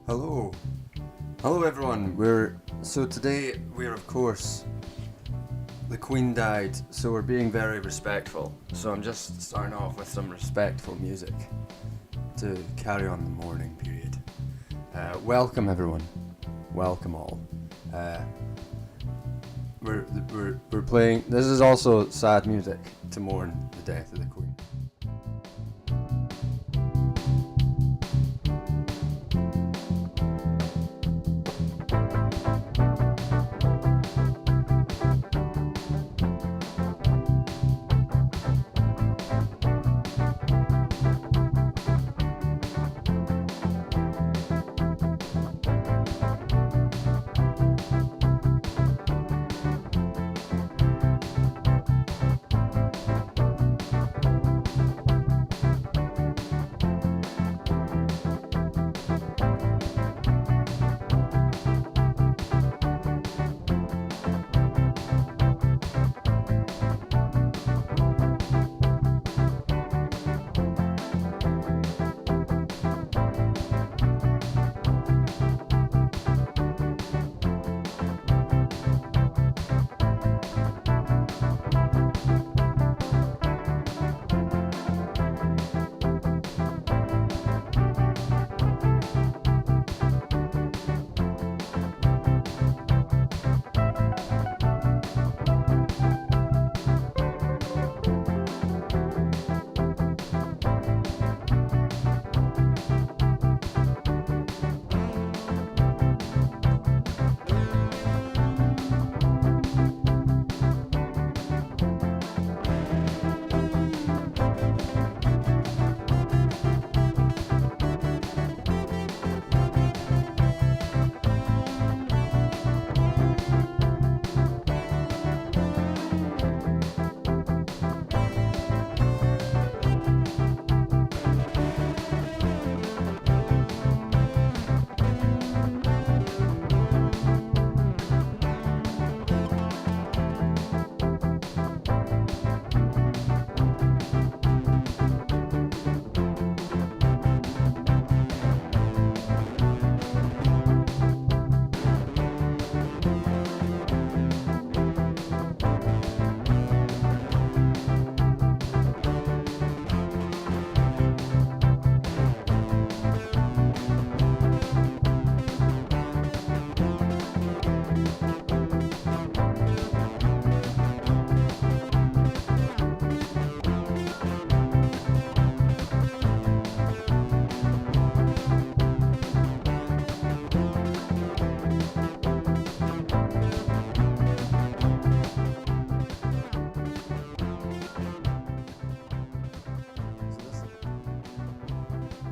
Hello. Hello everyone. Today we're of course the Queen died, so we're being very respectful. So I'm just starting off with some respectful music to carry on the mourning period. Welcome everyone. Welcome all. We're playing. This is also sad music to mourn the death of the Queen.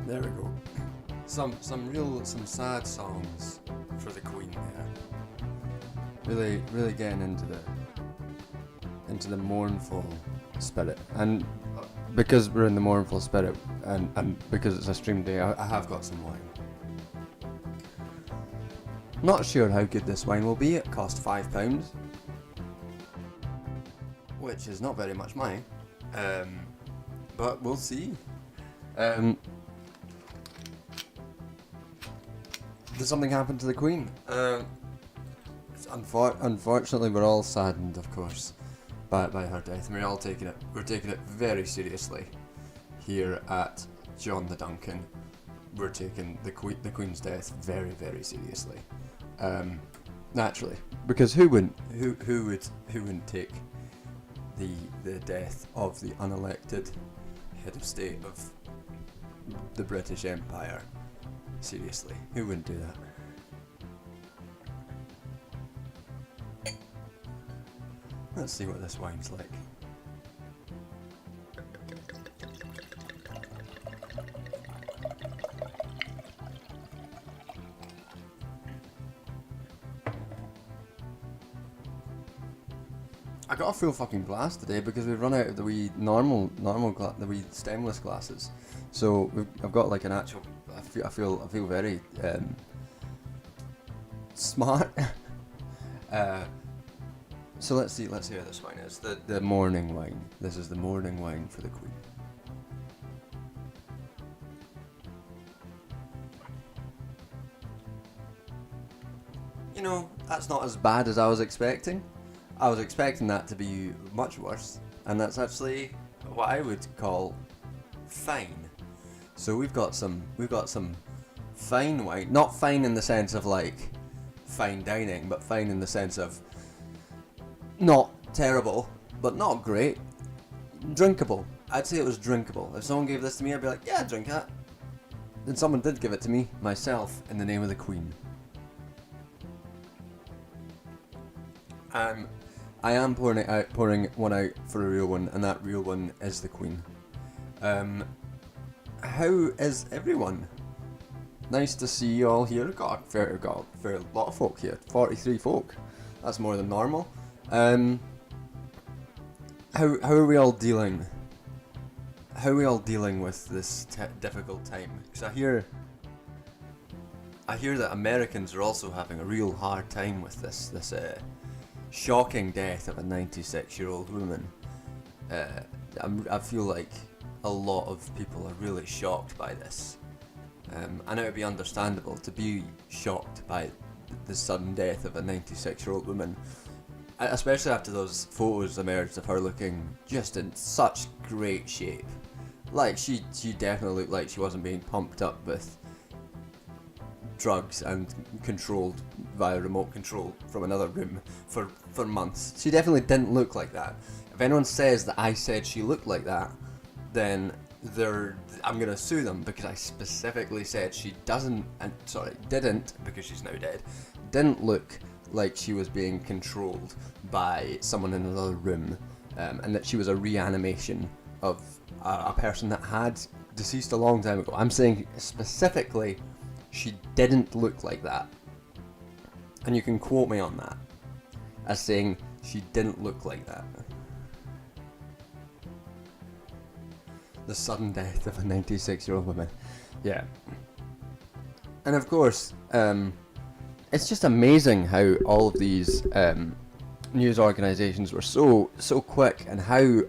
There we go. Some sad songs for the Queen there. Really getting into the mournful spirit. And because we're in the mournful spirit and because it's a stream day, I have got some wine. Not sure how good this wine will be. It cost £5, which is not very much money. But we'll see. Did something happen to the Queen? Unfortunately, we're all saddened, of course, by her death, and we're taking it very seriously here at John the Duncan. We're taking the Queen's death very, very seriously. Naturally, because who wouldn't take the death of the unelected head of state of the British Empire seriously? Who wouldn't do that? Let's see what this wine's like. I got a full fucking glass today because we've run out of the wee the wee stemless glasses. So I've got like an actual. I feel very smart. So let's see how this wine is. The mourning wine. This is the mourning wine for the Queen. that's not as bad as I was expecting. I was expecting that to be much worse, and that's actually what I would call fine. So we've got some fine wine, not fine in the sense of like fine dining, but fine in the sense of not terrible, but not great, drinkable. I'd say it was drinkable. If someone gave this to me, I'd be like, yeah, drink that. Then someone did give it to me, myself, in the name of the Queen. I am pouring one out for a real one, and that real one is the Queen. How is everyone? Nice to see you all here. Got a fair lot of folk here. 43 folk. That's more than normal. How are we all dealing? How are we all dealing with this difficult time? Because I hear that Americans are also having a real hard time with this shocking death of a 96-year-old woman. I feel like a lot of people are really shocked by this. And it would be understandable to be shocked by the sudden death of a 96-year-old woman, especially after those photos emerged of her looking just in such great shape. Like, she definitely looked like she wasn't being pumped up with drugs and controlled via remote control from another room for months. She definitely didn't look like that. If anyone says that I said she looked like that, then I'm gonna sue them, because I specifically said she didn't, because she's now dead, didn't look like she was being controlled by someone in another room, and that she was a reanimation of a person that had deceased a long time ago. I'm saying specifically she didn't look like that, and you can quote me on that as saying she didn't look like that. The sudden death of a 96-year-old woman. Yeah. And of course, it's just amazing how all of these news organisations were so quick, and how,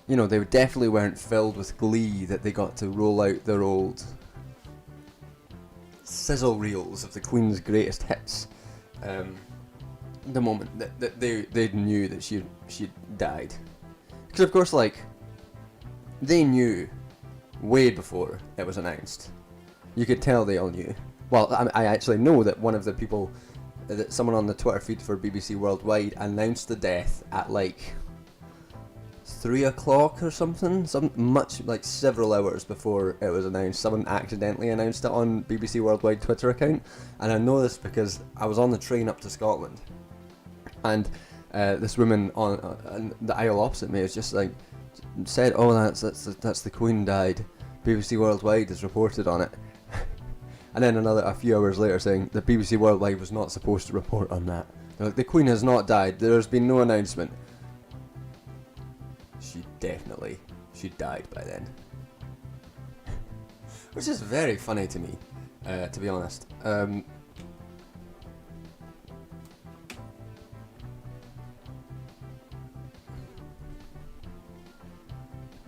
they definitely weren't filled with glee that they got to roll out their old sizzle reels of the Queen's greatest hits. The moment that they knew that she died. Because of course, they knew way before it was announced. You could tell they all knew. Well, I actually know that one of the people, that someone on the Twitter feed for BBC Worldwide announced the death at 3 o'clock or something, several hours before it was announced. Someone accidentally announced it on BBC Worldwide Twitter account, and I know this because I was on the train up to Scotland, and this woman on the aisle opposite me was just said, "Oh, that's the Queen died. BBC Worldwide has reported on it." And then a few hours later saying the BBC Worldwide was not supposed to report on that. They're like, the Queen has not died. There's been no announcement. She died by then. Which is very funny to me, to be honest. Oh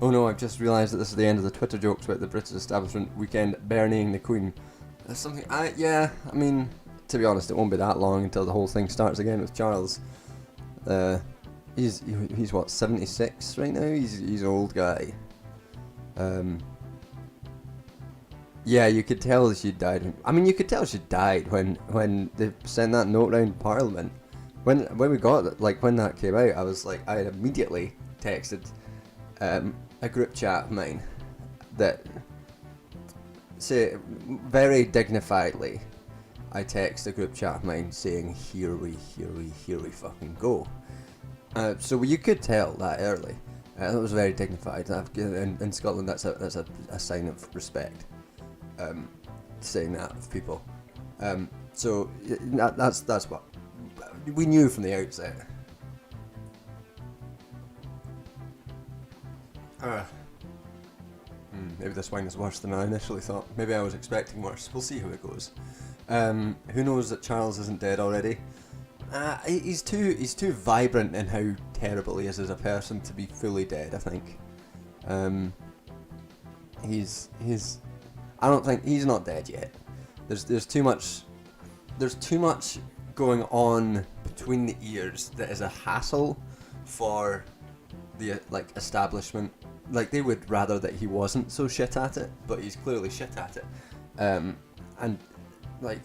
no, I've just realised that this is the end of the Twitter jokes about the British establishment weekend burying the Queen. That's something, to be honest, it won't be that long until the whole thing starts again with Charles. He's what, 76 right now? He's an old guy. Yeah, you could tell she died. You could tell she died when they sent that note round Parliament. When we got it, when that came out, I had immediately texted a group chat of mine that say very dignifiedly, I text a group chat of mine saying, here we fucking go. So you could tell that early. That was very dignified. In Scotland, that's a sign of respect. Saying that of people. So that's what we knew from the outset. Maybe this wine is worse than I initially thought. Maybe I was expecting worse. We'll see how it goes. Who knows that Charles isn't dead already? He's too vibrant in how terrible he is as a person to be fully dead, I think. I don't think he's not dead yet. There's too much going on between the ears that is a hassle for the establishment. Like, they would rather that he wasn't so shit at it, but he's clearly shit at it. And like,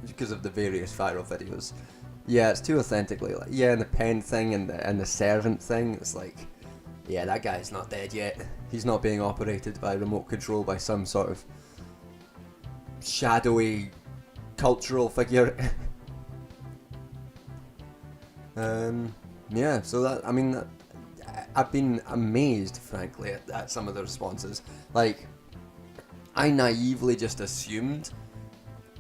because of the various viral videos. Yeah, it's too authentically like, yeah, and the pen thing and the servant thing, it's like, yeah, that guy's not dead yet. He's not being operated by remote control by some sort of shadowy cultural figure. Yeah, so that, I mean, I've been amazed, frankly, at some of the responses. Like, I naively just assumed.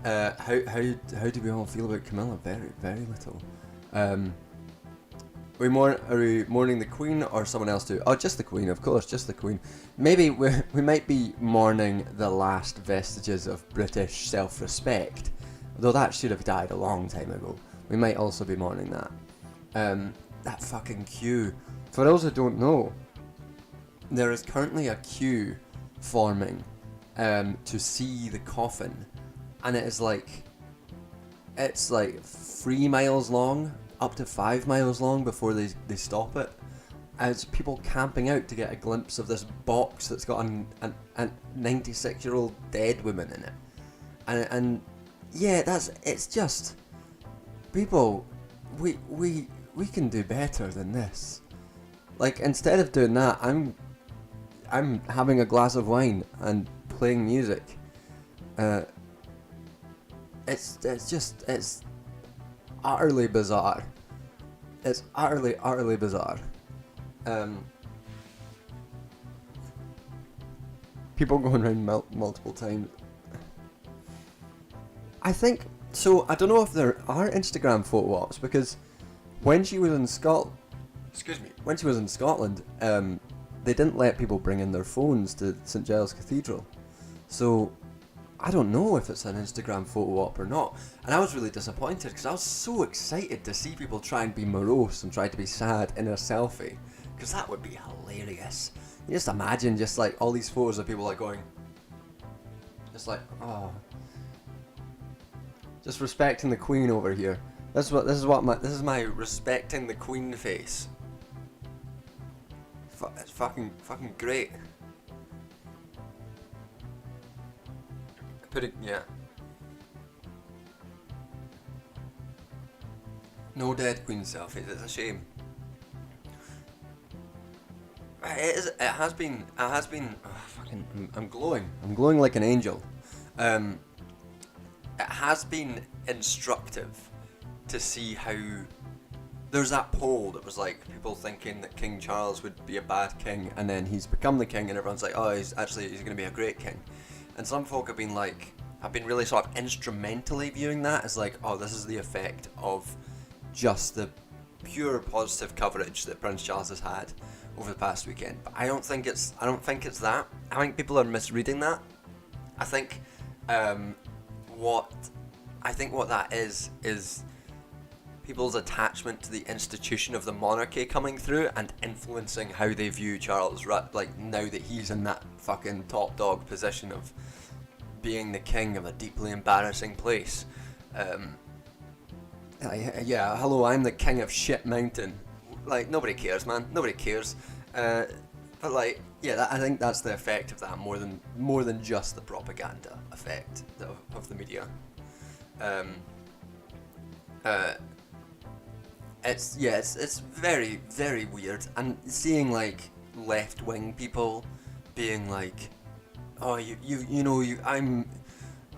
How do we all feel about Camilla? Very, very little. Are we mourning the Queen or someone else too? Oh, just the Queen, of course, just the Queen. Maybe we might be mourning the last vestiges of British self-respect, though that should have died a long time ago. We might also be mourning that. That fucking queue. For those who don't know, there is currently a queue forming to see the coffin, and it's like 3 miles long, up to 5 miles long before they stop it. And it's people camping out to get a glimpse of this box that's got a 96-year-old dead woman in it. And yeah, it's just people. We can do better than this. Like, instead of doing that, I'm having a glass of wine and playing music. It's utterly bizarre. It's utterly bizarre. People going around multiple times. I think so. I don't know if there are Instagram photo ops, because when she was in Scotland, they didn't let people bring in their phones to St Giles Cathedral. So I don't know if it's an Instagram photo op or not. And I was really disappointed, because I was so excited to see people try and be morose and try to be sad in a selfie, because that would be hilarious. You just imagine just like all these photos of people like going, just like, oh, just respecting the Queen over here. This is my respecting the Queen face. It's fucking great. Yeah. No dead Queen selfies. It's a shame. It has been. I'm glowing. I'm glowing like an angel. It has been instructive to see how there's that poll that was like people thinking that King Charles would be a bad king, and then he's become the king, and everyone's like, oh, he's going to be a great king. And some folk have been really sort of instrumentally viewing that as like, oh, this is the effect of just the pure positive coverage that Prince Charles has had over the past weekend. But I don't think it's that. I think people are misreading that. I think what that is people's attachment to the institution of the monarchy coming through and influencing how they view Charles, like now that he's in that fucking top dog position of being the king of a deeply embarrassing place. Yeah, hello, I'm the king of shit mountain. Like, nobody cares, man. Nobody cares. But like, yeah, I think that's the effect of that more than just the propaganda effect of the media. It's very, very weird, and seeing like left-wing people being like, oh,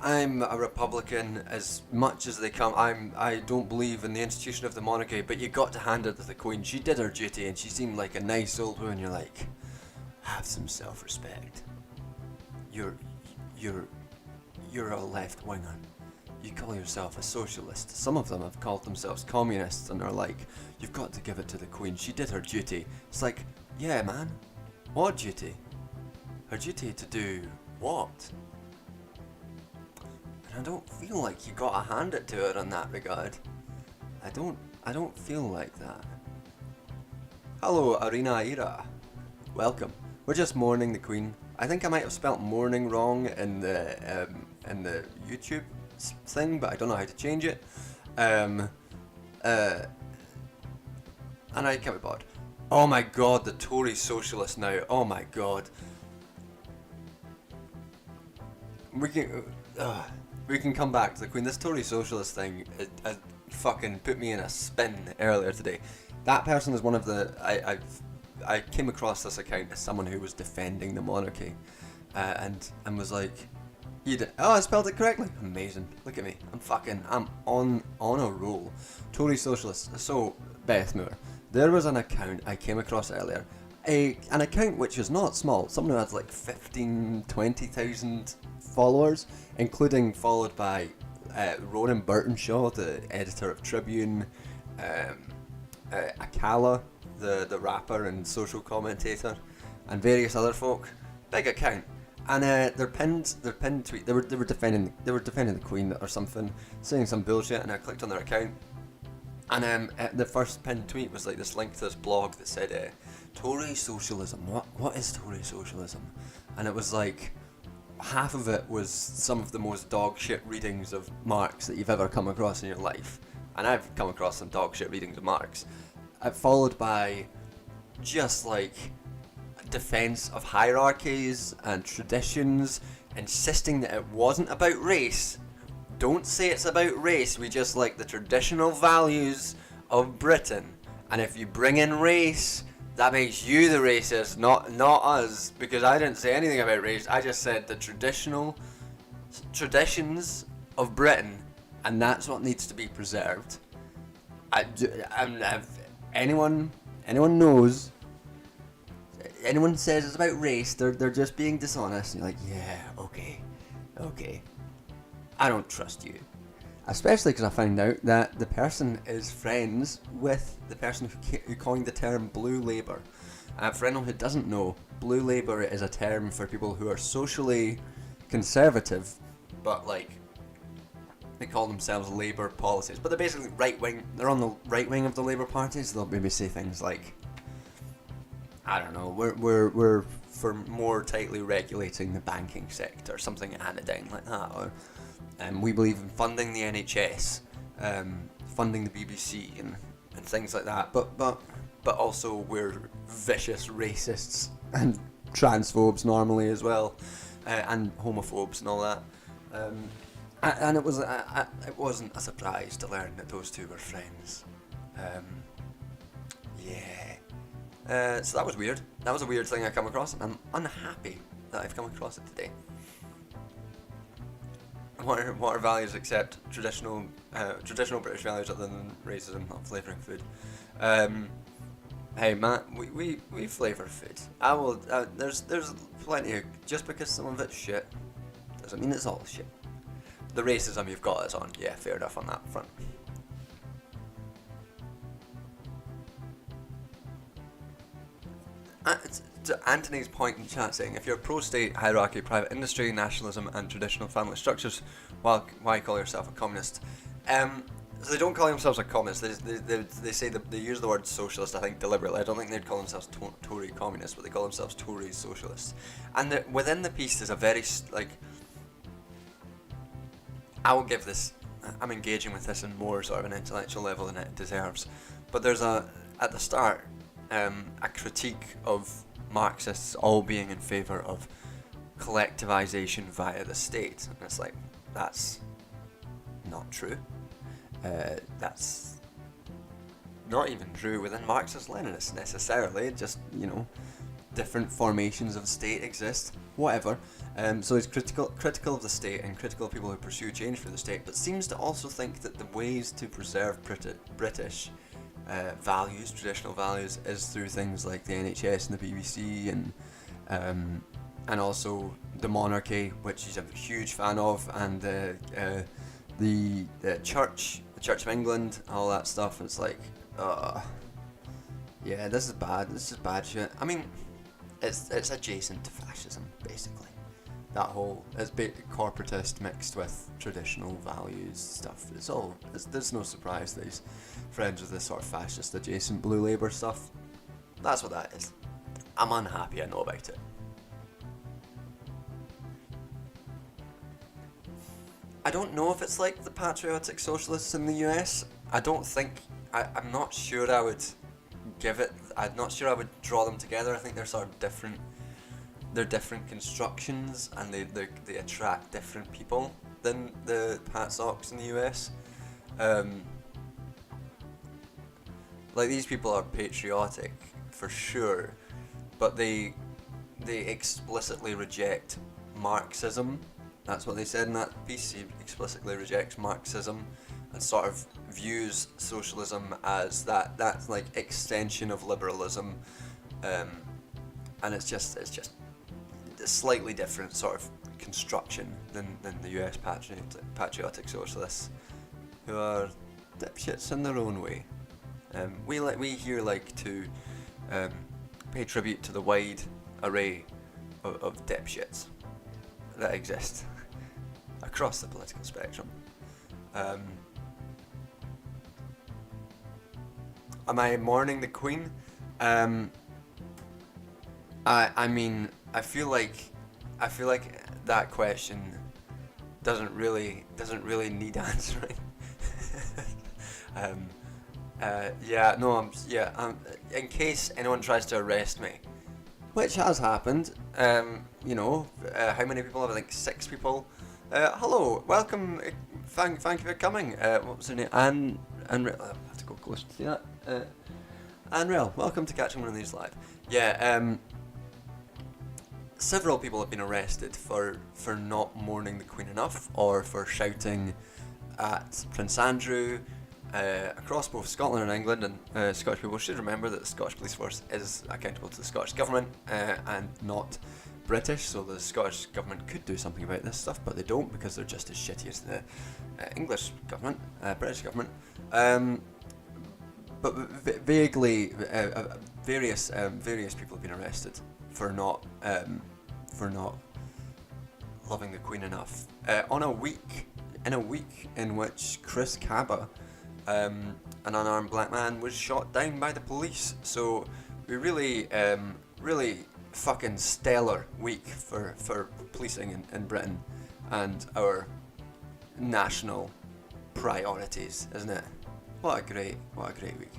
I'm a Republican as much as they come. I don't believe in the institution of the monarchy, but you got to hand it to the Queen. She did her duty, and she seemed like a nice old woman. You're like, have some self-respect. You're a left-winger. You call yourself a socialist. Some of them have called themselves communists and are like, you've got to give it to the Queen. She did her duty. It's like, yeah, man. What duty? Her duty to do what? And I don't feel like you gotta hand it to her in that regard. I don't feel like that. Hello, Arena Ira. Welcome. We're just mourning the Queen. I think I might have spelt mourning wrong in the YouTube thing, but I don't know how to change it. And I can't be bothered. Oh my god, the Tory socialists now. Oh my god. We can come back to the Queen. This Tory socialist thing, it fucking put me in a spin earlier today. That person is one of the... I came across this account as someone who was defending the monarchy. And was like... I spelled it correctly. Amazing. Look at me. I'm on a roll. Tory socialist. So, Beth Moore. There was an account I came across earlier. An account which is not small. Someone who has like 20,000 followers, including followed by Ronan Burtonshaw, the editor of Tribune, Akala, the rapper and social commentator, and various other folk. Big account. And their pinned tweet, they were defending the Queen or something, saying some bullshit, and I clicked on their account, and the first pinned tweet was like this link to this blog that said Tory socialism. What is Tory socialism? And it was like half of it was some of the most dog shit readings of Marx that you've ever come across in your life, and I've come across some dog shit readings of Marx, followed by just like defense of hierarchies and traditions, insisting that it wasn't about race. Don't say it's about race, we just like the traditional values of Britain, and if you bring in race, that makes you the racist, not us, because I didn't say anything about race. I just said the traditional traditions of Britain, and that's what needs to be preserved. If anyone knows, anyone says it's about race, they're just being dishonest. And you're like, yeah, okay. I don't trust you. Especially because I found out that the person is friends with the person who coined the term Blue Labour. For anyone who doesn't know, Blue Labour is a term for people who are socially conservative, but like they call themselves Labour policies. But they're basically right wing. They're on the right wing of the Labour Party, so they'll maybe say things like, I don't know, we're for more tightly regulating the banking sector, something anodyne like that, or we believe in funding the NHS, funding the BBC and things like that, but also we're vicious racists and transphobes normally as well, and homophobes and all that, and it wasn't a surprise to learn that those two were friends. So that was weird. That was a weird thing I come across, and I'm unhappy that I've come across it today. What are values except traditional British values other than racism, not flavouring food? Hey Matt, we flavour food. I will. There's plenty of, just because some of it's shit doesn't mean it's all shit. The racism you've got is on. Yeah, fair enough on that front. To Anthony's point in chat saying, if you're pro-state, hierarchy, private industry, nationalism and traditional family structures, why call yourself a communist? So they don't call themselves a communist, they say that they use the word socialist, I think, deliberately. I don't think they'd call themselves Tory communists, but they call themselves Tory socialists. And within the piece there's a very, like, I will give this, I'm engaging with this in more sort of an intellectual level than it deserves, but there's at the start, a critique of Marxists all being in favour of collectivization via the state, and it's like, that's not true. That's not even true within Marxist-Leninists necessarily, just, different formations of state exist, whatever. So he's critical of the state and critical of people who pursue change for the state, but seems to also think that the ways to preserve British values, traditional values, is through things like the NHS and the BBC and also the monarchy, which he's a huge fan of, and the Church of England, all that stuff. It's like, yeah, this is bad. This is bad shit. I mean, it's adjacent to fascism, basically. That whole, it's corporatist mixed with traditional values stuff. There's no surprise that he's friends with this sort of fascist adjacent Blue Labour stuff. That's what that is. I'm unhappy, I know about it. I don't know if it's like the patriotic socialists in the US. I don't think, I'm not sure I would I'm not sure I would draw them together. I think they're sort of different. They're different constructions, and they attract different people than the Pat Socks in the US. Like, these people are patriotic for sure, but they explicitly reject Marxism. That's what they said in that piece. He explicitly rejects Marxism and sort of views socialism as that's like extension of liberalism, and it's just a slightly different sort of construction than the US patriotic socialists, who are dipshits in their own way. We here like to pay tribute to the wide array of dipshits that exist across the political spectrum. Am I mourning the Queen? I mean, I feel like that question doesn't really need answering. In case anyone tries to arrest me, which has happened. How many people have? I think 6 people. Hello, welcome. Thank you for coming. What was her name? Anne. I have to go close to see that. Anne, welcome to Catching One of These Live. Several people have been arrested for not mourning the Queen enough, or for shouting at Prince Andrew. Across both Scotland and England, and Scottish people should remember that the Scottish police force is accountable to the Scottish government and not British, so the Scottish government could do something about this stuff, but they don't, because they're just as shitty as the English government, British government. But vaguely, various people have been arrested for not loving the Queen enough. In a week in which Chris Cabba, an unarmed black man, was shot down by the police. So we really fucking stellar week for policing in Britain and our national priorities, isn't it? What a great week.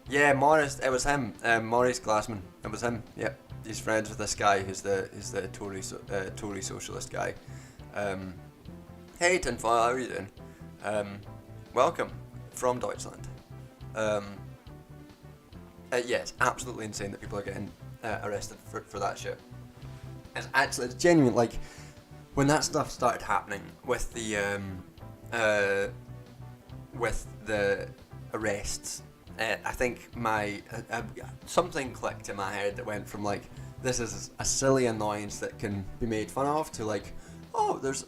Yeah, Morris, it was him. Maurice Glassman, it was him. Yep, he's friends with this guy who's the Tory socialist guy. Hey Tinfoil, how are you doing? Welcome from Deutschland. It's absolutely insane that people are getting arrested for that shit. It's genuine. Like, when that stuff started happening with the arrests, I think something clicked in my head that went from like, this is a silly annoyance that can be made fun of, to like, oh, this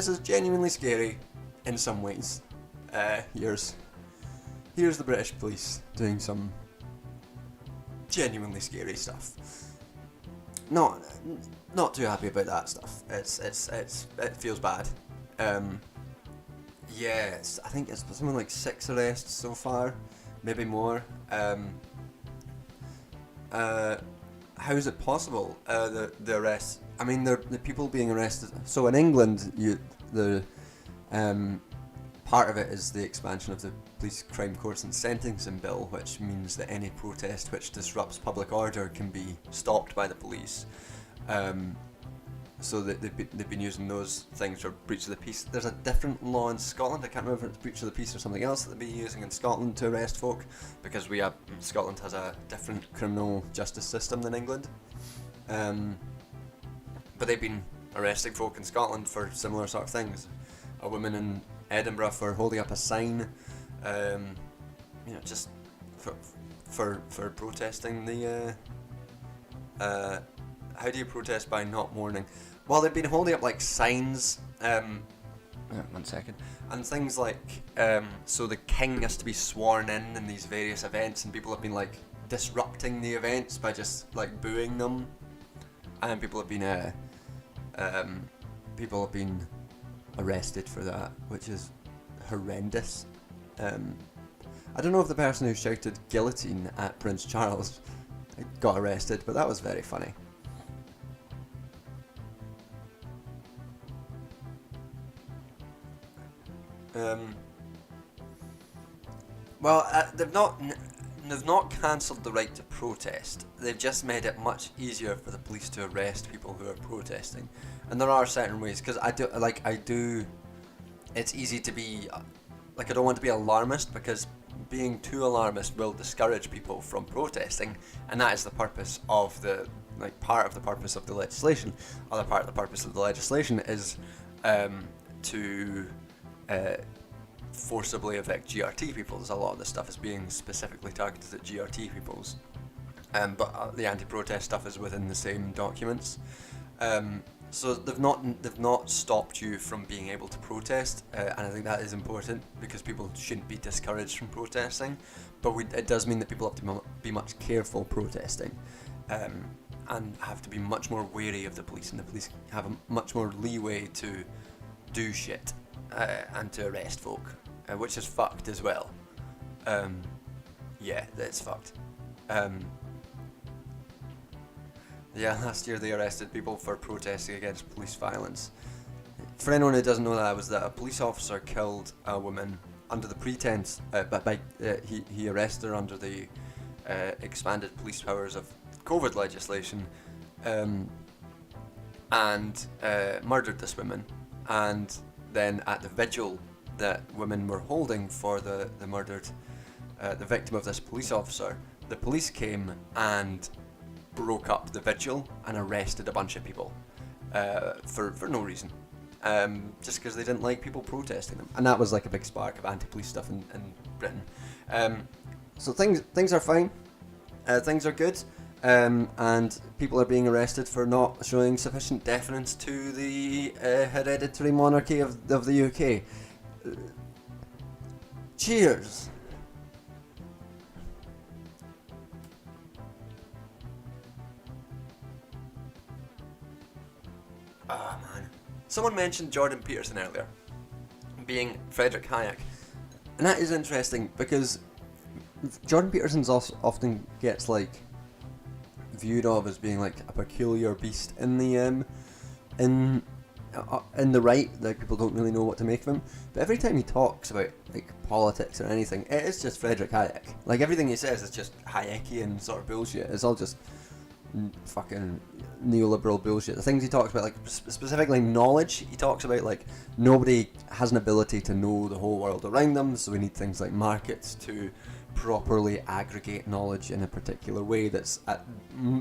is genuinely scary in some ways. Here's the British police doing some genuinely scary stuff. Not too happy about that stuff. It feels bad. Yes, I think it's something like 6 arrests so far, maybe more. How is it possible? The arrests. I mean, the people being arrested. So in England, part of it is the expansion of the Police Crime Courts and Sentencing Bill, which means that any protest which disrupts public order can be stopped by the police. So they've been using those things for breach of the peace. There's a different law in Scotland. I can't remember if it's breach of the peace or something else that they've been using in Scotland to arrest folk, because Scotland has a different criminal justice system than England. But they've been arresting folk in Scotland for similar sort of things. A woman in Edinburgh for holding up a sign, just for protesting the. How do you protest by not mourning? Well, they've been holding up like signs. 1 second. And things like, so the king has to be sworn in these various events, and people have been like disrupting the events by just like booing them, and people have been arrested for that, which is horrendous. I don't know if the person who shouted guillotine at Prince Charles got arrested, but that was very funny. Well, they've not cancelled the right to protest. They've just made it much easier for the police to arrest people who are protesting. And there are certain ways, because I do. It's easy to be, I don't want to be alarmist, because being too alarmist will discourage people from protesting, and that is the purpose of part of the purpose of the legislation. Other part of the purpose of the legislation is to forcibly evict GRT peoples. A lot of this stuff is being specifically targeted at GRT peoples, but the anti-protest stuff is within the same documents. So they've not stopped you from being able to protest, and I think that is important, because people shouldn't be discouraged from protesting. But it does mean that people have to be much careful protesting, and have to be much more wary of the police, and the police have a much more leeway to do shit and to arrest folk, which is fucked as well. Yeah, that's fucked. Yeah, last year they arrested people for protesting against police violence. For anyone who doesn't know, that was that a police officer killed a woman under the pretense, he arrested her under the expanded police powers of COVID legislation, and murdered this woman. And then at the vigil that women were holding for the murdered, the victim of this police officer, the police came and broke up the vigil and arrested a bunch of people for no reason, just because they didn't like people protesting them. And that was like a big spark of anti-police stuff in Britain. So things are fine, things are good, and people are being arrested for not showing sufficient deference to the hereditary monarchy of the UK. Cheers. Oh man. Someone mentioned Jordan Peterson earlier being Friedrich Hayek, and that is interesting, because Jordan Peterson's often gets viewed of as being a peculiar beast in the right. People don't really know what to make of him, but every time he talks about politics or anything, it is just Friedrich Hayek. Everything he says is just Hayekian sort of bullshit. It's all just fucking neoliberal bullshit. The things he talks about, specifically knowledge, he talks about nobody has an ability to know the whole world around them, so we need things like markets to properly aggregate knowledge in a particular way that's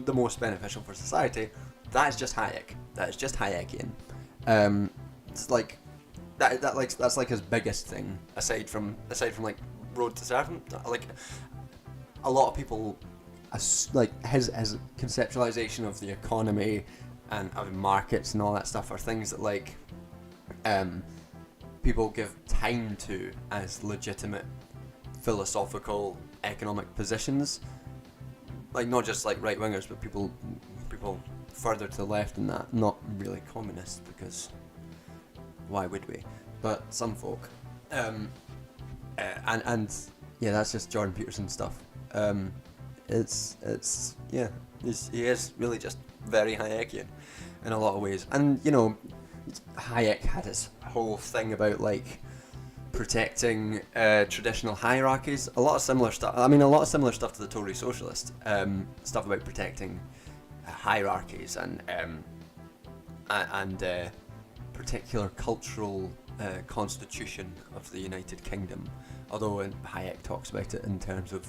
the most beneficial for society. That is just Hayek. That is just Hayekian. It's that's his biggest thing, aside from Road to Serfdom. A lot of people, his conceptualization of the economy and of markets and all that stuff are things that people give time to as legitimate philosophical economic positions, not just right wingers, but people further to the left than that. Not really communists, because why would we? But some folk, and yeah, that's just Jordan Peterson stuff. He is really just very Hayekian in a lot of ways. And Hayek had his whole thing about protecting traditional hierarchies. A lot of similar stuff. A lot of similar stuff to the Tory socialist stuff about protecting hierarchies and particular cultural constitution of the United Kingdom. Although Hayek talks about it in terms of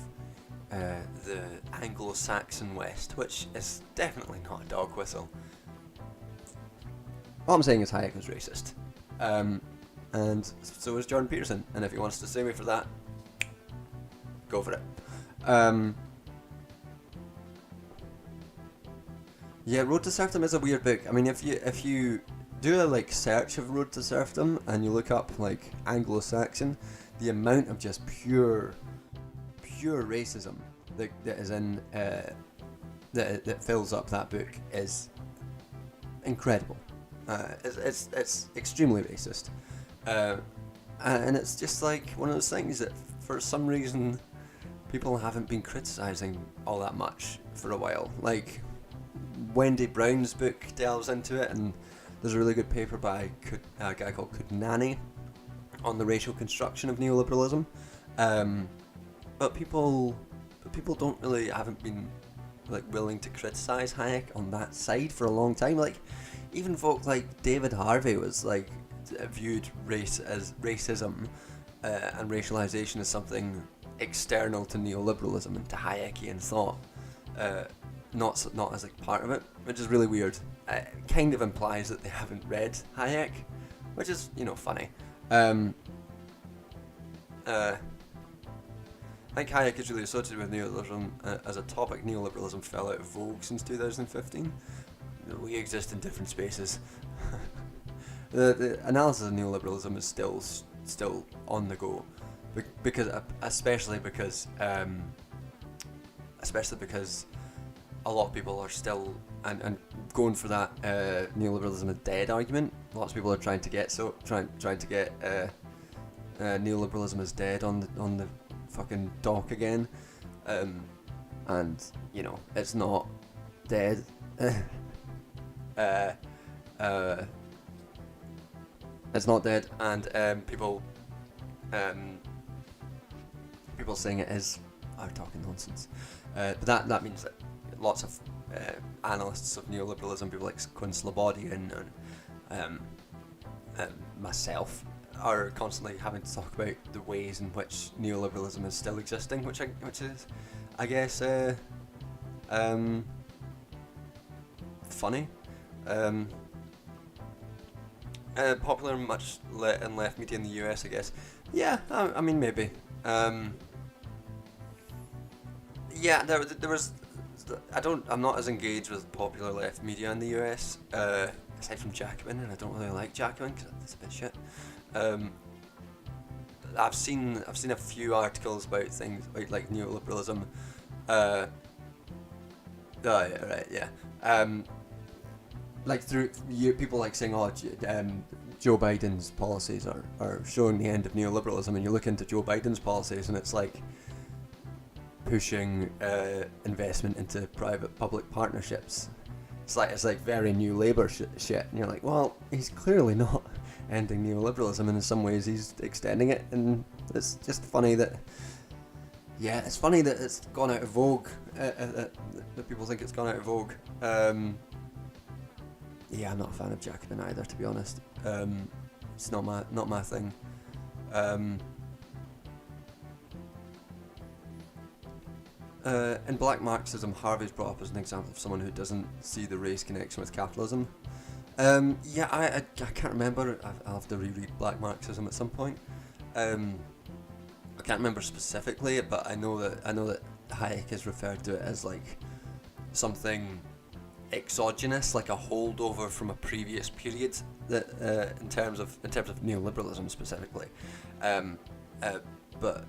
the Anglo-Saxon West, which is definitely not a dog whistle. All I'm saying is Hayek was racist, and so is Jordan Peterson. And if he wants to sue me for that, go for it. Yeah, Road to Serfdom is a weird book. If you do a search of Road to Serfdom and you look up Anglo-Saxon, the amount of just pure racism that is in that fills up that book is incredible. It's extremely racist, and it's just one of those things that for some reason people haven't been criticising all that much for a while. Wendy Brown's book delves into it, and there's a really good paper by a guy called Kudnani on the racial construction of neoliberalism, but people haven't been like willing to criticize Hayek on that side for a long time. Like even folk like David Harvey was like viewed racism and racialization as something external to neoliberalism and to Hayekian thought, not as like part of it, which is really weird. It kind of implies that they haven't read Hayek, which is, you know, funny. I think Hayek is really associated with neoliberalism as a topic. Neoliberalism fell out of vogue since 2015. We exist in different spaces. The analysis of neoliberalism is still on the go, especially because a lot of people are still and going for that neoliberalism is dead argument. Lots of people are trying to get neoliberalism is dead on the fucking dock again, and you know it's not dead. It's not dead, and people saying it is are talking nonsense. But that means that lots of analysts of neoliberalism, people like Quinn Slobodian and myself, are constantly having to talk about the ways in which neoliberalism is still existing, which is, I guess, funny. Popular much in left media in the US, I guess. Yeah, I mean maybe. Yeah, there was. I'm not as engaged with popular left media in the US, aside from Jacobin, and I don't really like Jacobin because it's a bit shit. I've seen a few articles about things like neoliberalism. Oh yeah, right, yeah. Like through people like saying, Joe Biden's policies are showing the end of neoliberalism, and you look into Joe Biden's policies, and it's like pushing investment into private-public partnerships. It's like very new Labour shit, and you're like, well, he's clearly not ending neoliberalism, and in some ways he's extending it, and it's just funny that. Yeah, it's funny that it's gone out of vogue. That people think it's gone out of vogue. Yeah, I'm not a fan of Jacobin either, to be honest. It's not my thing. In Black Marxism, Harvey's brought up as an example of someone who doesn't see the race connection with capitalism. Yeah, I can't remember. I'll have to reread Black Marxism at some point. I can't remember specifically, but I know that Hayek has referred to it as like something exogenous, like a holdover from a previous period, that in terms of neoliberalism specifically, but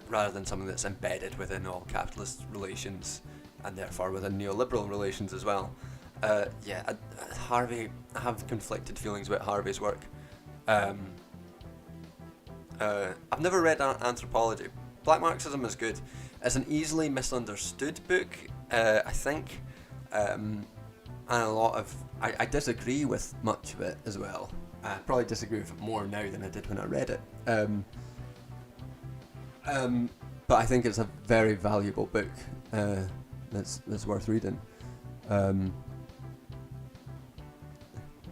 rather than something that's embedded within all capitalist relations and therefore within neoliberal relations as well. Harvey, I have conflicted feelings about Harvey's work. I've never read Anthropology. Black Marxism is good. It's an easily misunderstood book, I think, and a lot of... I disagree with much of it as well. I probably disagree with it more now than I did when I read it. But I think it's a very valuable book that's worth reading.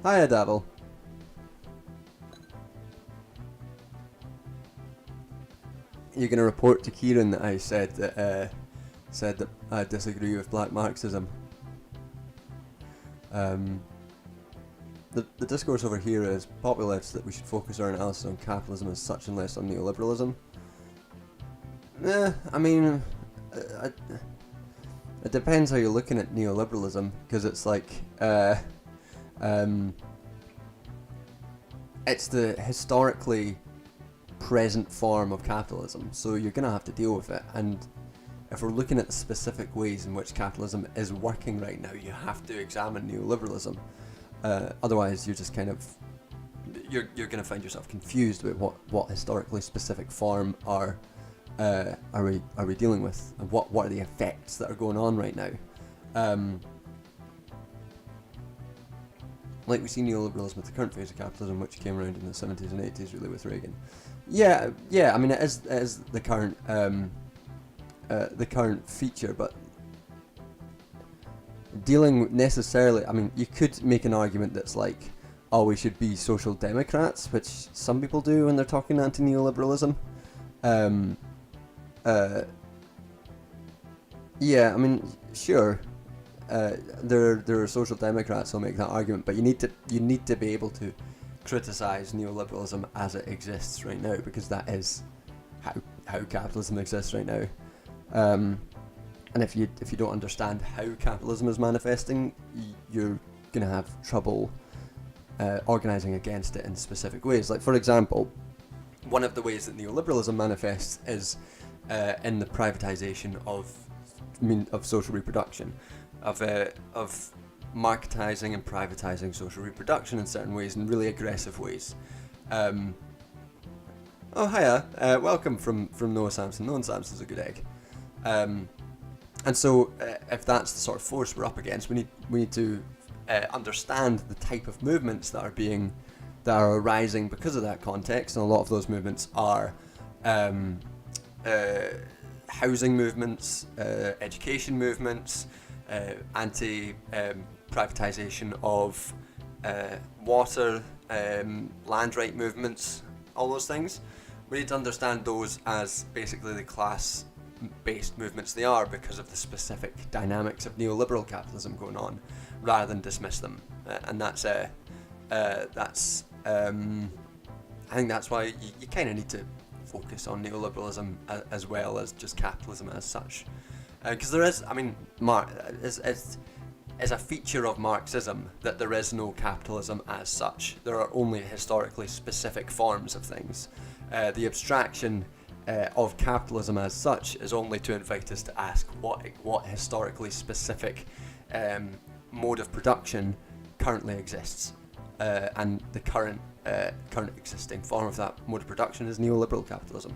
Hiya, Davil. You're going to report to Kieran that I said that I disagree with Black Marxism. The discourse over here is populist that we should focus our analysis on capitalism as such and less on neoliberalism. I mean, it depends how you're looking at neoliberalism, because it's like, it's the historically present form of capitalism, so you're going to have to deal with it, and if we're looking at the specific ways in which capitalism is working right now, you have to examine neoliberalism. Otherwise, you're just kind of, you're going to find yourself confused about what historically specific form are we dealing with, and what are the effects that are going on right now. like we see neoliberalism with the current phase of capitalism, which came around in the 70s and 80s, really, with Reagan. Yeah, I mean, it is the current feature, but dealing necessarily, I mean, you could make an argument that's like, oh, we should be social democrats, which some people do when they're talking anti-neoliberalism. Yeah, I mean, sure. There are social democrats who'll make that argument, but you need to be able to criticize neoliberalism as it exists right now, because that is how capitalism exists right now. And if you don't understand how capitalism is manifesting, you're gonna have trouble organizing against it in specific ways. Like, for example, one of the ways that neoliberalism manifests is in the privatization of social reproduction, of marketizing and privatizing social reproduction in certain ways, in really aggressive ways. Oh, hiya, welcome from Noah Samson. Noah Samson's a good egg. And so, if that's the sort of force we're up against, we need to understand the type of movements that are arising because of that context, and a lot of those movements are housing movements, education movements, anti-privatization of water, land right movements, all those things. We need to understand those as basically the class-based movements they are, because of the specific dynamics of neoliberal capitalism going on, rather than dismiss them. And I think that's why you kind of need to focus on neoliberalism as well as just capitalism as such. Because there is, I mean, it's a feature of Marxism that there is no capitalism as such. There are only historically specific forms of things. The abstraction of capitalism as such is only to invite us to ask what historically specific mode of production currently exists, and the current existing form of that mode of production is neoliberal capitalism.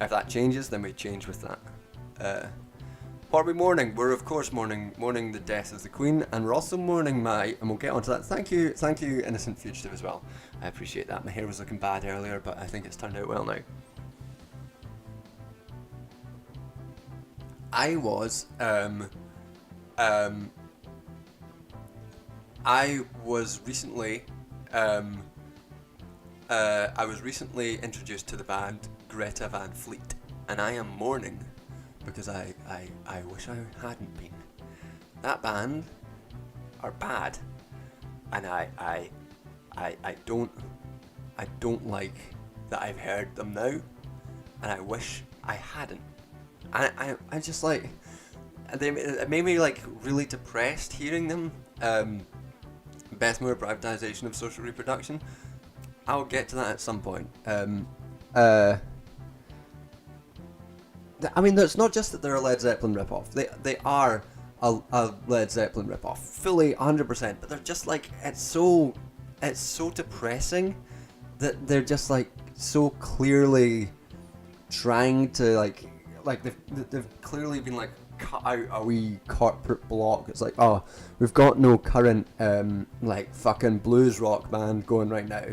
If that changes, then we change with that. What are we mourning? We're of course mourning the death of the Queen, and we're also mourning and we'll get onto that. Thank you, Innocent Fugitive, as well. I appreciate that. My hair was looking bad earlier, but I think it's turned out well now. I was recently introduced to the band Greta Van Fleek, and I am mourning because I wish I hadn't been. That band are bad, and I don't like that I've heard them now, and I wish I hadn't. I just like, it made me like really depressed hearing them. Best mode of privatization of social reproduction. I'll get to that at some point. I mean, it's not just that they're a Led Zeppelin ripoff. They are a Led Zeppelin ripoff, fully 100%. But they're just like, it's so depressing that they're just like so clearly trying to like they've clearly been like cut out a wee corporate block. It's like, oh, we've got no current like fucking blues rock band going right now.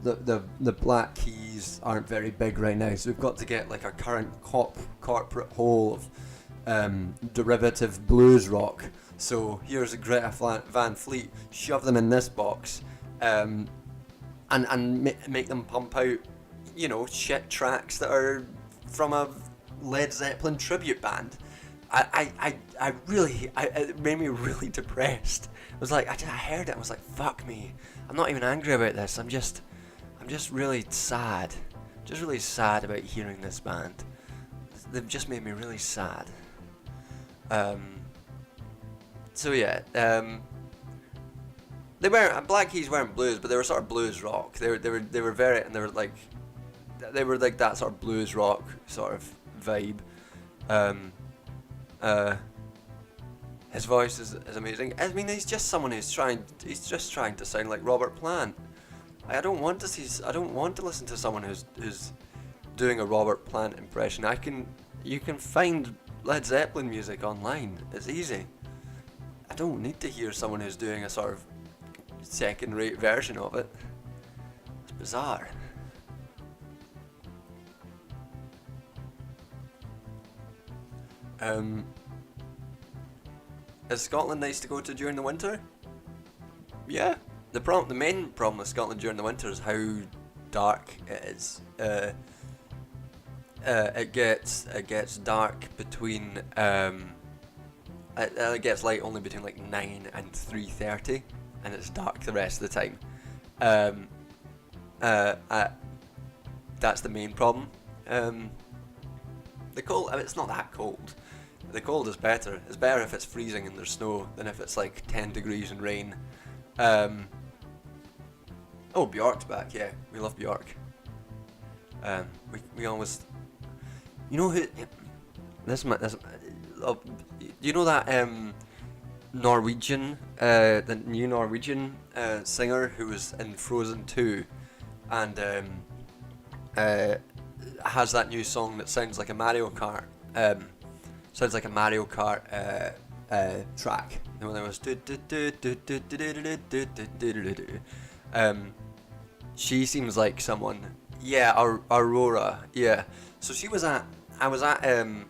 The Black Keys aren't very big right now, so we've got to get like a current corporate whole of derivative blues rock. So here's a Greta Van Fleek, shove them in this box, and make them pump out, shit tracks that are from a Led Zeppelin tribute band. It made me really depressed. It was like, I heard it, I was like, fuck me. I'm not even angry about this, I'm just really sad. Just really sad about hearing this band. They've just made me really sad. So yeah, Black Keys weren't blues, but they were sort of blues rock. They were like that sort of blues rock sort of vibe. His voice is amazing. I mean, he's just someone who's trying to sound like Robert Plant. I don't want to listen to someone who's doing a Robert Plant impression. You can find Led Zeppelin music online. It's easy. I don't need to hear someone who's doing a sort of second-rate version of it. It's bizarre. Is Scotland nice to go to during the winter? Yeah. The main problem with Scotland during the winter is how dark it is. It gets dark between it gets light only between like 9 and 3:30, and it's dark the rest of the time. That's the main problem. The cold, I mean, it's not that cold. The cold is better. It's better if it's freezing and there's snow than if it's like 10 degrees and rain. Oh, Bjork's back. Yeah, we love Bjork. We always, you know who? You know that Norwegian, the new Norwegian singer who was in Frozen 2, and has that new song that sounds like a Mario Kart. Sounds like a Mario Kart track. And when it was she seems like someone. Yeah, Aurora. Yeah. So she was at. I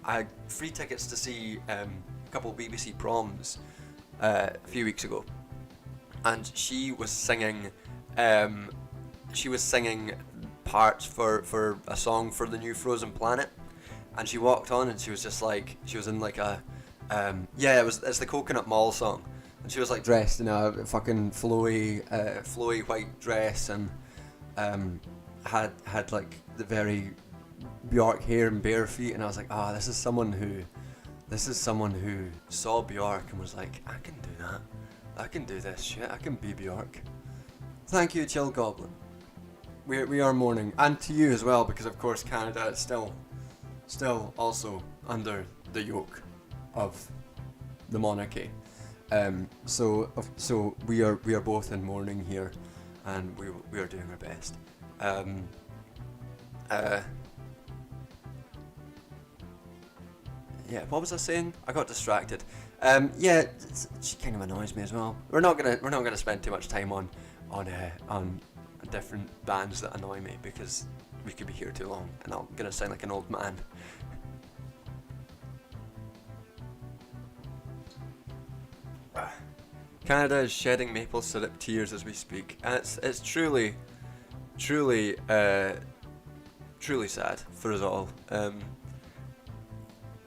had free tickets to see a couple of BBC proms a few weeks ago, and she was singing. She was singing parts for a song for the new Frozen Planet, and she walked on and she was just like, she was in like a it's the Coconut Mall song, and she was like dressed in a fucking flowy white dress, and had like the very Bjork hair and bare feet, and I was like, this is someone who saw Bjork and was like, I can do that, I can do this shit, I can be Bjork. Thank you, Chill Goblin. We are mourning, and to you as well, because of course Canada is still also under the yoke of the monarchy. So we are both in mourning here, and we are doing our best. Yeah, what was I saying? I got distracted. She kind of annoys me as well. We're not gonna spend too much time on different bands that annoy me, because we could be here too long, and I'm gonna sound like an old man. Canada is shedding maple syrup tears as we speak, and it's truly sad for us all.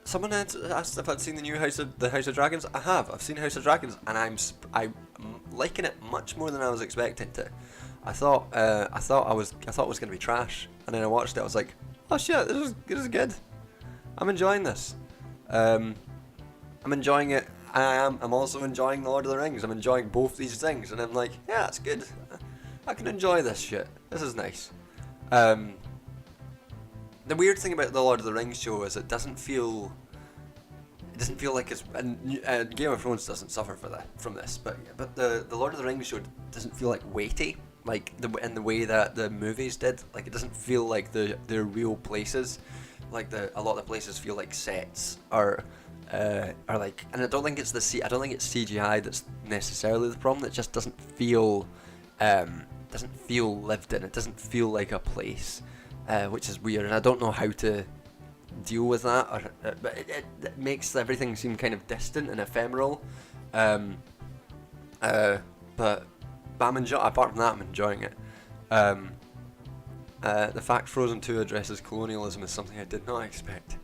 Someone had asked if I'd seen the new House of Dragons. I have. I've seen House of Dragons, and I'm liking it much more than I was expecting to. I thought it was going to be trash, and then I watched it. I was like, oh shit, this is good. I'm enjoying this. I'm enjoying it. I'm also enjoying The Lord of the Rings. I'm enjoying both these things, and I'm like, yeah, that's good. I can enjoy this shit. This is nice. The weird thing about the Lord of the Rings show is it doesn't feel like it's, and Game of Thrones doesn't suffer from this, but the Lord of the Rings show doesn't feel like weighty, like in the way that the movies did. Like, it doesn't feel like they're real places. Like a lot of the places feel like sets, are like, and I don't think it's CGI that's necessarily the problem. It just doesn't feel lived in. It doesn't feel like a place, which is weird, and I don't know how to deal with that. But it makes everything seem kind of distant and ephemeral. But I'm apart from that, I'm enjoying it. The fact Frozen 2 addresses colonialism is something I did not expect.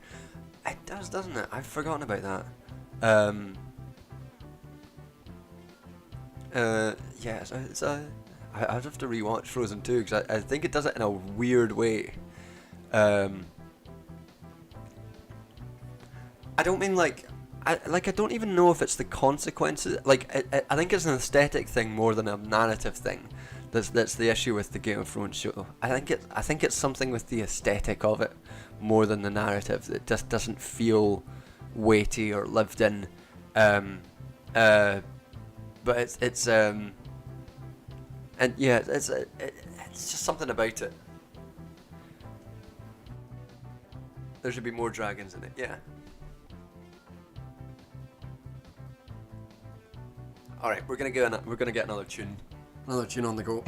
It does, doesn't it? I've forgotten about that. Yeah, it's I'd have to rewatch Frozen 2, because I think it does it in a weird way. I don't mean I don't even know if it's the consequences. I think it's an aesthetic thing more than a narrative thing. That's the issue with the Game of Thrones show. I think it's something with the aesthetic of it more than the narrative. It just doesn't feel weighty or lived in. But it's and yeah, it's just something about it. There should be more dragons in it. Yeah. All right, we're gonna get another tune. Another tune on the go.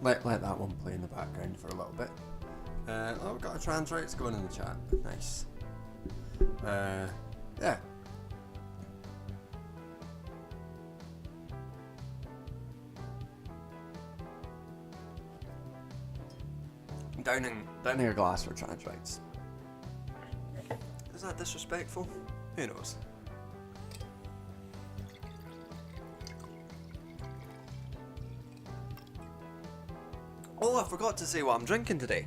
let that one play in the background for a little bit. We've got a trans rights going in the chat. Nice. Yeah. Downing a glass for trans rights. Is that disrespectful? Who knows? Oh, I forgot to say what I'm drinking today.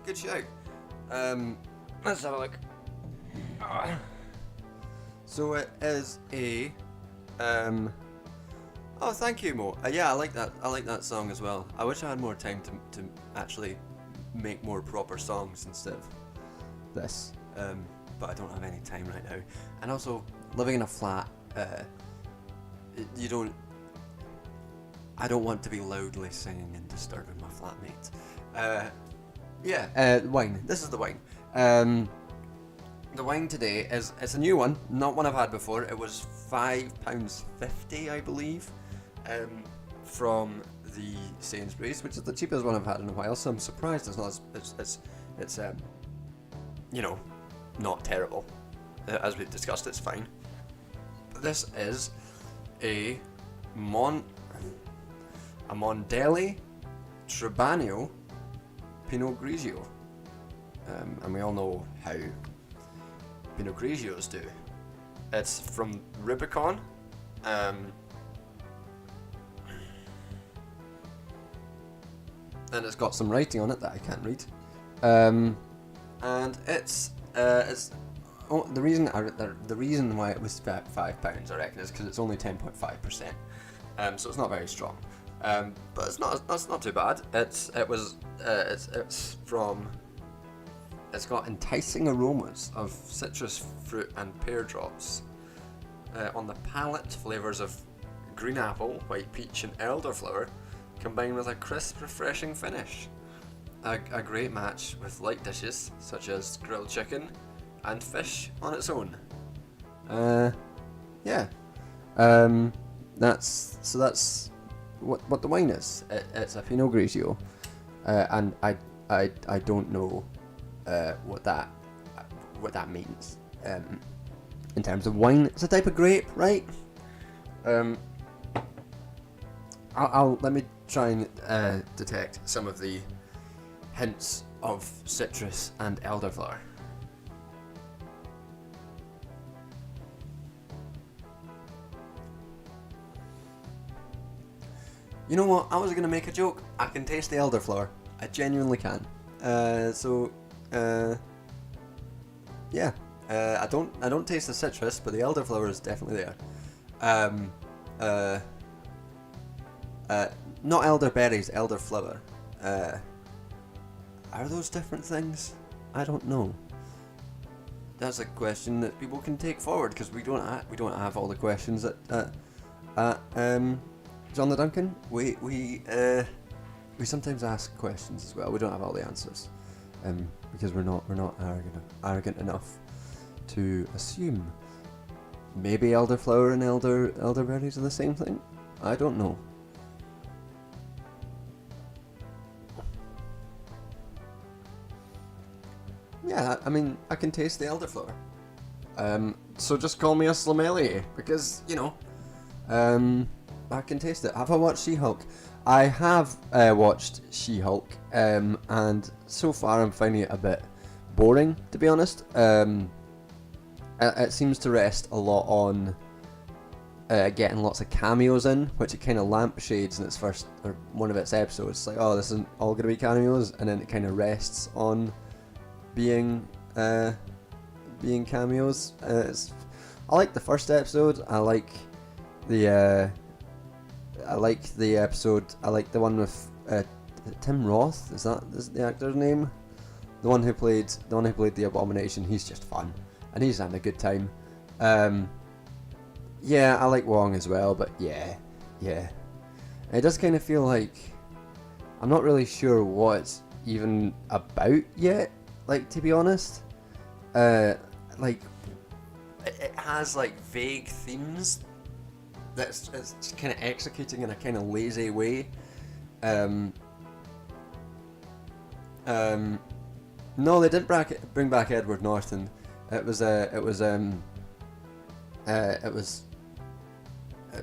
Good shout. Let's have a look. So it is a oh, thank you, Mo. Yeah, I like that. I like that song as well. I wish I had more time to actually make more proper songs instead of this. But I don't have any time right now. And also, living in a flat, I don't want to be loudly singing and disturbing my flatmate. Wine. This is the wine. The wine today it's a new one, not one I've had before. It was £5.50, I believe, from the Sainsbury's, which is the cheapest one I've had in a while. So I'm surprised it's not. It's not terrible. As we've discussed, it's fine. But this is a Mondelli Trebano Pinot Grigio, and we all know how Pinot Grigios do. It's from Rubicon. And it's got some writing on it that I can't read. And the reason why it was £5, I reckon, is because it's only 10.5%. So it's not very strong. But that's not too bad. It's got enticing aromas of citrus fruit and pear drops. On the palate, flavours of green apple, white peach and elderflower, combined with a crisp, refreshing finish. A great match with light dishes such as grilled chicken and fish on its own. That's what the wine is. It's a Pinot Grigio, and I don't know what that means. In terms of wine, it's a type of grape, right? I'll let me try and detect some of the hints of citrus and elderflower. You know what? I was gonna make a joke. I can taste the elderflower. I genuinely can. I don't taste the citrus, but the elderflower is definitely there. Not elderberries, elderflower. Are those different things? I don't know. That's a question that people can take forward, because we don't have all the questions at John the Duncan. We sometimes ask questions as well. We don't have all the answers, because we're not arrogant enough to assume maybe elderflower and elderberries are the same thing. I don't know. Yeah, I mean, I can taste the elderflower. So just call me a sommelier, because, I can taste it. Have I watched She-Hulk? I have watched She-Hulk, and so far I'm finding it a bit boring, to be honest. It seems to rest a lot on getting lots of cameos in, which it kind of lampshades in its first, or one of its episodes. It's like, oh, this isn't all going to be cameos, and then it kind of rests on being cameos. I like the first episode. I like the episode. I like the one with Tim Roth. Is the actor's name? The one who played the Abomination. He's just fun, and he's having a good time. Yeah, I like Wong as well, but yeah. It does kind of feel like I'm not really sure what it's even about yet. Like, to be honest, like it has like vague themes that's kind of executing in a kind of lazy way, Um, no, they didn't bring back Edward Norton. It was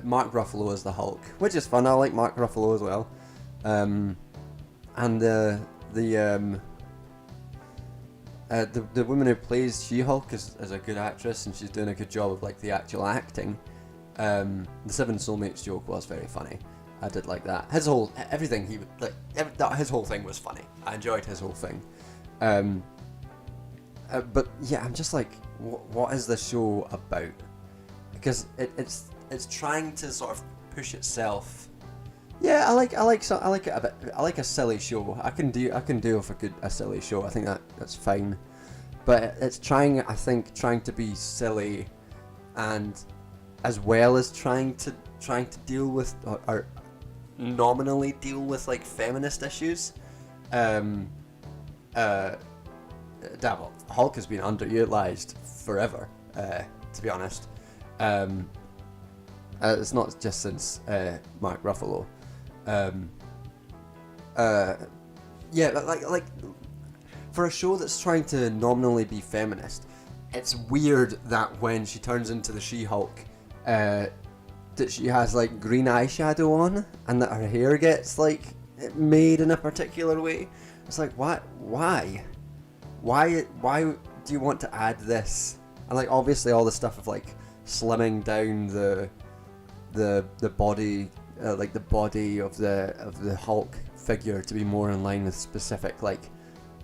Mark Ruffalo as the Hulk, which is fun. I like Mark Ruffalo as well. And the woman who plays She-Hulk is a good actress, and she's doing a good job of like the actual acting. The Seven Soulmates joke was very funny. I did like that. His whole his whole thing was funny. I enjoyed his whole thing. But yeah, I'm just like, what is the show about? Because it's trying to sort of push itself. Yeah, I like it a bit. I like a silly show. I can do with a silly show. I think that's fine. But it's trying to be silly, and as well as trying to deal with or nominally deal with like feminist issues. Hulk has been underutilized forever, to be honest. It's not just since Mark Ruffalo. Yeah, like for a show that's trying to nominally be feminist, it's weird that when she turns into the She-Hulk, that she has like green eyeshadow on, and that her hair gets like made in a particular way. It's like, why do you want to add this? And like obviously all the stuff of like slimming down the body, like the body of the Hulk figure to be more in line with specific like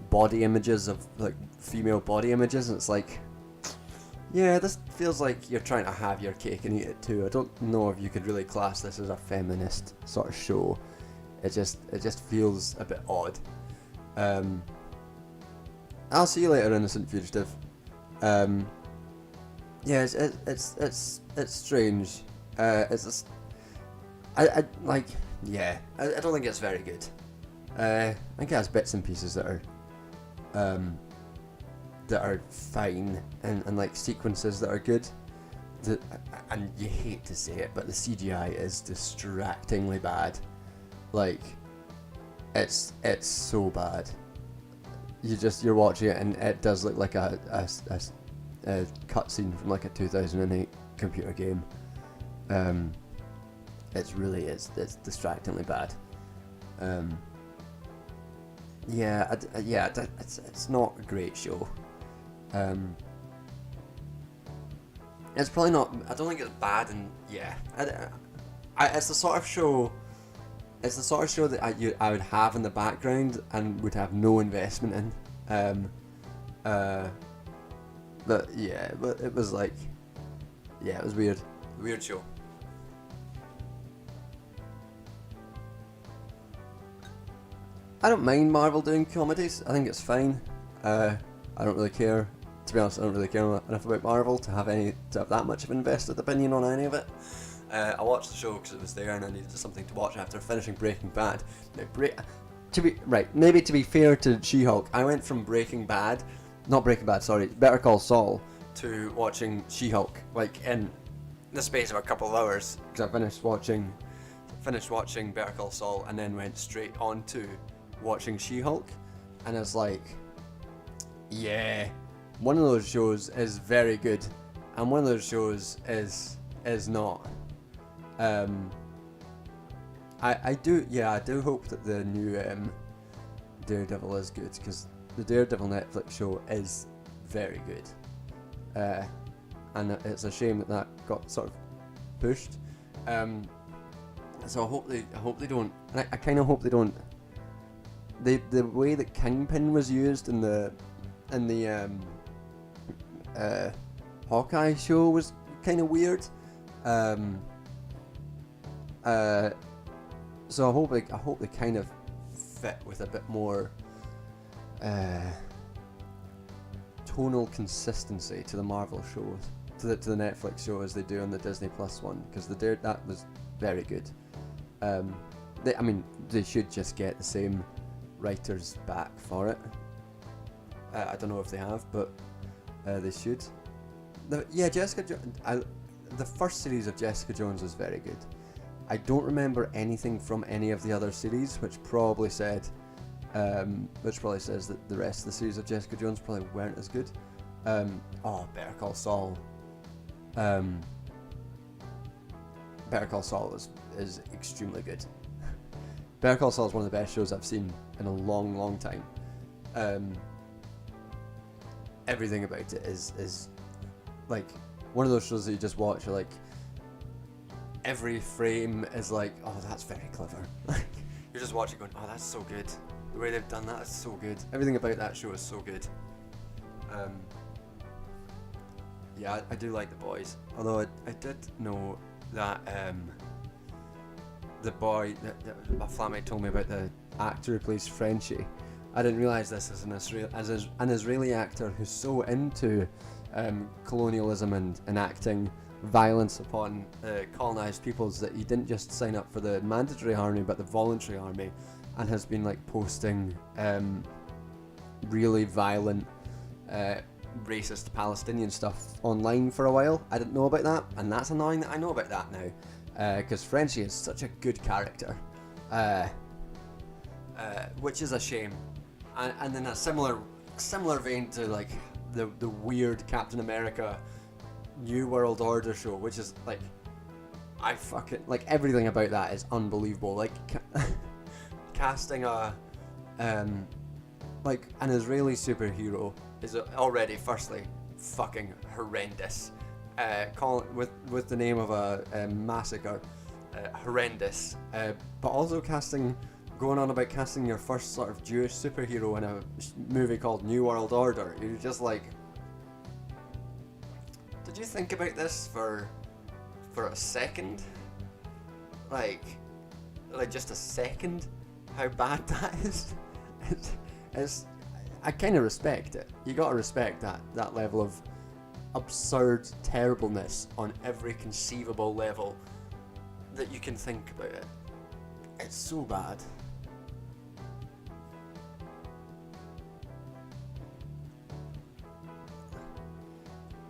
body images of like female body images, and it's like, yeah, this feels like you're trying to have your cake and eat it too. I don't know if you could really class this as a feminist sort of show. It just feels a bit odd. I'll see you later, Innocent Fugitive. Yeah, it's strange. It's just, I like, yeah, I don't think it's very good. I think it has bits and pieces that are fine, and like sequences that are good. And you hate to say it, but the CGI is distractingly bad. Like, it's so bad. You're watching it and it does look like a cutscene from like a 2008 computer game. It's distractingly bad. It's not a great show. It's probably not. I don't think it's bad, and yeah, it's the sort of show. It's the sort of show that I would have in the background and would have no investment in. But it was like, yeah, it was weird. Weird show. I don't mind Marvel doing comedies. I think it's fine. I don't really care. To be honest, I don't really care enough about Marvel to have that much of an invested opinion on any of it. I watched the show because it was there and I needed something to watch after finishing Breaking Bad. Now, maybe to be fair to She-Hulk, I went from Better Call Saul, to watching She-Hulk like in the space of a couple of hours, because I finished watching Better Call Saul and then went straight on to watching She-Hulk, and it's like, yeah, one of those shows is very good and one of those shows is not. I do hope that the new Daredevil is good, because the Daredevil Netflix show is very good, and it's a shame that got sort of pushed. So I hope they don't. And I kind of hope they don't. The way that Kingpin was used in the Hawkeye show was kind of weird. So I hope they kind of fit with a bit more tonal consistency to the Marvel shows, to the Netflix show, as they do on the Disney Plus one, because that was very good. They should just get the same writers back for it. I don't know if they have, but they should. The first series of Jessica Jones was very good. I don't remember anything from any of the other series, which probably says that the rest of the series of Jessica Jones probably weren't as good. Better Call Saul. Better Call Saul is extremely good. Better Call Saul is one of the best shows I've seen in a long, long time. Everything about it is like one of those shows that you just watch. You're like, every frame is like, oh, that's very clever. Like, you're just watching, going, oh, that's so good. The way they've done that is so good. Everything about that show is so good. Yeah, I do like The Boys. Although I did know that the boy that my flatmate told me about, the actor who plays Frenchie. I didn't realise this as an Israeli actor who's so into colonialism and enacting violence upon colonised peoples, that he didn't just sign up for the mandatory army but the voluntary army, and has been like posting really violent racist Palestinian stuff online for a while. I didn't know about that, and that's annoying that I know about that now, because Frenchie is such a good character, which is a shame. And in a similar vein to like the weird Captain America New World Order show, which is like, I fucking like, everything about that is unbelievable. Like casting a like an Israeli superhero is already firstly fucking horrendous. With the name of a massacre, horrendous. But also going on about casting your first sort of Jewish superhero in a movie called New World Order. You're just like, did you think about this for a second? Like just a second? How bad that is? It's I kind of respect it. You gotta respect that level of absurd terribleness on every conceivable level that you can think about it. It's so bad.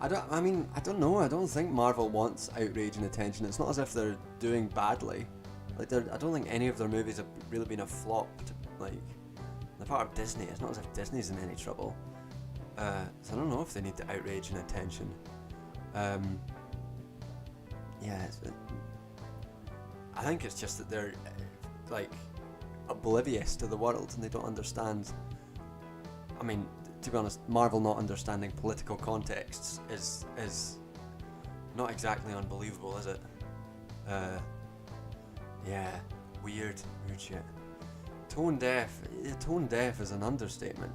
I don't know. I don't think Marvel wants outrage and attention. It's not as if they're doing badly. Like, I don't think any of their movies have really been a flop. Like, they're part of Disney. It's not as if Disney's in any trouble. So I don't know if they need the outrage and attention. I think it's just that they're like oblivious to the world and they don't understand. I mean, to be honest, Marvel not understanding political contexts is not exactly unbelievable, is it? Weird shit. Tone deaf is an understatement.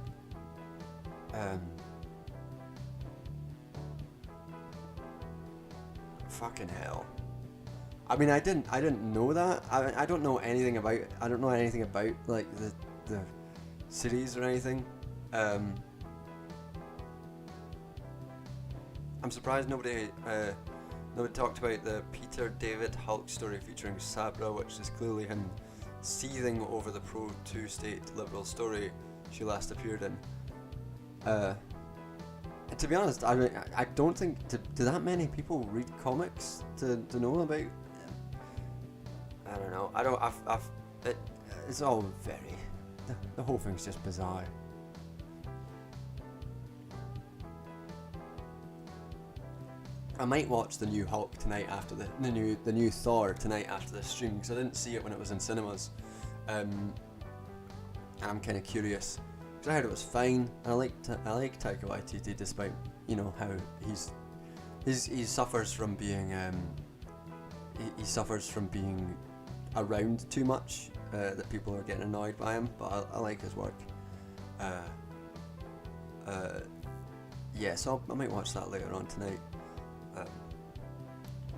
Fucking hell. I mean, I didn't know that. I don't know anything about like the series or anything. I'm surprised nobody talked about the Peter David Hulk story featuring Sabra, which is clearly him seething over the pro-two-state liberal story she last appeared in. To be honest, I don't think do that many people read comics to know about. I don't know. It's all very. The whole thing's just bizarre. I might watch the new Hulk tonight after the new Thor tonight after the stream, because I didn't see it when it was in cinemas. And I'm kind of curious, because I heard it was fine. I like Taika Waititi, despite how he suffers from being he suffers from being around too much, that people are getting annoyed by him. But I like his work. So I might watch that later on tonight.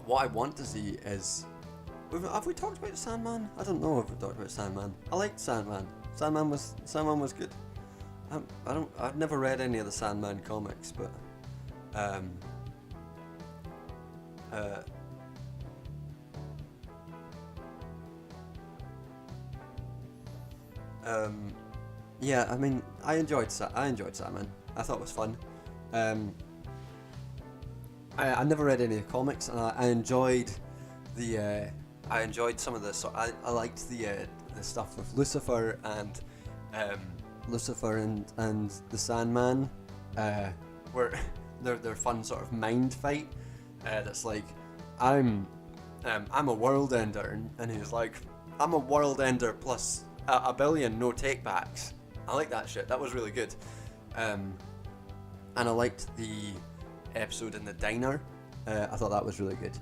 What I want to see is, have we talked about Sandman? I don't know if we've talked about Sandman. I liked Sandman. Sandman was good. I've never read any of the Sandman comics, but I mean, I enjoyed Sandman. I thought it was fun. I never read any of the comics, and I enjoyed the I enjoyed some of this. I liked the stuff with Lucifer and the Sandman, where their fun sort of mind fight. That's like, I'm a world ender, and he's like, I'm a world ender plus a billion no takebacks. I like that shit. That was really good. And I liked the episode in the diner. I thought that was really good.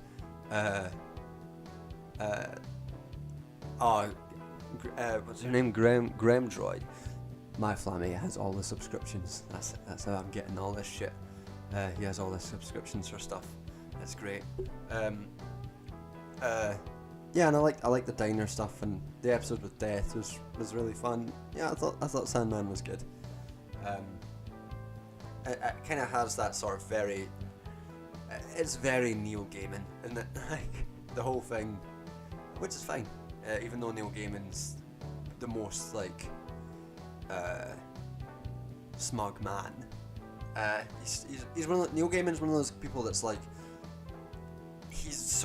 What's her name? Graham Droid. My Flammy has all the subscriptions. That's how I'm getting all this shit. He has all the subscriptions for stuff. That's great. Yeah, and I like the diner stuff, and the episode with Death was really fun. Yeah, I thought Sandman was good. It kind of has that sort of very. It's very Neil Gaiman, and like the whole thing, which is fine. Even though Neil Gaiman's the most like smug man. He's one of Neil Gaiman's one of those people that's like, his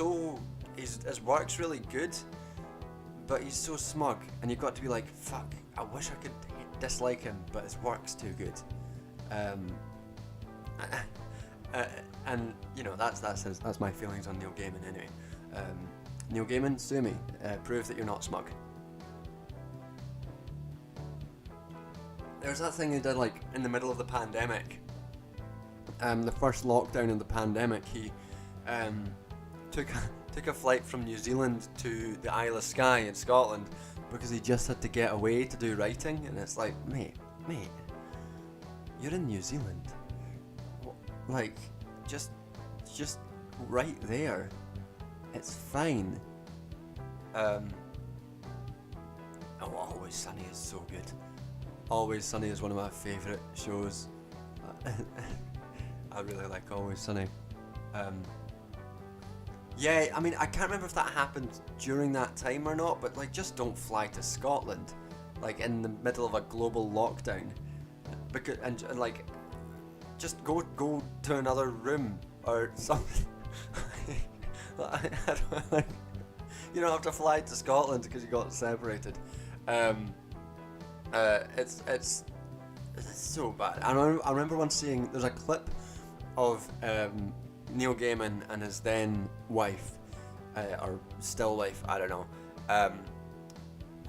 work's really good, but he's so smug, and you've got to be like, fuck, I wish I could dislike him, but his work's too good. And you know, that's my feelings on Neil Gaiman anyway. Neil Gaiman, sue me. Prove that you're not smug. There's that thing he did like in the middle of the pandemic. The first lockdown of the pandemic, he took a flight from New Zealand to the Isle of Skye in Scotland because he just had to get away to do writing, and it's like, mate, you're in New Zealand. Like, just right there. It's fine. Always Sunny is so good. Always Sunny is one of my favourite shows. I really like Always Sunny. Yeah, I mean, I can't remember if that happened during that time or not, but like, just don't fly to Scotland, like in the middle of a global lockdown, because and like, just go to another room or something. You don't have to fly to Scotland because you got separated. It's so bad. I remember once seeing, there's a clip of Neil Gaiman and his then wife, or still wife, I don't know,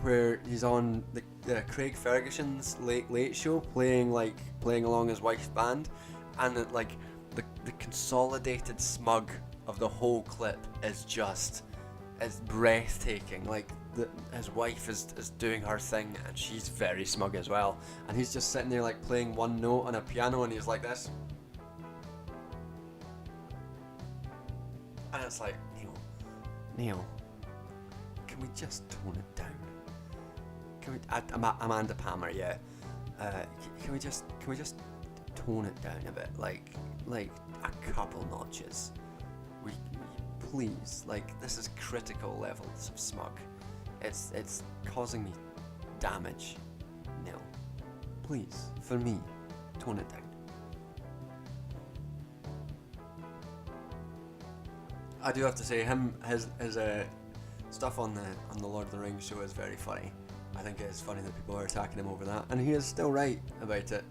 where he's on the Craig Ferguson's Late Show playing along his wife's band, and the consolidated smug of the whole clip is breathtaking. Like, his wife is doing her thing, and she's very smug as well, and he's just sitting there like playing one note on a piano, and he's like this, and it's like, Neil, can we just tone it down? Can we? Amanda Palmer, yeah. Can we just tone it down a bit, like a couple notches? We please, like, this is critical levels of smug. It's causing me damage. Neil, please, for me, tone it down. I do have to say, his stuff on the Lord of the Rings show is very funny. I think it's funny that people are attacking him over that, and he is still right about it.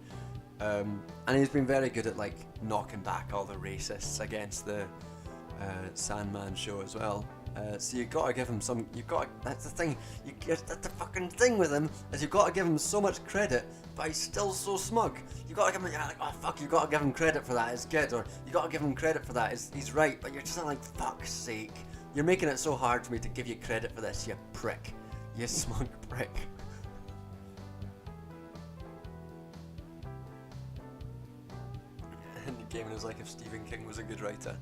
And he's been very good at like knocking back all the racists against the Sandman show as well. So you've got to give him some. That's the thing. That's the fucking thing with him, is you've got to give him so much credit, but he's still so smug. You got to give him, like, oh fuck, you got to give him credit for that. It's good, or you got to give him credit for that. He's right, but you're just like, fuck's sake. You're making it so hard for me to give you credit for this, you prick. You smug prick. And Gaiman was like, if Stephen King was a good writer.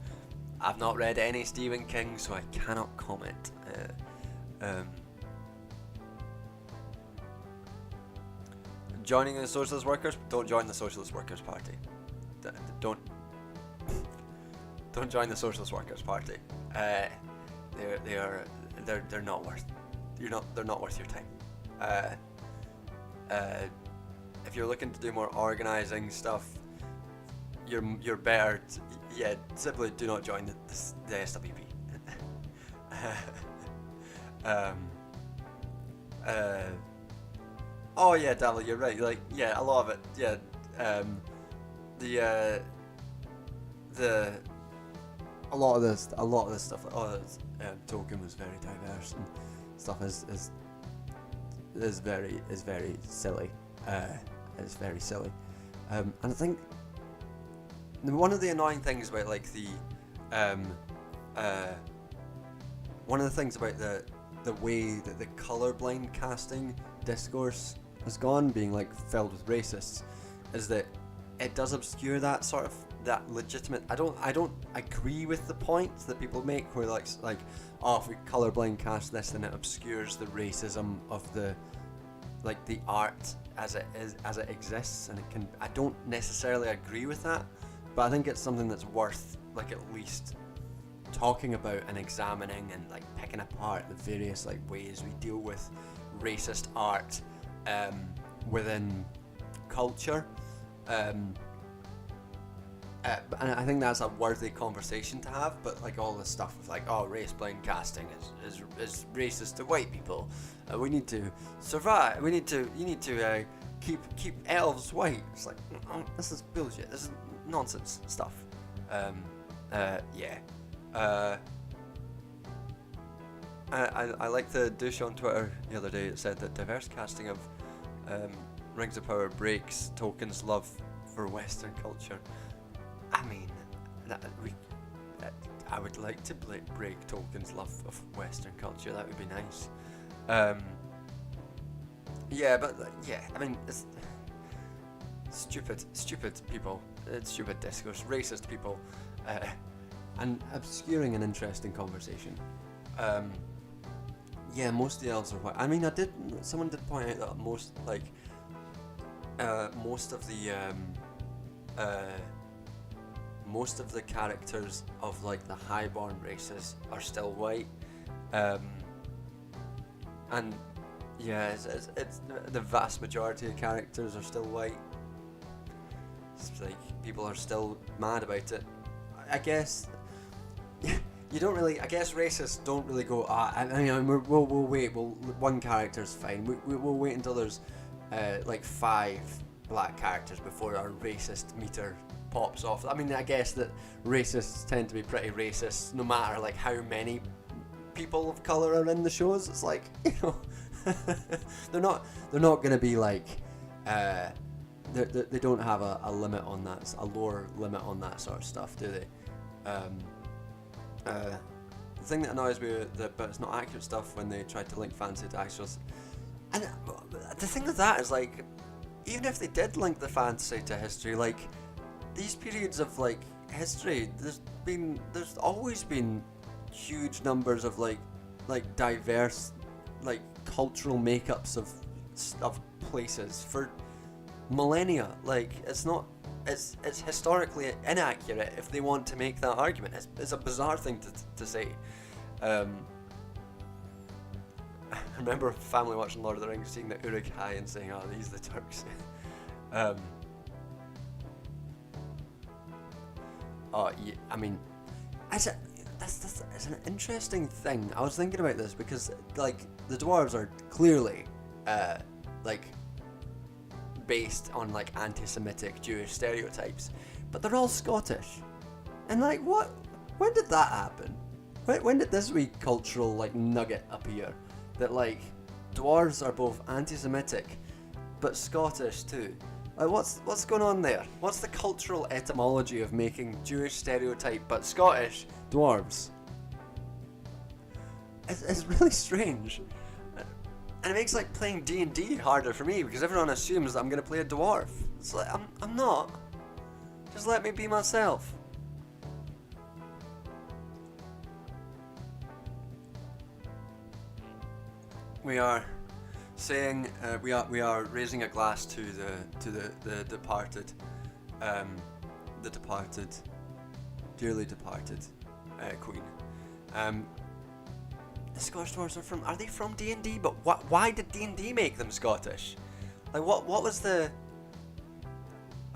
I've not read any Stephen King, so I cannot comment. Joining the Socialist Workers? Don't join the Socialist Workers Party. Don't join the Socialist Workers Party. They're not worth. They're not worth your time. If you're looking to do more organising stuff, you're better. Simply do not join the SWP. Um, oh yeah, Daniel, you're right. Like, yeah, a lot of it. Yeah, the a lot of this stuff. Oh, Tolkien was very diverse and stuff is very silly. It's very silly. And I think one of the annoying things about like one of the things about the way that the colorblind casting discourse has gone, being like filled with racists, is that it does obscure that sort of that legitimate. I don't agree with the points that people make where like oh, if we colorblind cast this, then it obscures the racism of the art as it exists, and it can. I don't necessarily agree with that, but I think it's something that's worth like at least talking about and examining and like picking apart the various like ways we deal with racist art within culture. And I think that's a worthy conversation to have, but like all this stuff of like, oh, race blind casting is racist to white people. We need to survive. You need to keep elves white. It's like, oh, this is bullshit. This is nonsense stuff. Yeah. I like the douche on Twitter the other day. It said that diverse casting of Rings of Power breaks Tolkien's love for Western culture. I mean, I would like to break Tolkien's love of Western culture. That would be nice. Yeah, but yeah, I mean, it's stupid people. It's stupid discourse, racist people, and obscuring an interesting conversation. Yeah, most of the elves are white. I mean, someone did point out that most of the characters of like the highborn races are still white, and yeah, it's the vast majority of characters are still white. It's like people are still mad about it. I guess you don't really. I guess racists don't really go. I mean, we'll wait. One character's fine. We'll wait until there's like 5 black characters before our racist meter pops off. I mean, I guess that racists tend to be pretty racist, no matter like how many people of color are in the shows. It's like, you know, they're not going to be like, they don't have a limit on that, a lower limit on that sort of stuff, do they? The thing that annoys me but it's not accurate stuff when they try to link fantasy to actuals. And the thing with that is like, even if they did link the fantasy to history, like these periods of like history, there's always been huge numbers of like diverse like cultural makeups of places for millennia. Like it's historically inaccurate if they want to make that argument. It's a bizarre thing to say. I remember a family watching Lord of the Rings, seeing the Uruk-hai and saying, "Oh, these are the Turks." Oh, yeah, I mean, that's an interesting thing. I was thinking about this because, like, the dwarves are clearly, like, based on like anti-Semitic Jewish stereotypes, but they're all Scottish, and like, what? When did that happen? When did this wee cultural like nugget appear? That like dwarves are both anti-Semitic, but Scottish too. Like, what's going on there? What's the cultural etymology of making Jewish stereotype but Scottish dwarves? It's really strange, and it makes like playing D&D harder for me because everyone assumes that I'm gonna play a dwarf. It's like I'm not. Just let me be myself. We are saying we are raising a glass to the departed, dearly departed queen. The Scottish dwarves are they from D&D? But why did D&D make them Scottish? Like what was the?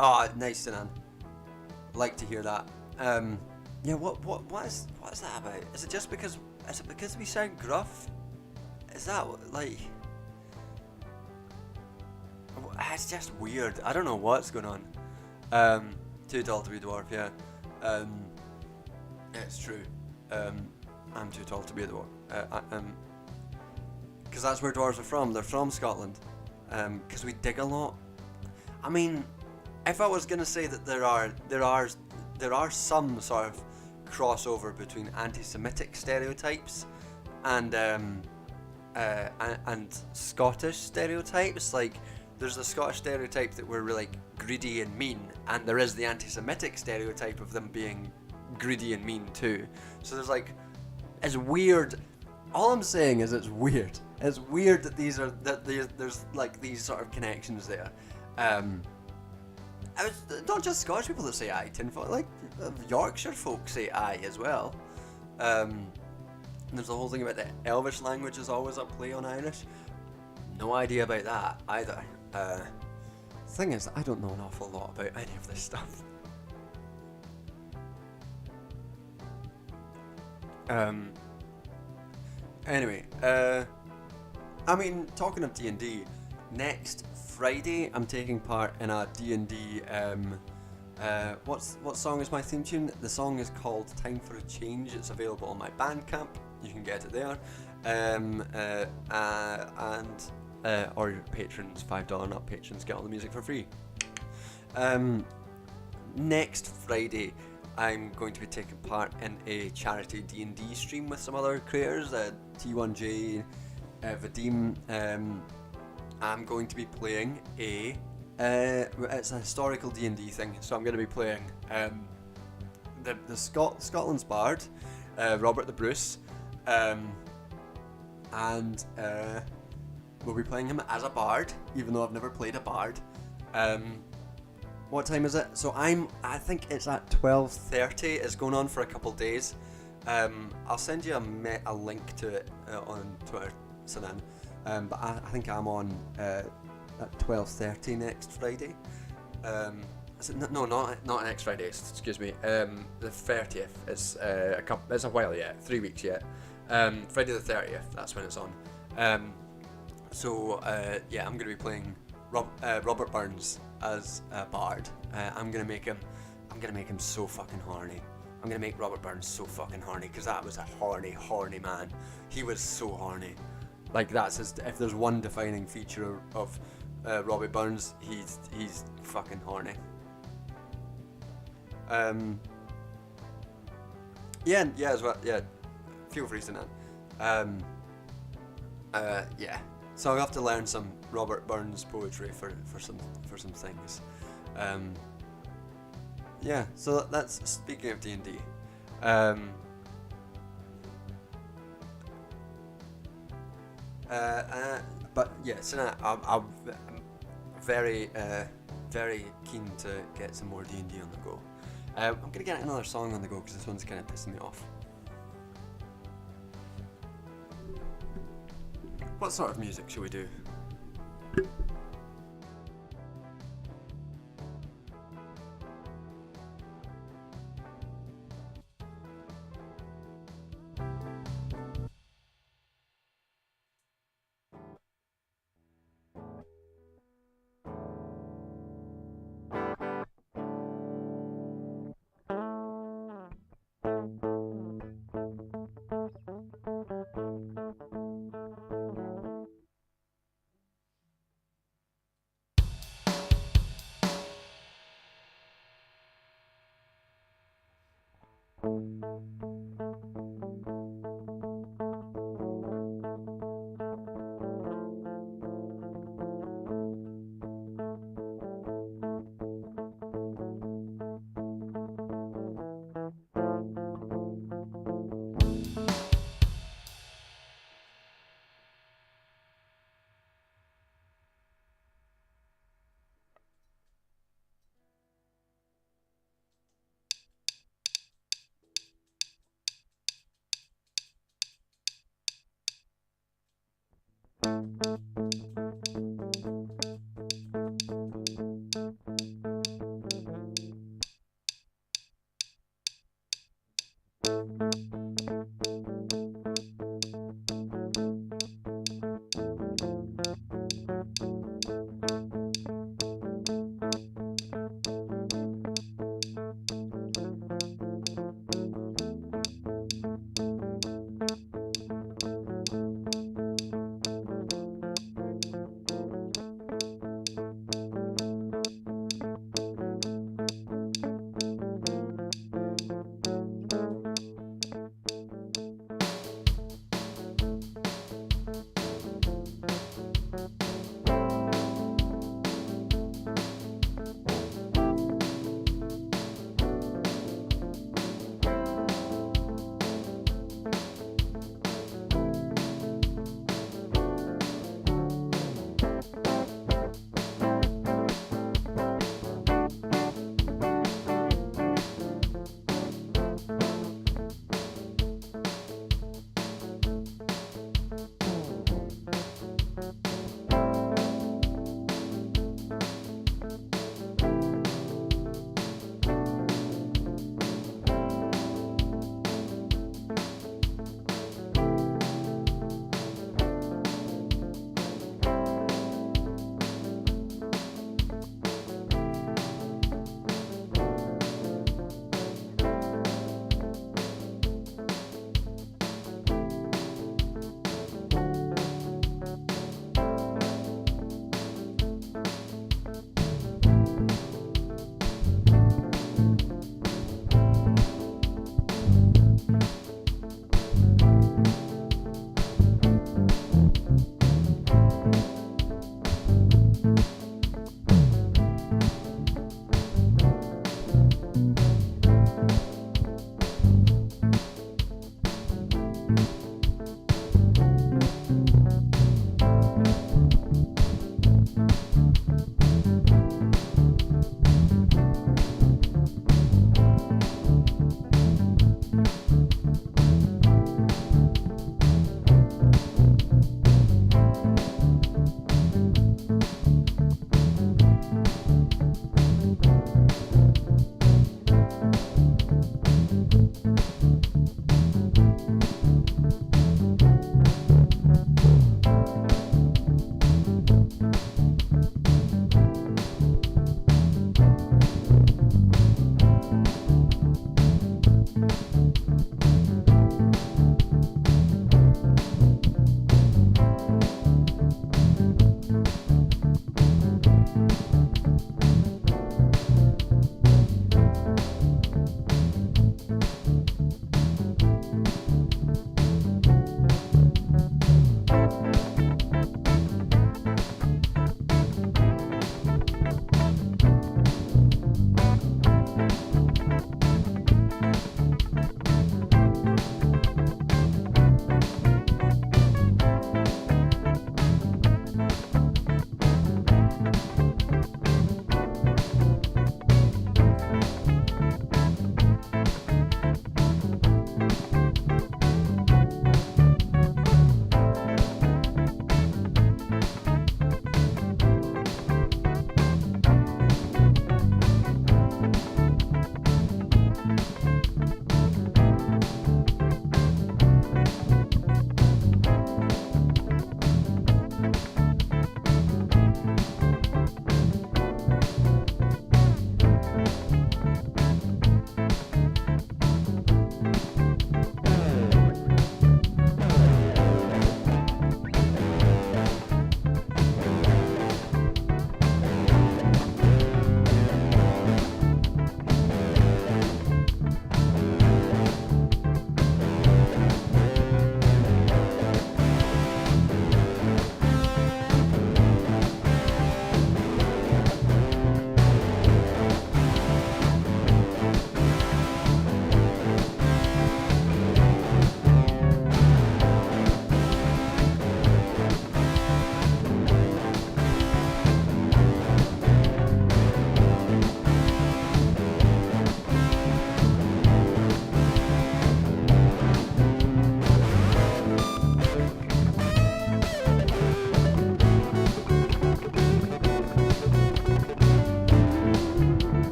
Oh, nice, Sinan. Like to hear that. Yeah, what is that about? Is it because we sound gruff? Is that like? It's just weird. I don't know what's going on. Too tall to be a dwarf. Yeah. Yeah, it's true. I'm too tall to be a dwarf. Because that's where dwarves are from. They're from Scotland. Because we dig a lot. I mean, if I was gonna say that there are some sort of crossover between anti-Semitic stereotypes and Scottish stereotypes, like there's the Scottish stereotype that we're really greedy and mean, and there is the anti-Semitic stereotype of them being greedy and mean too. So there's like, it's weird. All I'm saying is it's weird. It's weird that there's like these sort of connections there. Not just Scottish people that say aye, tinfoil, like Yorkshire folk say aye as well. There's the whole thing about the Elvish language is always at play on Irish. No idea about that either. Thing is, I don't know an awful lot about any of this stuff. Anyway, I mean, talking of D&D, next Friday I'm taking part in a D&D, what song is my theme tune? The song is called Time for a Change. It's available on my Bandcamp. You can get it there. Or your patrons, $5 and up patrons get all the music for free. Next Friday I'm going to be taking part in a charity D&D stream with some other creators, T1J, Vadim. I'm going to be playing it's a historical D&D thing, so I'm going to be playing the Scotland's Bard, Robert the Bruce, and we'll be playing him as a bard, even though I've never played a bard. What time is it? So I think it's at 12:30. It's going on for a couple days. I'll send you a link to it on Twitter, Sandman. But I think I'm on at 12:30 next Friday. Is it, no, not next Friday. Excuse me. The 30th. It's it's a while yet. 3 weeks yet. Friday the 30th. That's when it's on. Yeah, I'm gonna be playing Robert Burns as a bard. I'm gonna make him so fucking horny. I'm gonna make Robert Burns so fucking horny, because that was a horny man. He was so horny. Like, that's his, if there's one defining feature of Robbie Burns, he's fucking horny. Yeah, as well. Yeah, feel free to know. Yeah. So I'll have to learn some Robert Burns poetry for some things. Yeah. So that's speaking of D&D. But yeah, so I'm very keen to get some more D&D on the go. I'm gonna get another song on the go because this one's kind of pissing me off. What sort of music should we do?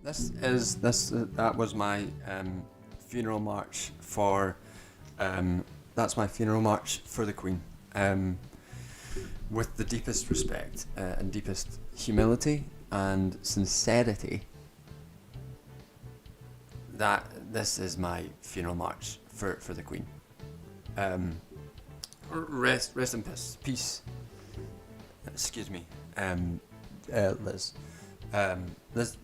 That was my funeral march for that's my funeral march for the Queen. With the deepest respect and deepest humility and sincerity, that this is my funeral march for the Queen. Rest in peace. Excuse me, Liz. This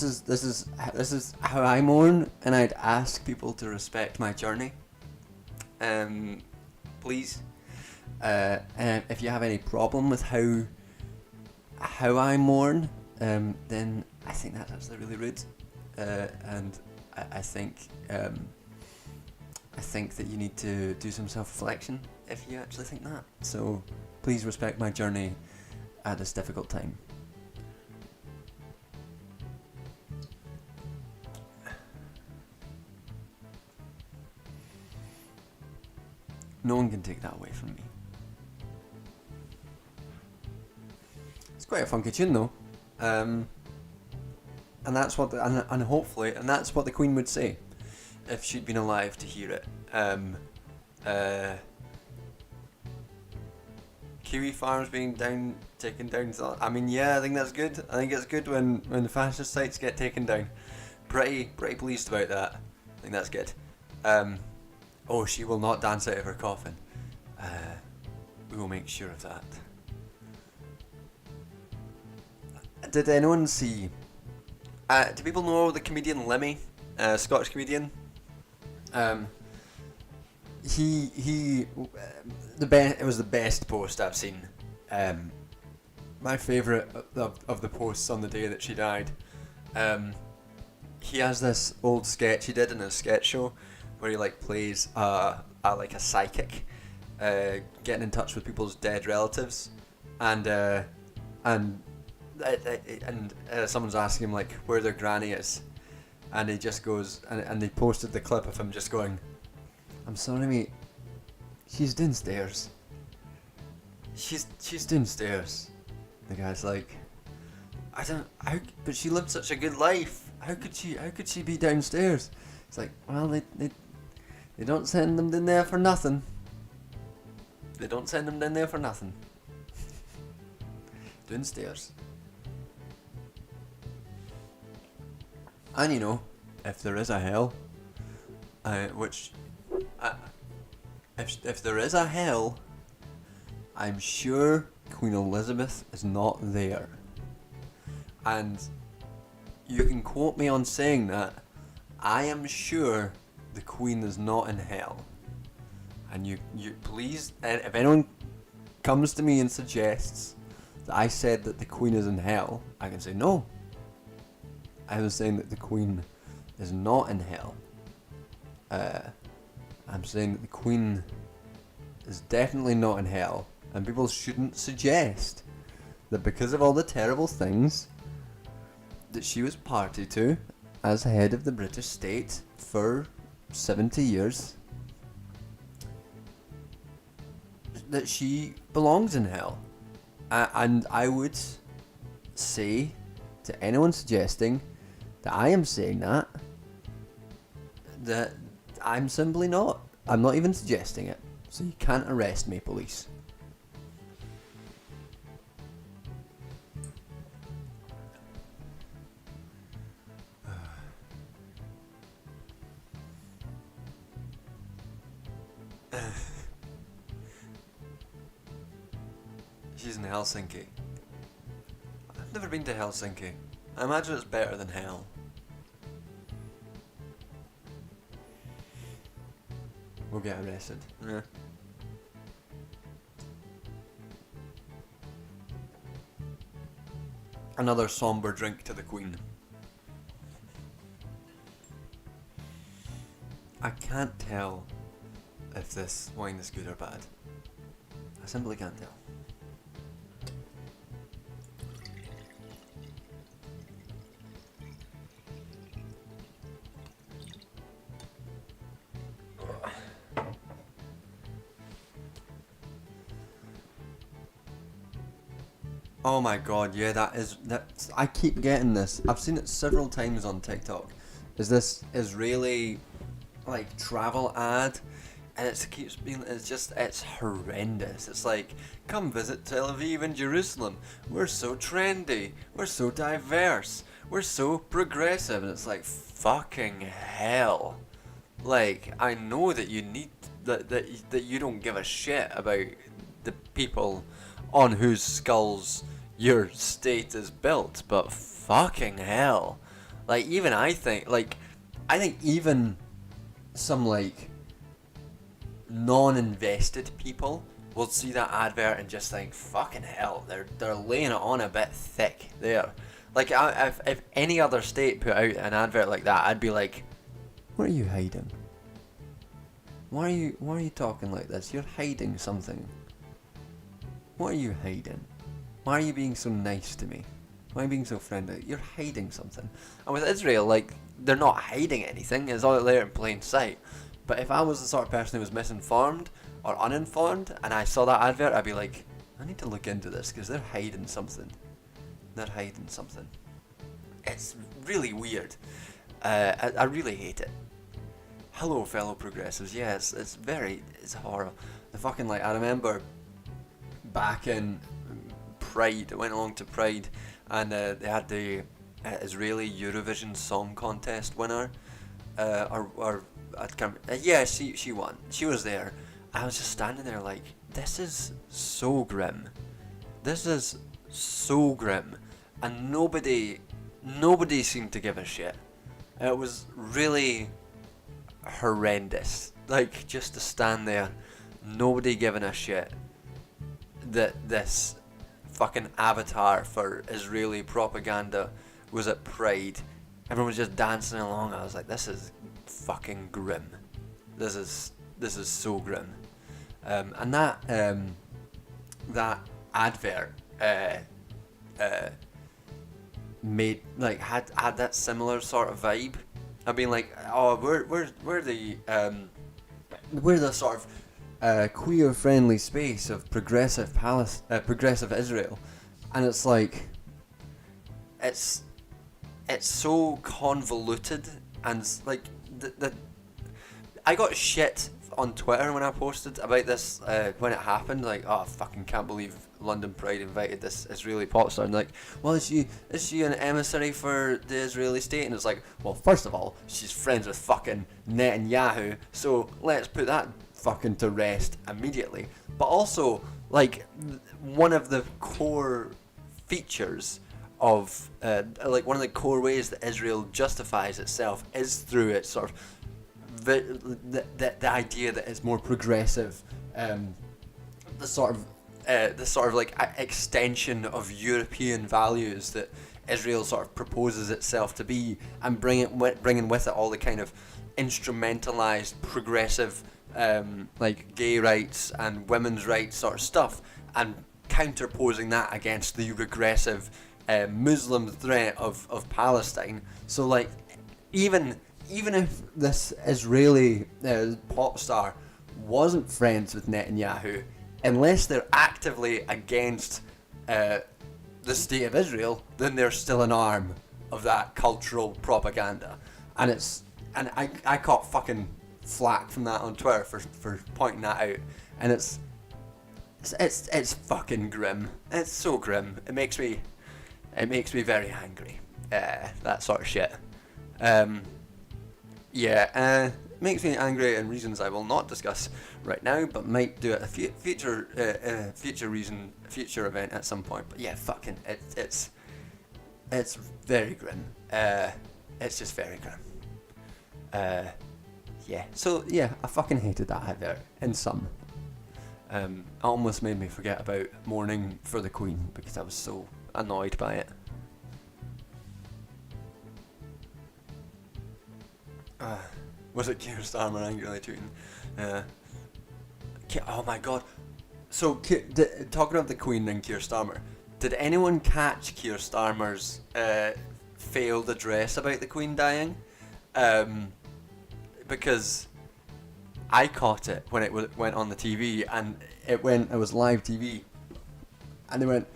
is how I mourn, and I'd ask people to respect my journey. Please. And if you have any problem with how I mourn, then I think that's actually really rude, and I think that you need to do some self-reflection if you actually think that. So please respect my journey at this difficult time. No one can take that away from me. It's quite a funky tune though, and that's what and hopefully, and that's what the Queen would say if she'd been alive to hear it. Kiwi farms being taken down. I mean, yeah, I think that's good. I think it's good when the fascist sites get taken down. Pretty pleased about that. I think that's good. Oh, she will not dance out of her coffin. We will make sure of that. Did anyone see? Do people know the comedian Lemmy, Scottish comedian? It was the best post I've seen. My favourite of the posts on the day that she died. He has this old sketch he did in a sketch show where he plays like a psychic, getting in touch with people's dead relatives, and someone's asking him where their granny is, and he just goes and they posted the clip of him just going, "I'm sorry mate, she's downstairs. She's downstairs." The guy's like, but she lived such a good life. How could she be downstairs? It's like, well, they don't send them down there for nothing. They don't send them down there for nothing. Downstairs. And if there is a hell, if there is a hell, I'm sure Queen Elizabeth is not there. And you can quote me on saying that. I am sure the Queen is not in hell. And you please, if anyone comes to me and suggests that I said that the Queen is in hell, I can say no. I was saying that the Queen is not in hell. I'm saying that the Queen is definitely not in hell, and people shouldn't suggest that because of all the terrible things that she was party to as head of the British state for 70 years, that she belongs in hell. And I would say to anyone suggesting that I am saying that I'm simply not. I'm not even suggesting it. So you can't arrest me, police. She's in Helsinki. I've never been to Helsinki. I imagine it's better than hell. We'll get arrested. Yeah. Another somber drink to the Queen. I can't tell if this wine is good or bad. I simply can't tell. Oh my god, yeah, that. I keep getting this. I've seen it several times on TikTok. Is this Israeli, like, travel ad? And it keeps being, it's horrendous. It's like, come visit Tel Aviv and Jerusalem. We're so trendy. We're so diverse. We're so progressive. And it's like, fucking hell. Like, I know that you need, that you don't give a shit about the people on whose skulls your state is built, but fucking hell. Like, even I think even some, like, non-invested people will see that advert and just think, fucking hell, they're laying it on a bit thick there. Like, if any other state put out an advert like that, I'd be like, what are you hiding? Why are you talking like this? You're hiding something. What are you hiding? Why are you being so nice to me? Why are you being so friendly? You're hiding something. And with Israel, like, they're not hiding anything. It's all there in plain sight. But if I was the sort of person who was misinformed or uninformed and I saw that advert, I'd be like, I need to look into this because they're hiding something. They're hiding something. It's really weird. I really hate it. Hello, fellow progressives. Yeah, it's horrible. The fucking, like, I remember back in Pride, I went along to Pride, and they had the Israeli Eurovision Song Contest winner, or I can't. Yeah, she won. She was there. I was just standing there like, this is so grim. This is so grim, and nobody seemed to give a shit. It was really horrendous. Like, just to stand there, nobody giving a shit that this fucking avatar for Israeli propaganda was at Pride. Everyone was just dancing along. I was like, this is fucking grim. This is so grim. And that advert made, like, had that similar sort of vibe. I mean, like, oh, we're the sort of queer friendly space of progressive Israel, and it's like, it's so convoluted, and like I got shit on Twitter when I posted about this when it happened. Like, oh, I fucking can't believe London Pride invited this Israeli pop star. And like, well, is she an emissary for the Israeli state? And it's like, well, first of all, she's friends with fucking Netanyahu, so let's put that fucking to rest immediately. But also, like, one of the core features of like one of the core ways that Israel justifies itself is through its sort of the idea that it's more progressive, the sort of like extension of European values that Israel sort of proposes itself to be, and bringing with it all the kind of instrumentalized progressive like gay rights and women's rights sort of stuff, and counterposing that against the regressive Muslim threat of Palestine. So, like, even if this Israeli pop star wasn't friends with Netanyahu, unless they're actively against the state of Israel, then they're still an arm of that cultural propaganda. And I caught fucking flack from that on Twitter for pointing that out, and it's fucking grim. It's so grim. It makes me very angry. That sort of shit. Makes me angry in reasons I will not discuss right now, but might do at a future event at some point. But yeah, fucking it's very grim. It's just very grim. Yeah. So yeah, I fucking hated that advert in sum. It almost made me forget about Mourning for the Queen because I was so annoyed by it. Was it Kier Starmer angrily tweeting? Oh my god. So, talking of the Queen and Kier Starmer, did anyone catch Kier Starmer's failed address about the Queen dying? Because I caught it when it went on the TV, and it was live TV, and they went,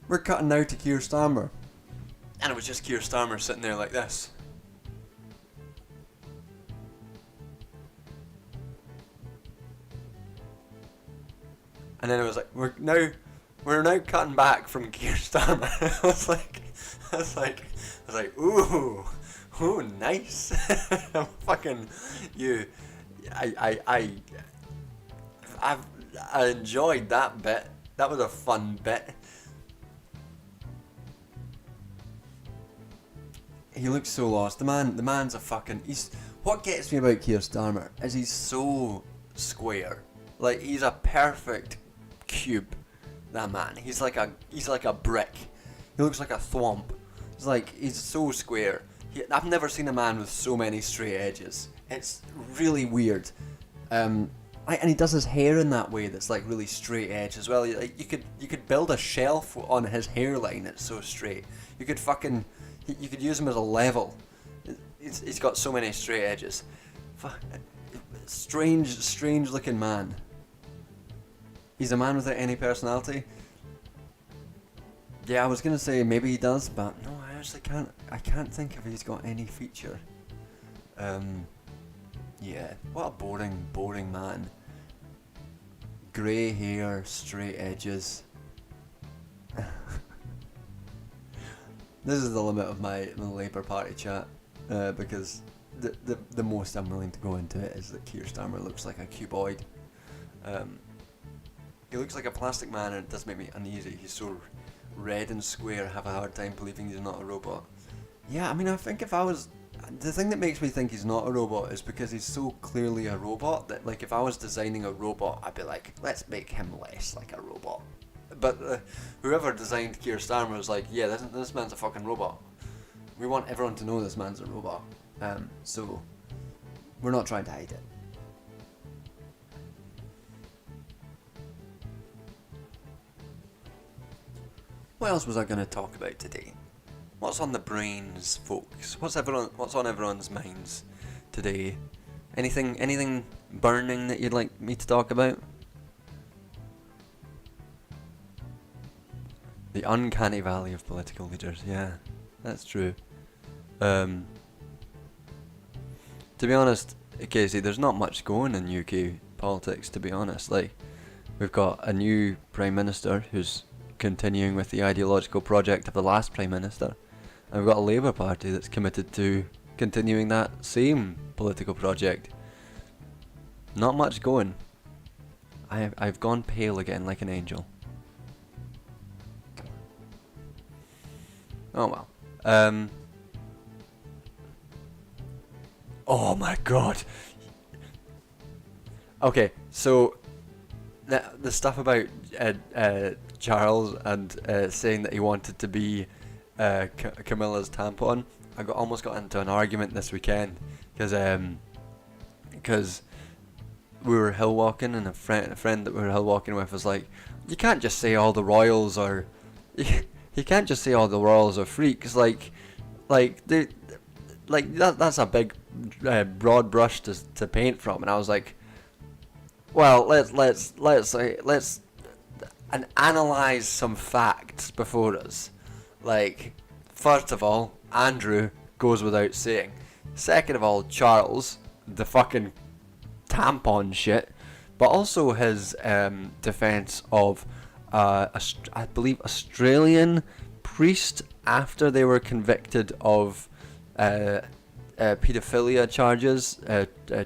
We're cutting now to Kier Starmer. And it was just Kier Starmer sitting there like this. And then it was like, we're now cutting back from Kier Starmer. I was like, ooh, nice. Fucking you. I enjoyed that bit. That was a fun bit. He looks so lost. The man's a fucking. What gets me about Kier Starmer is he's so square. Like, he's a perfect cube. That man. He's like a brick. He looks like a thwomp. He's so square. I've never seen a man with so many straight edges. It's really weird. And he does his hair in that way that's like really straight edge as well. Like, you could build a shelf on his hairline. It's so straight. You could use him as a level. He's got so many straight edges. Strange looking man. He's a man without any personality. Yeah, I was gonna say maybe he does, but no, I actually can't. I can't think if he's got any feature. Yeah, what a boring man. Grey hair, straight edges. This is the limit of my Labour Party chat, because the most I'm willing to go into it is that Kier Starmer looks like a cuboid. He looks like a plastic man, and it does make me uneasy. He's so red and square. I have a hard time believing he's not a robot. Yeah, I mean, I think if I was... The thing that makes me think he's not a robot is because he's so clearly a robot that, like, if I was designing a robot, I'd be like, let's make him less like a robot. But whoever designed Kier Starmer was like, yeah, this man's a fucking robot. We want everyone to know this man's a robot. So we're not trying to hide it. What else was I going to talk about today? What's on the brains, folks? What's on everyone's minds today? Anything burning that you'd like me to talk about? The uncanny valley of political leaders. Yeah, that's true. To be honest, Casey, there's not much going in UK politics, to be honest. Like, we've got a new Prime Minister who's continuing with the ideological project of the last Prime Minister. And we've got a Labour Party that's committed to continuing that same political project. Not much going. I've gone pale again like an angel. Oh well. Oh my god. Okay, so the stuff about Charles and saying that he wanted to be Camilla's tampon, I almost got into an argument this weekend because we were hill walking, and a friend that we were hill walking with was like, you can't just say all the royals are you can't just say all the royals are freaks, like that's a big broad brush to paint from. And I was like, well, let's analyze some facts before us. Like, first of all, Andrew goes without saying. Second of all, Charles, the fucking tampon shit, but also his defense of I believe Australian priest after they were convicted of paedophilia charges.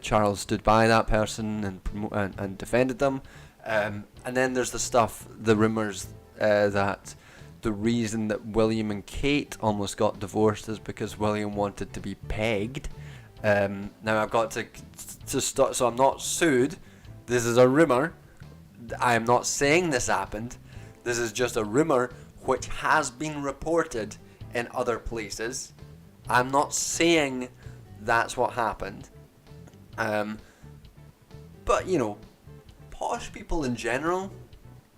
Charles stood by that person and defended them. And then there's the rumours that the reason that William and Kate almost got divorced is because William wanted to be pegged. Now I've got to stop, so I'm not sued. This is a rumour. I am not saying this happened. This is just a rumour which has been reported in other places. I'm not saying that's what happened. But, you know, posh people in general,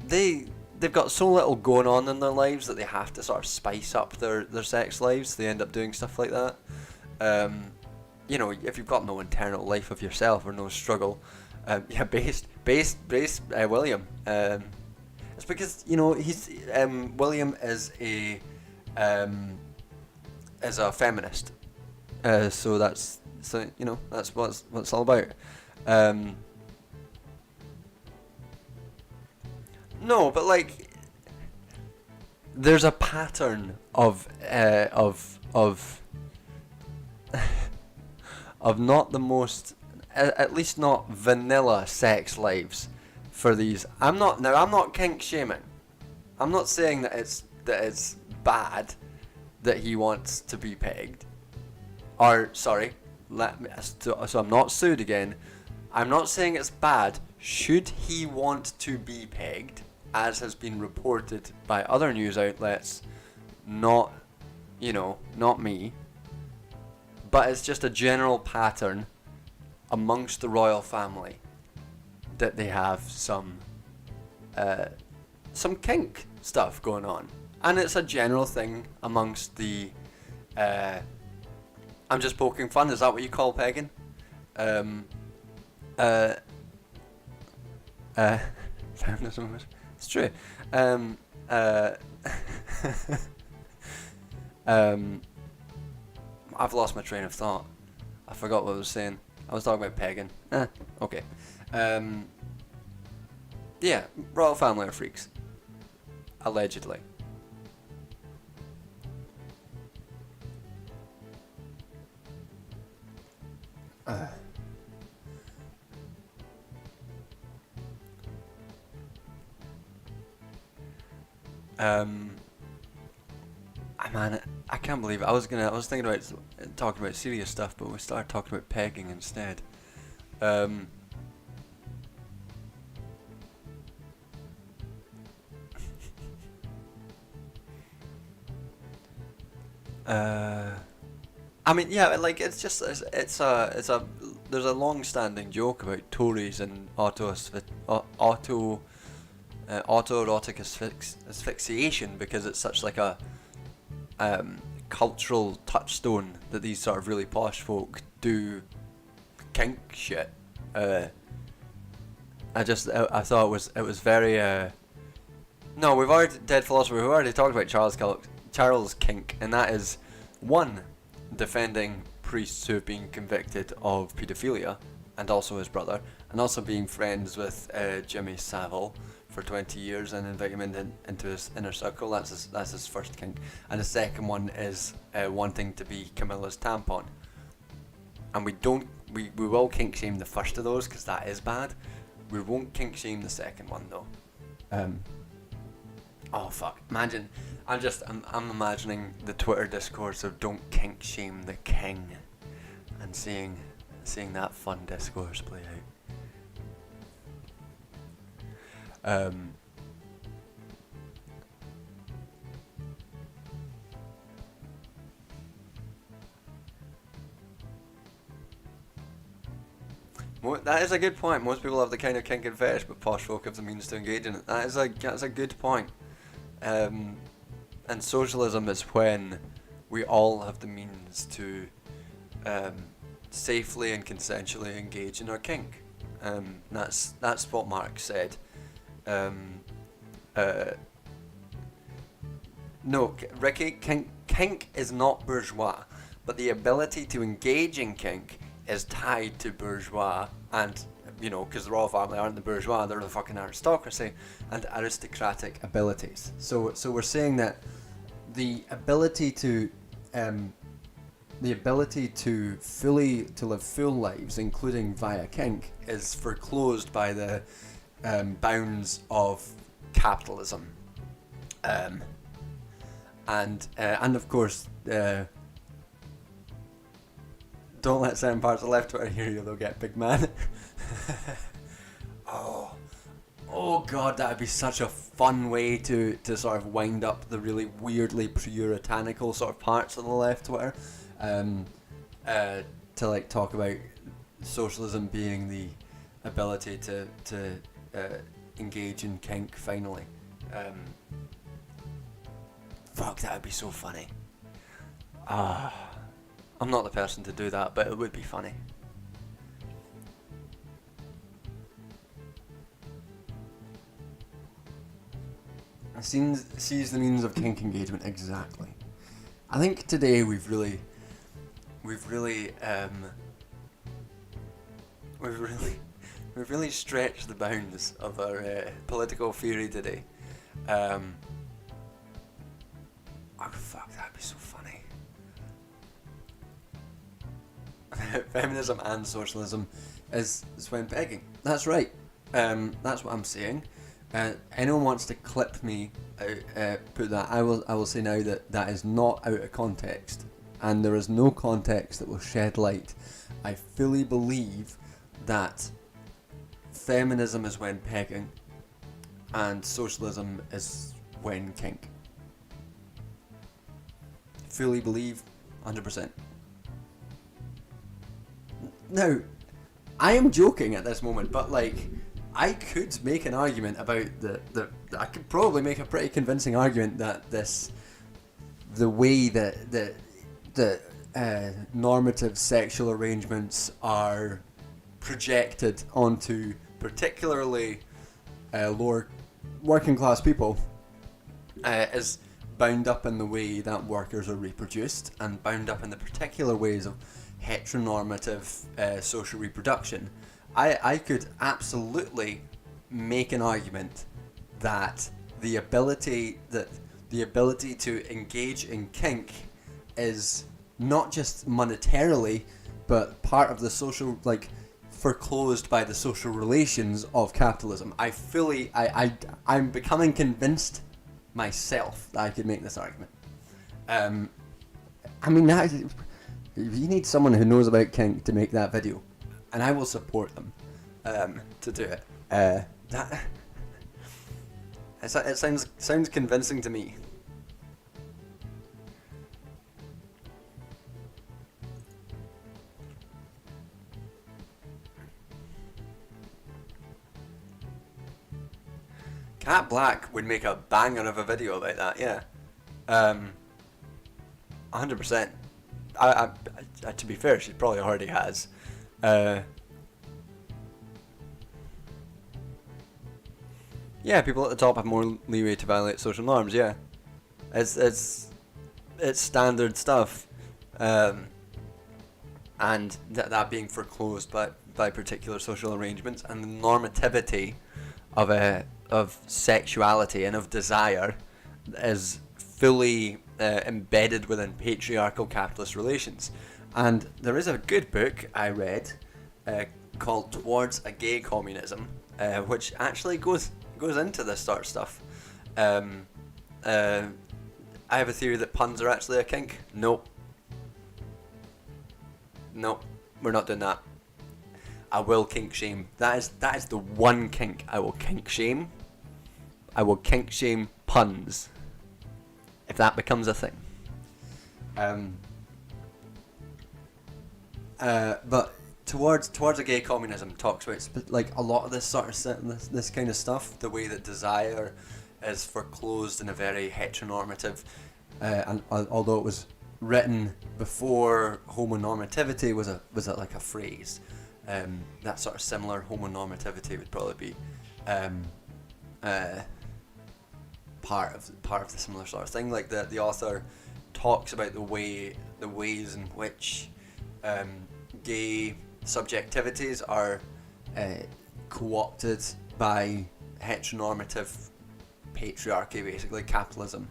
they've got so little going on in their lives that they have to sort of spice up their sex lives. They end up doing stuff like that. You know, if you've got no internal life of yourself or no struggle, based William. It's because he's William is a feminist, so that's what it's all about. No, but like, there's a pattern of not the most, at least not vanilla sex lives for these. I'm not kink shaming. I'm not saying that it's bad that he wants to be pegged. Or sorry, so I'm not sued again. I'm not saying it's bad. Should he want to be pegged, as has been reported by other news outlets, not me, but it's just a general pattern amongst the royal family that they have some kink stuff going on, and it's a general thing amongst the. I'm just poking fun. Is that what you call pegging? Feminism. It's true. I've lost my train of thought. I forgot what I was saying. I was talking about pegging. Okay. Yeah, royal family are freaks. Allegedly. Man, I can't believe it. I was thinking about talking about serious stuff, but we started talking about pegging instead. I mean, yeah, like it's there's a long-standing joke about Tories and autoerotic asphyxiation, because it's such like a cultural touchstone that these sort of really posh folk do kink shit. I thought it was very no, we've already Dead Philosopher. We've already talked about Charles Kink, and that is one, defending priests who have been convicted of paedophilia, and also his brother, and also being friends with Jimmy Savile for 20 years and invite him into his inner circle. That's his first kink. And the second one is wanting to be Camilla's tampon. And we will kink shame the first of those because that is bad. We won't kink shame the second one though. Oh fuck! Imagine, I'm imagining the Twitter discourse of "Don't kink shame the king," and seeing that fun discourse play out. That is a good point. Most people have the kind of kink and fetish, but posh folk have the means to engage in it. That's a good point. And socialism is when we all have the means to safely and consensually engage in our kink. That's what Marx said. No, Ricky, kink is not bourgeois, but the ability to engage in kink is tied to bourgeois, and because the royal family aren't the bourgeois, they're the fucking aristocracy, and aristocratic abilities. So we're saying that the ability to live full lives, including via kink, is foreclosed by the bounds of capitalism, and of course. Don't let certain parts of left Twitter hear you, they'll get big man. Oh god, that would be such a fun way to sort of wind up the really weirdly puritanical sort of parts of the left Twitter. To like talk about socialism being the ability to engage in kink finally. Fuck, that would be so funny. I'm not the person to do that, but it would be funny. Sees the means of kink engagement exactly. I think today we've really stretched the bounds of our political theory today. Oh fuck, that'd be so funny. Feminism and socialism is when pegging. That's right. That's what I'm saying. Anyone wants to clip me out, put that, I will say now that is not out of context, and there is no context that will shed light. I fully believe that feminism is when pegging, and socialism is when kink. Fully believe, 100%. Now, I am joking at this moment, but like, I could make an argument about I could probably make a pretty convincing argument that the way that normative sexual arrangements are projected onto particularly lower working class people is bound up in the way that workers are reproduced, and bound up in the particular ways of heteronormative social reproduction. I could absolutely make an argument that the ability to engage in kink is not just monetarily, but part of the social, like, foreclosed by the social relations of capitalism. I'm becoming convinced myself that I could make this argument. I mean, you need someone who knows about kink to make that video, and I will support them to do it. It sounds convincing to me. Cat Black would make a banger of a video about that, yeah. 100%. I to be fair, she probably already has. Yeah, people at the top have more leeway to violate social norms. Yeah, it's standard stuff, and that being foreclosed by particular social arrangements, and the normativity of sexuality and of desire is fully embedded within patriarchal capitalist relations. And there is a good book I read called Towards a Gay Communism, which actually goes into this sort of stuff. I have a theory that puns are actually a kink. Nope, we're not doing that. I will kink shame. That is the one kink I will kink shame. I will kink shame puns, if that becomes a thing. But towards a gay communism talks about like a lot of this sort of this kind of stuff, the way that desire is foreclosed in a very heteronormative, and although it was written before homonormativity was like a phrase, that sort of similar homonormativity would probably be part of the similar sort of thing. Like the author talks about the ways in which gay subjectivities are co-opted by heteronormative patriarchy, basically capitalism,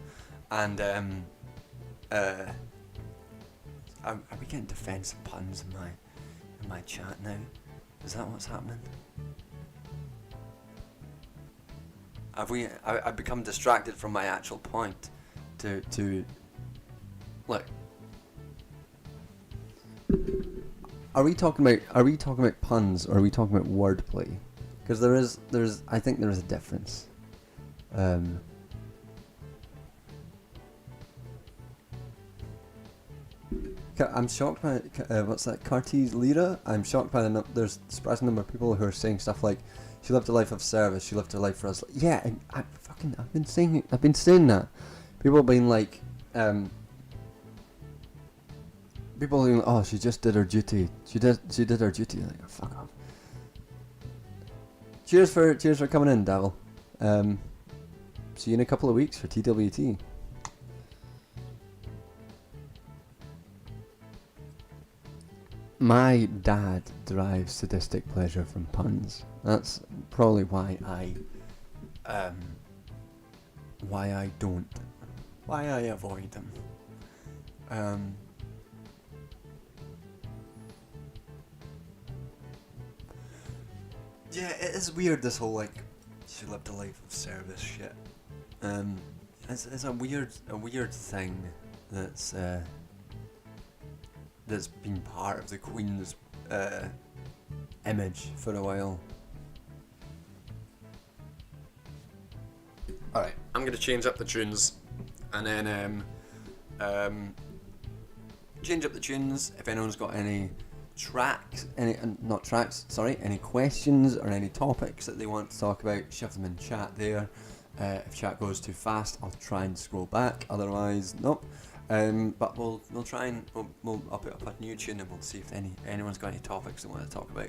and are we getting defensive puns in my chat now? Is that what's happening? I've become distracted from my actual point to look. Are we talking about puns, or are we talking about wordplay? Because I think there is a difference. I'm shocked by what's that? Cartes Lira. I'm shocked by there's a surprising number of people who are saying stuff like, "She lived a life of service. She lived her life for us." Yeah, and I've been saying that. People have been like, people are like, "Oh, she just did her duty. She did her duty." Like, oh, fuck off. Cheers for coming in, Davil. see you in a couple of weeks for TWT. My dad derives sadistic pleasure from puns. That's probably why I avoid them. Yeah, it is weird, this whole like she lived a life of service shit. It's a weird thing that's been part of the Queen's image for a while. Alright, I'm gonna change up the tunes and then change up the tunes. If anyone's got any any questions or any topics that they want to talk about, shove them in chat there. If chat goes too fast, I'll try and scroll back, otherwise nope. But we'll try and I'll put up a new tune and we'll see if anyone's got any topics they want to talk about.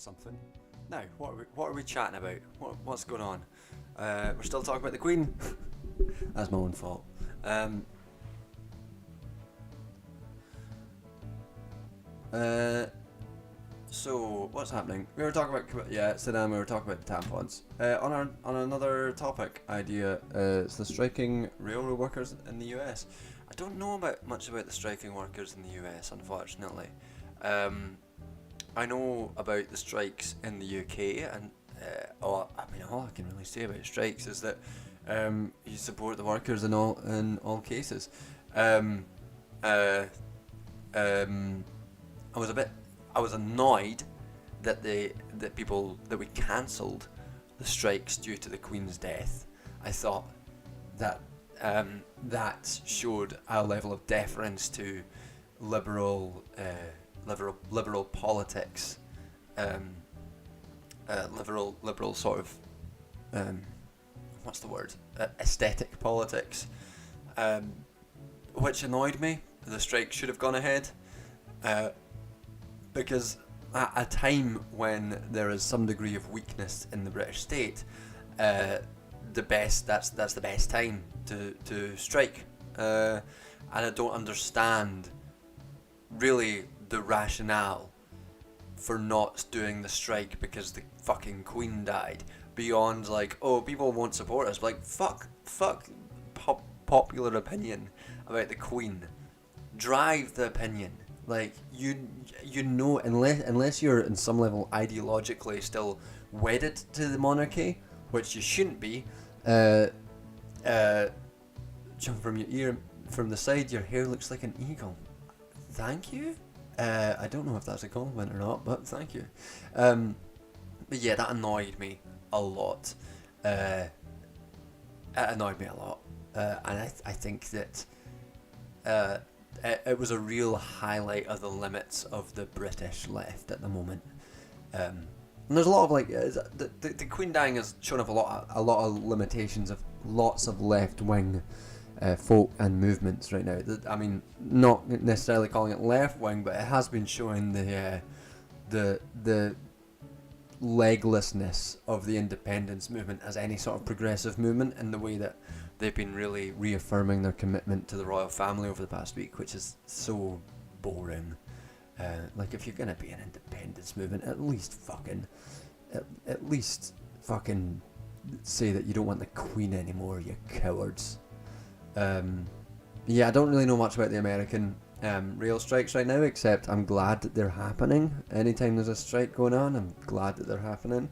something. Now, what are we chatting about? What's going on? We're still talking about the Queen. That's my own fault. So what's happening? We were talking about Saddam. We were talking about tampons. On another topic idea, it's the striking railroad workers in the US. I don't know much about the striking workers in the US, unfortunately. I know about the strikes in the UK, and all I can really say about strikes is that you support the workers in all cases. I was annoyed that we cancelled the strikes due to the Queen's death. I thought that that showed a level of deference to liberal politics, liberal sort of what's the word? Aesthetic politics, which annoyed me. The strike should have gone ahead. Because at a time when there is some degree of weakness in the British state, that's the best time to strike. And I don't understand really the rationale for not doing the strike because the fucking Queen died. Beyond like, oh, people won't support us. Like, fuck popular opinion about the Queen. Drive the opinion. Like, you know, unless you're in some level ideologically still wedded to the monarchy, which you shouldn't be, from your ear, from the side, your hair looks like an eagle. Thank you. I don't know if that's a compliment or not, but thank you. But yeah, that annoyed me a lot. And I think that it was a real highlight of the limits of the British left at the moment. And there's a lot of like the Queen dying has shown up a lot of limitations of lots of left wing folk and movements right now. I mean, not necessarily calling it left wing, but it has been showing the leglessness of the independence movement as any sort of progressive movement, in the way that they've been really reaffirming their commitment to the royal family over the past week, which is so boring. Like, if you're gonna be an independence movement, at least fucking say that you don't want the Queen anymore, you cowards. Yeah, I don't really know much about the American rail strikes right now, except I'm glad that they're happening. Anytime there's a strike going on, I'm glad that they're happening.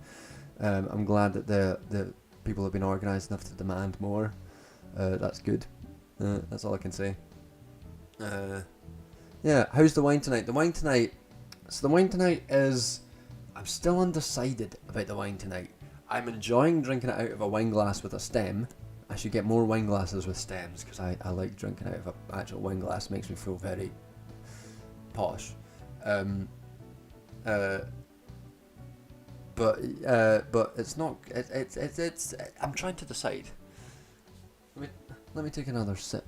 I'm glad that the people have been organised enough to demand more. That's good. That's all I can say. Yeah, how's the wine tonight? The wine tonight is... I'm still undecided about the wine tonight. I'm enjoying drinking it out of a wine glass with a stem. I should get more wine glasses with stems, because I like drinking out of an actual wine glass. It makes me feel very posh. But it's not. It's. I'm trying to decide. Let me take another sip.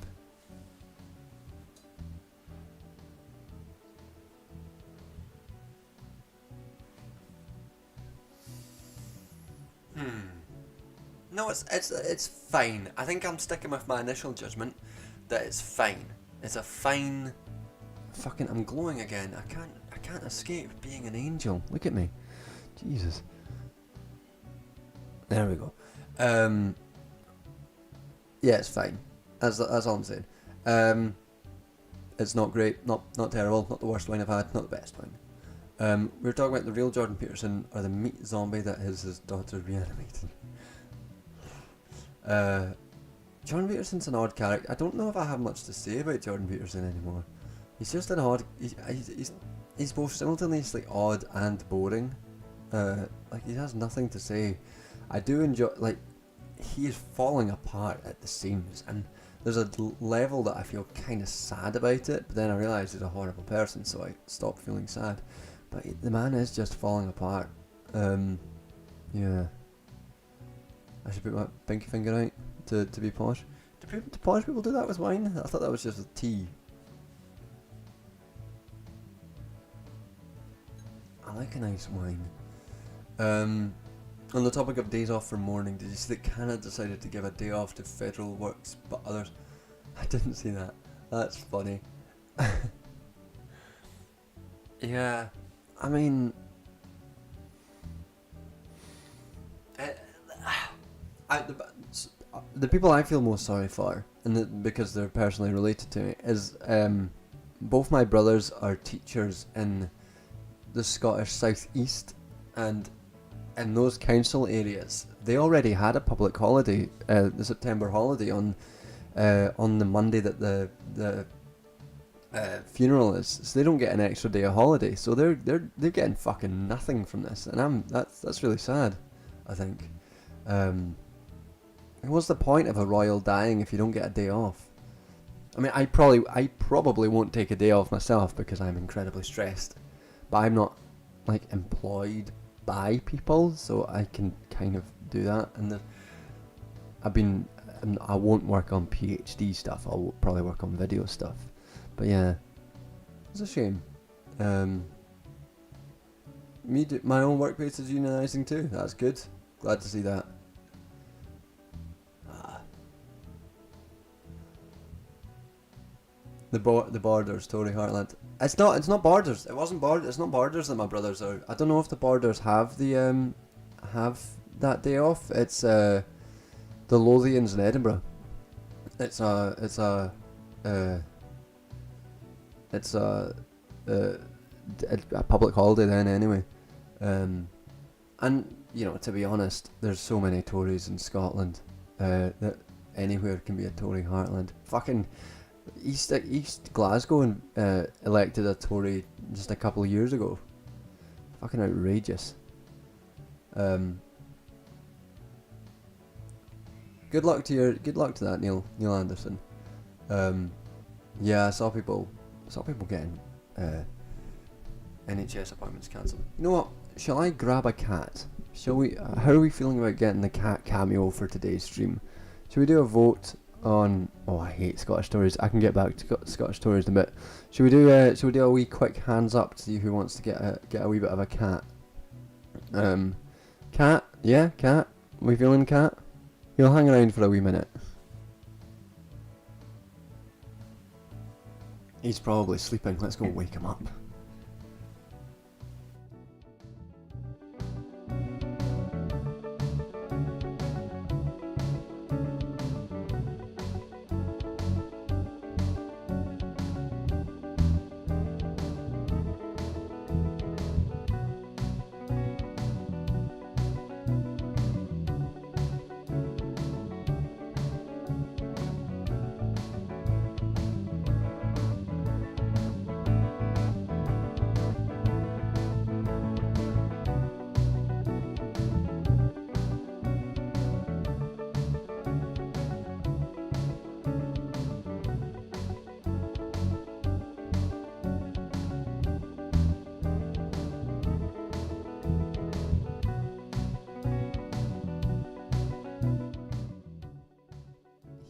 No, it's fine. I think I'm sticking with my initial judgment that it's fine. It's a fine. Fucking, I'm glowing again. I can't escape being an angel. Look at me, Jesus. There we go. Yeah, it's fine. That's all I'm saying. It's not great, not terrible, not the worst wine I've had, not the best wine. We were talking about the real Jordan Peterson, or the meat zombie that is his daughter reanimated. Jordan Peterson's an odd character. I don't know if I have much to say about Jordan Peterson anymore. He's just an odd... He's both simultaneously odd and boring. Like, he has nothing to say. I do enjoy... Like, he is falling apart at the seams, and there's a level that I feel kind of sad about it, but then I realise he's a horrible person, so I stop feeling sad. But the man is just falling apart. Yeah. I should put my pinky finger out to be posh. Do posh people do that with wine? I thought that was just with tea. I like a nice wine. On the topic of days off for mourning, did you see that Canada decided to give a day off to federal works but others? I didn't see that. That's funny. Yeah, I mean, the people I feel most sorry for, and because they're personally related to me, is both my brothers are teachers in the Scottish South East, and in those council areas, they already had a public holiday, the September holiday on the Monday that the funeral is, so they don't get an extra day of holiday. So they're getting fucking nothing from this, and that's really sad. I think. What's the point of a royal dying if you don't get a day off? I mean, I probably won't take a day off myself because I'm incredibly stressed, but I'm not like employed by people, so I can kind of do that. And I won't work on PhD stuff. I'll probably work on video stuff. But yeah, it's a shame. My own workplace is unionising too. That's good. Glad to see that. The Borders, Tory Heartland. It's not Borders. It wasn't Borders. It's not Borders that my brothers are. I don't know if the Borders have the have that day off. It's the Lothians in Edinburgh. It's a public holiday then anyway. And you know, to be honest, there's so many Tories in Scotland that anywhere can be a Tory heartland. Fucking East Glasgow elected a Tory just a couple of years ago. Fucking outrageous. Good luck to that, Neil Anderson. Yeah, I saw people getting NHS appointments cancelled. You know what? Shall I grab a cat? Shall we? How are we feeling about getting the cat cameo for today's stream? Shall we do a vote on? Oh, I hate Scottish stories. I can get back to Scottish stories in a bit. Should we do a wee quick hands up to see who wants to get a wee bit of a cat? Cat? Yeah, cat. We feeling cat? You'll hang around for a wee minute. He's probably sleeping. Let's go wake him up.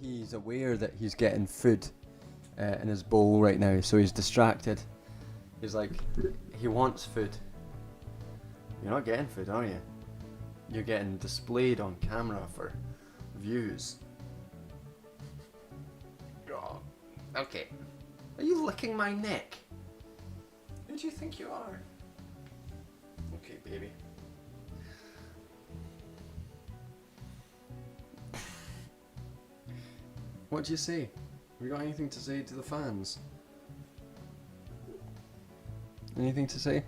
He's aware that he's getting food in his bowl right now, so he's distracted. He's like, he wants food. You're not getting food, are you? You're getting displayed on camera for views. Oh, okay. Are you licking my neck? Who do you think you are? Okay, baby. What do you say? Have you got anything to say to the fans? Anything to say?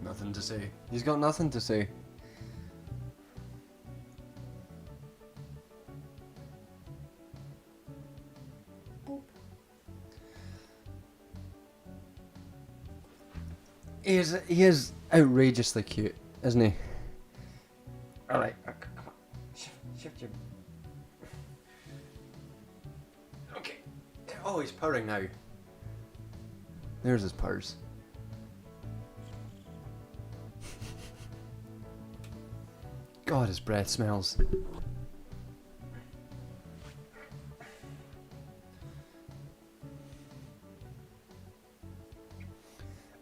Nothing to say. He's got nothing to say. He is outrageously cute, isn't he? Alright, come on. Shift your... Okay. Oh, he's purring now. There's his purrs. God, his breath smells.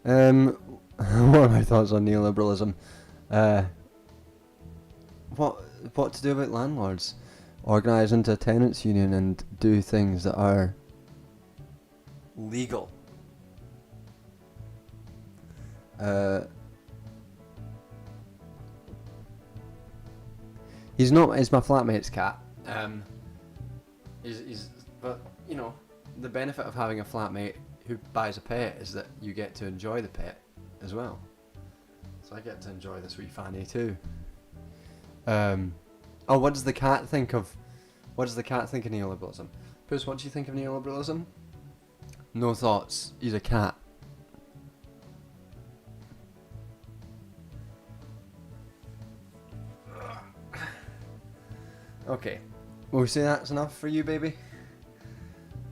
What are my thoughts on neoliberalism? What to do about landlords? Organise into a tenants union and do things that are legal. He's not. It's my flatmate's cat. But you know, the benefit of having a flatmate who buys a pet is that you get to enjoy the pet as well. So I get to enjoy this wee Fanny too. Oh, what does the cat think of? What does the cat think of neoliberalism? Puss, what do you think of neoliberalism? No thoughts. He's a cat. Okay, we'll say that's enough for you, baby.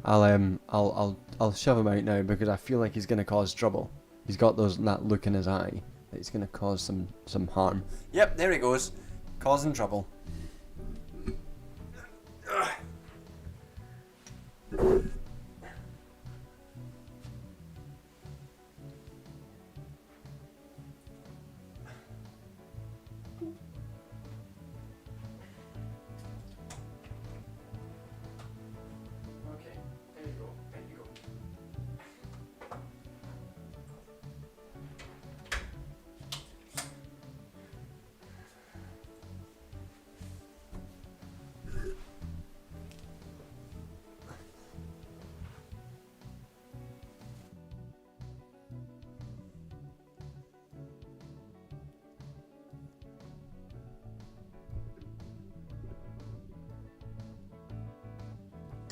I'll shove him out now because I feel like he's gonna cause trouble. He's got that look in his eye that he's gonna cause some harm. Yep, there he goes, causing trouble.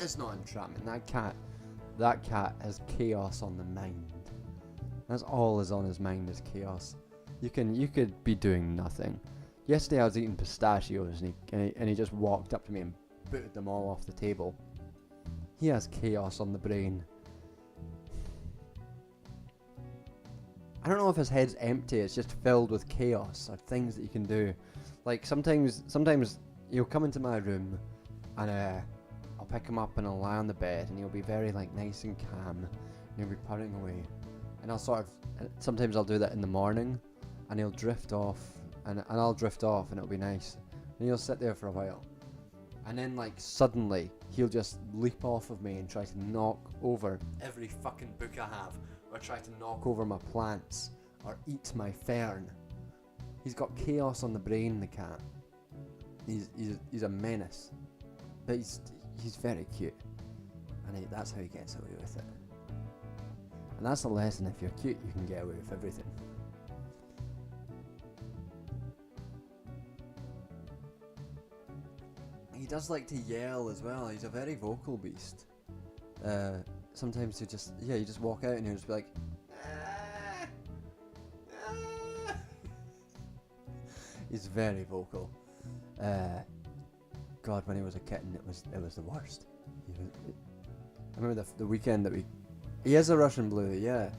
It's not entrapment. That cat has chaos on the mind. That's all is on his mind is chaos. You could be doing nothing. Yesterday I was eating pistachios and he just walked up to me and booted them all off the table. He has chaos on the brain. I don't know if his head's empty. It's just filled with chaos or things that you can do. Like sometimes he'll come into my room and I'll pick him up and I'll lie on the bed and he'll be very like nice and calm and he'll be purring away, and I'll sometimes I'll do that in the morning and he'll drift off and I'll drift off and it'll be nice and he'll sit there for a while and then like suddenly he'll just leap off of me and try to knock over every fucking book I have or try to knock over my plants or eat my fern. He's got chaos on the brain, the cat. He's a menace, but he's very cute, and that's how he gets away with it. And that's the lesson: if you're cute, you can get away with everything. He does like to yell as well. He's a very vocal beast. Sometimes you just walk out and he'll just be like, ah, ah. He's very vocal. God, when he was a kitten, it was the worst. I remember the weekend that he has a Russian blue, yeah.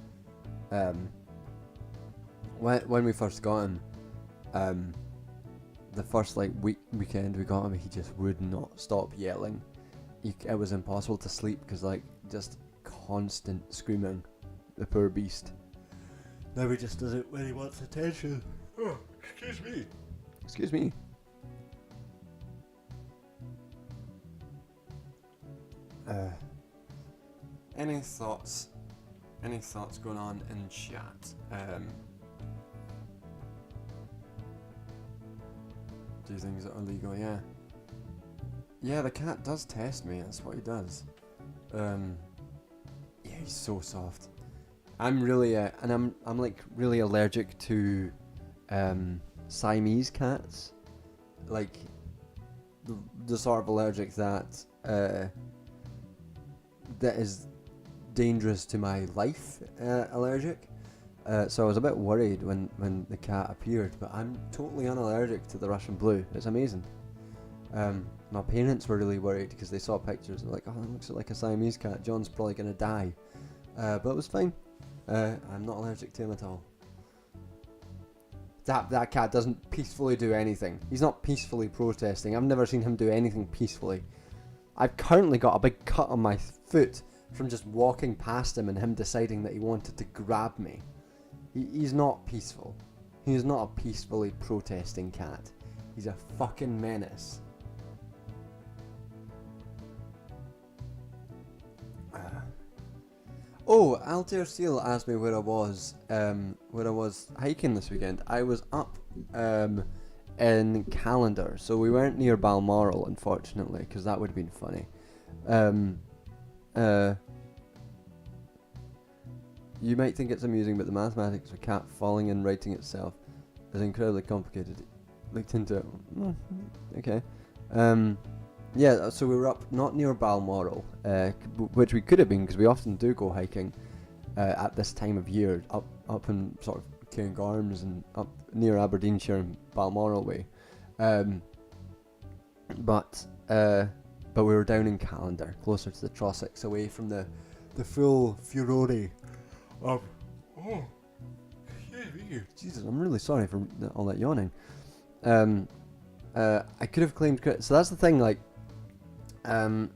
When we first got him, the first weekend we got him, he just would not stop yelling. It was impossible to sleep because just constant screaming. The poor beast. Now he just does it when he wants attention. Oh, excuse me. Excuse me. Any thoughts? Any thoughts going on in chat? Do things that are legal? Yeah. Yeah, the cat does test me. That's what he does. Yeah, he's so soft. I'm really and I'm like really allergic to Siamese cats. Like the sort of allergic that is dangerous to my life, allergic. So I was a bit worried when the cat appeared, but I'm totally unallergic to the Russian blue. It's amazing. My parents were really worried because they saw pictures and were like, oh, that looks like a Siamese cat. John's probably going to die. But it was fine. I'm not allergic to him at all. That cat doesn't peacefully do anything. He's not peacefully protesting. I've never seen him do anything peacefully. I've currently got a big cut on my foot from just walking past him and him deciding that he wanted to grab me. He's not peaceful. He is not a peacefully protesting cat. He's a fucking menace. Oh, Altair Seal asked me where I was hiking this weekend. I was up in Callendar, so we weren't near Balmoral, unfortunately, because that would have been funny. You might think it's amusing, but the mathematics of a cat falling and writing itself is incredibly complicated. Looked into it. Okay. Yeah, so we were up not near Balmoral, which we could have been because we often do go hiking at this time of year, up in sort of Cairngorms and up near Aberdeenshire and Balmoral way. But we were down in Callendar, closer to the Trossachs, away from the full furore of... Oh, Jesus, I'm really sorry for all that yawning. I could have claimed credit. So that's the thing, like, I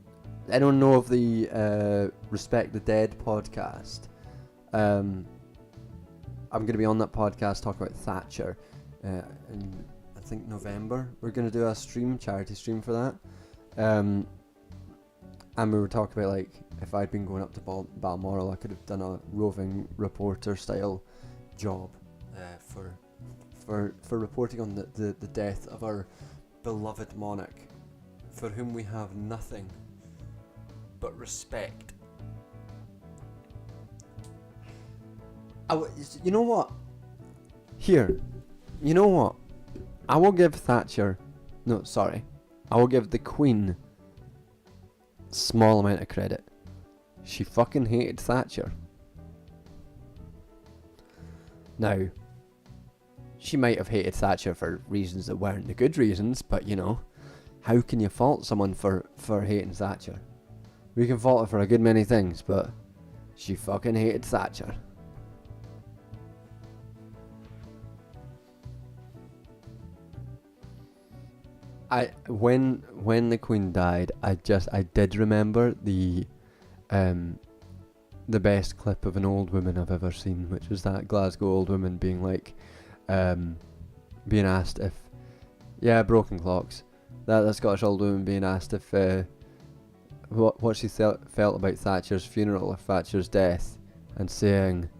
don't know if the Respect the Dead podcast. I'm going to be on that podcast talking about Thatcher. In, I think, November. We're going to do a charity stream for that. And we were talking about, like, if I'd been going up to Balmoral, I could have done a roving reporter style job for reporting on the death of our beloved monarch, for whom we have nothing but respect. You know what? Here, you know what? I will give Thatcher... No, sorry. I will give the Queen small amount of credit. She fucking hated Thatcher. Now, she might have hated Thatcher for reasons that weren't the good reasons, but, you know, how can you fault someone for hating Thatcher? We can fault her for a good many things, but she fucking hated Thatcher. When the Queen died, I did remember the best clip of an old woman I've ever seen, which was that Glasgow old woman being like, being asked if, broken clocks. That Scottish old woman being asked if what she felt about Thatcher's funeral or Thatcher's death, and saying,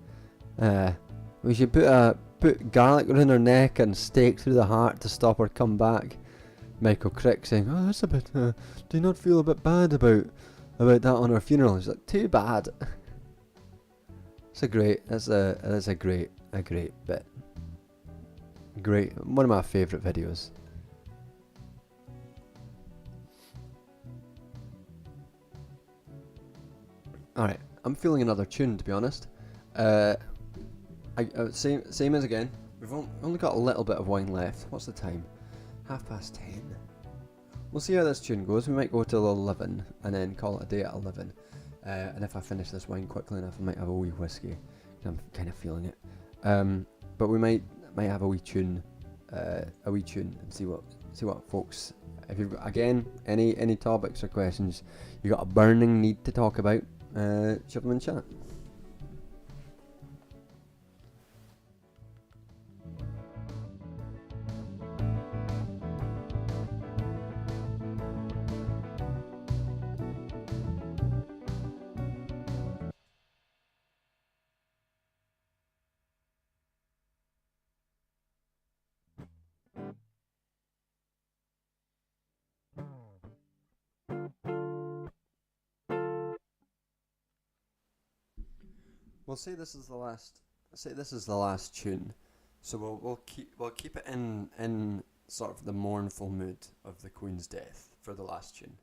we should put garlic around her neck and stake through the heart to stop her come back. Michael Crick saying, oh, that's a bit, do you not feel a bit bad about that on her funeral? He's like, too bad. That's a great bit. Great, one of my favourite videos. Alright, I'm feeling another tune, to be honest. Same as again. We've only got a little bit of wine left. What's the time? 10:30. We'll see how this tune goes. We might go till 11 and then call it a day at 11. And if I finish this wine quickly enough, I might have a wee whiskey. I'm kind of feeling it. But we might have a wee tune and see what folks. If you've got, again, any topics or questions you got a burning need to talk about, shove them in chat. We'll say this is the last tune, so we'll keep it in sort of the mournful mood of the Queen's death for the last tune.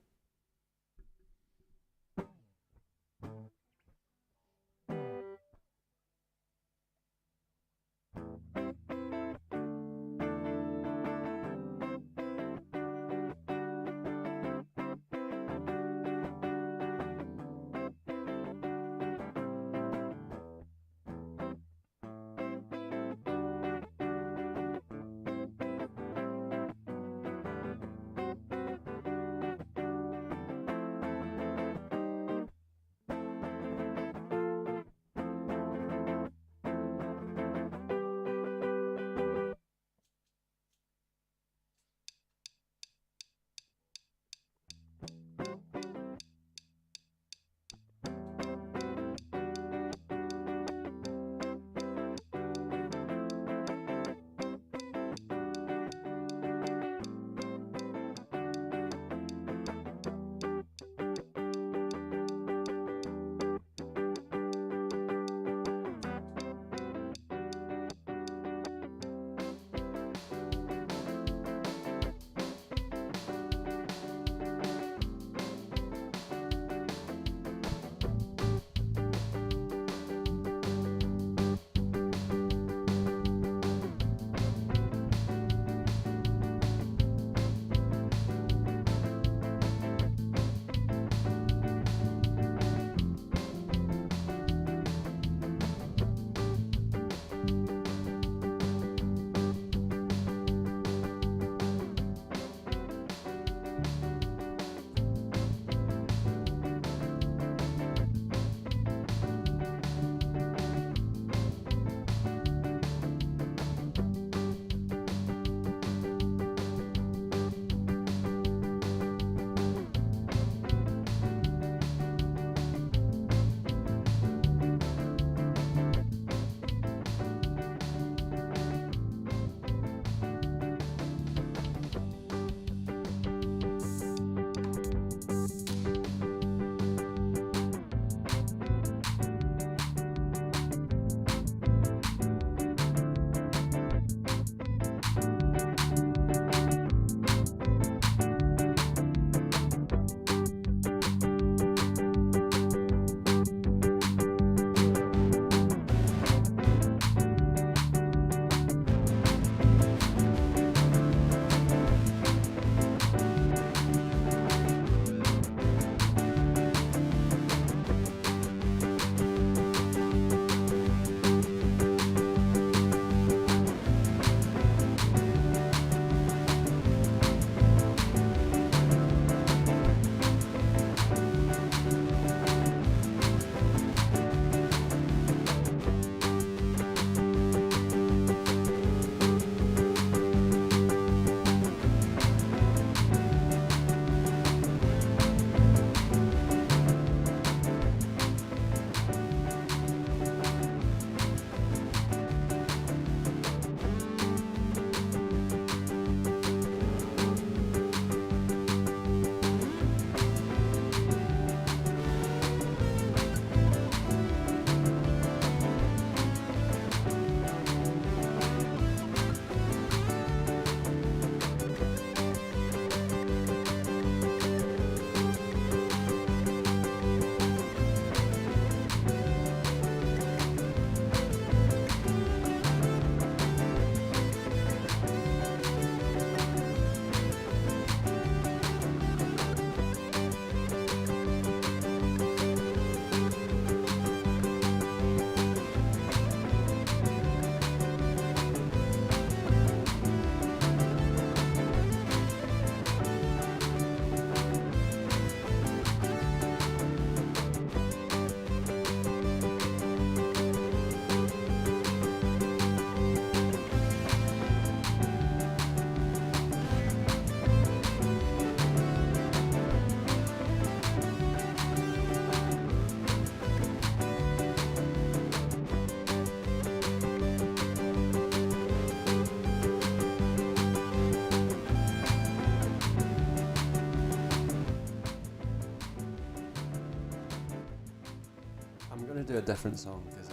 gonna do a different song because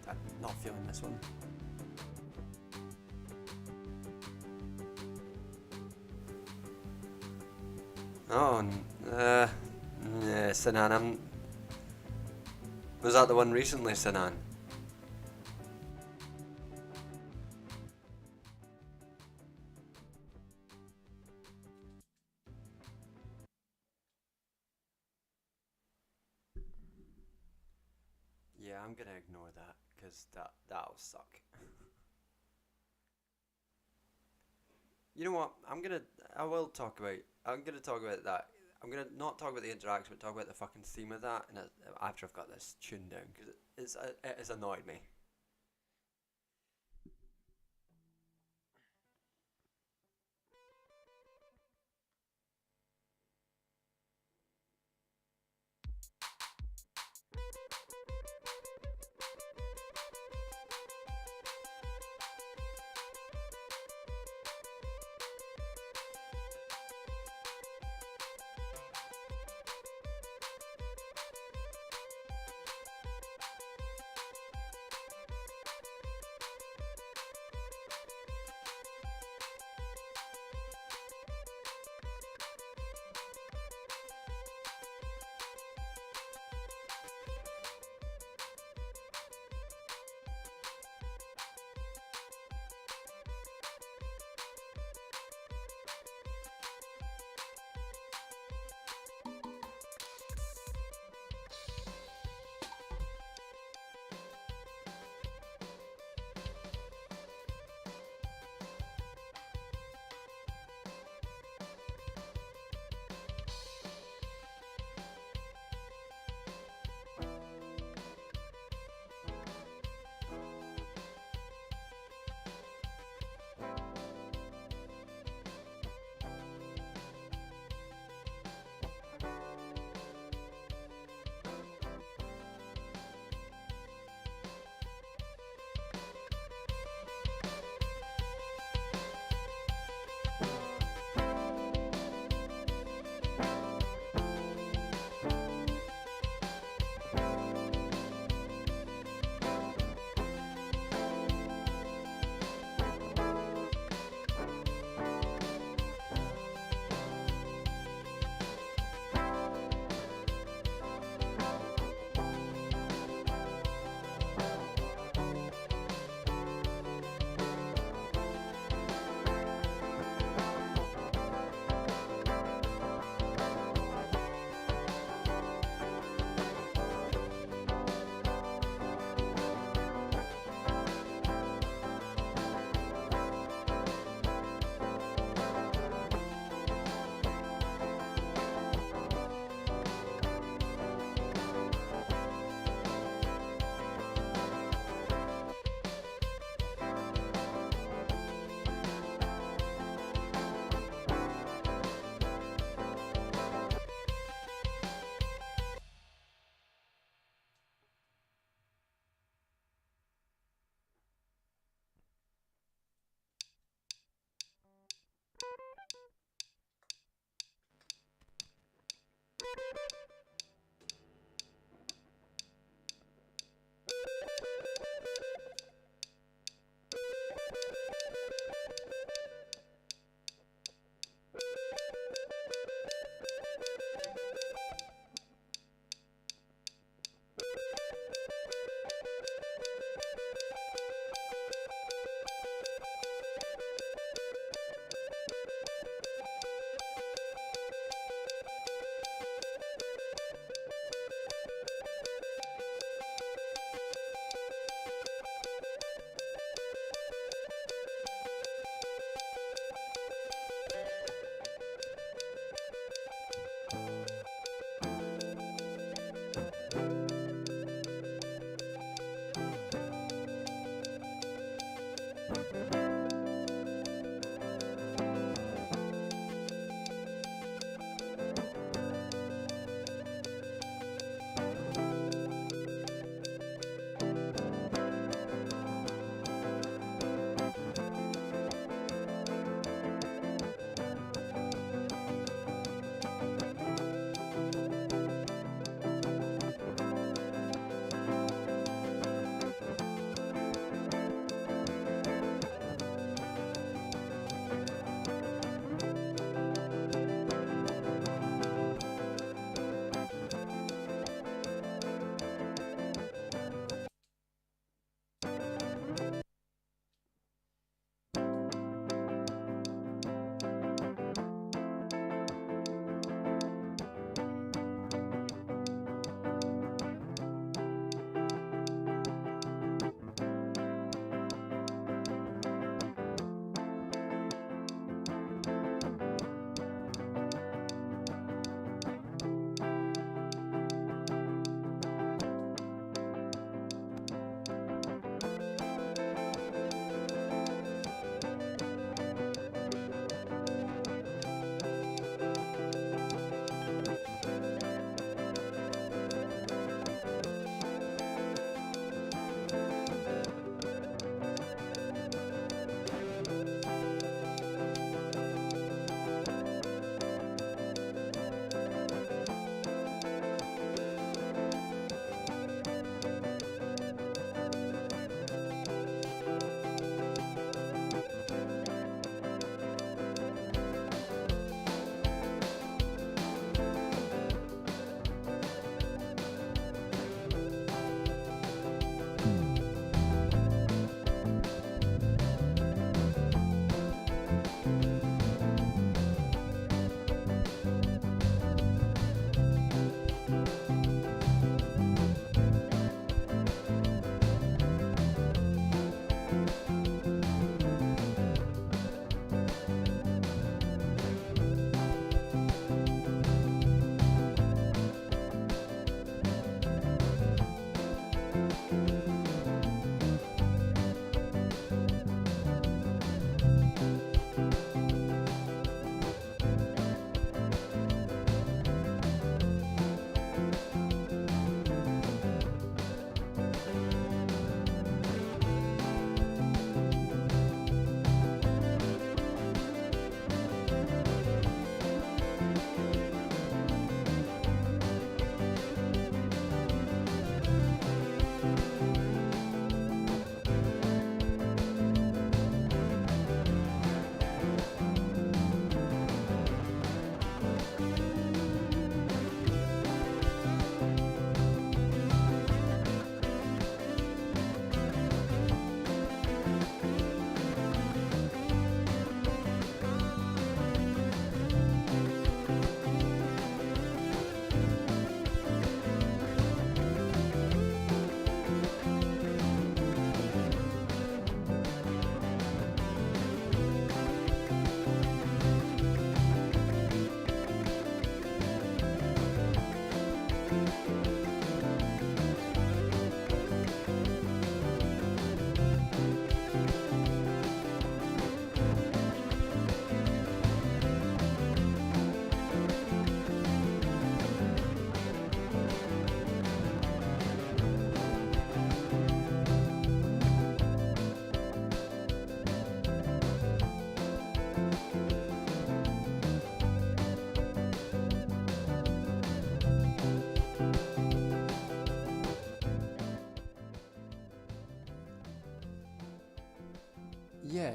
I'm not feeling this one. Oh, Sinan. Was that the one recently, Sinan? Yeah, I'm gonna ignore that because that'll suck. You know what? I'm gonna talk about that. I'm gonna not talk about the interaction, but talk about the fucking theme of that, and after I've got this tuned down, because it has annoyed me.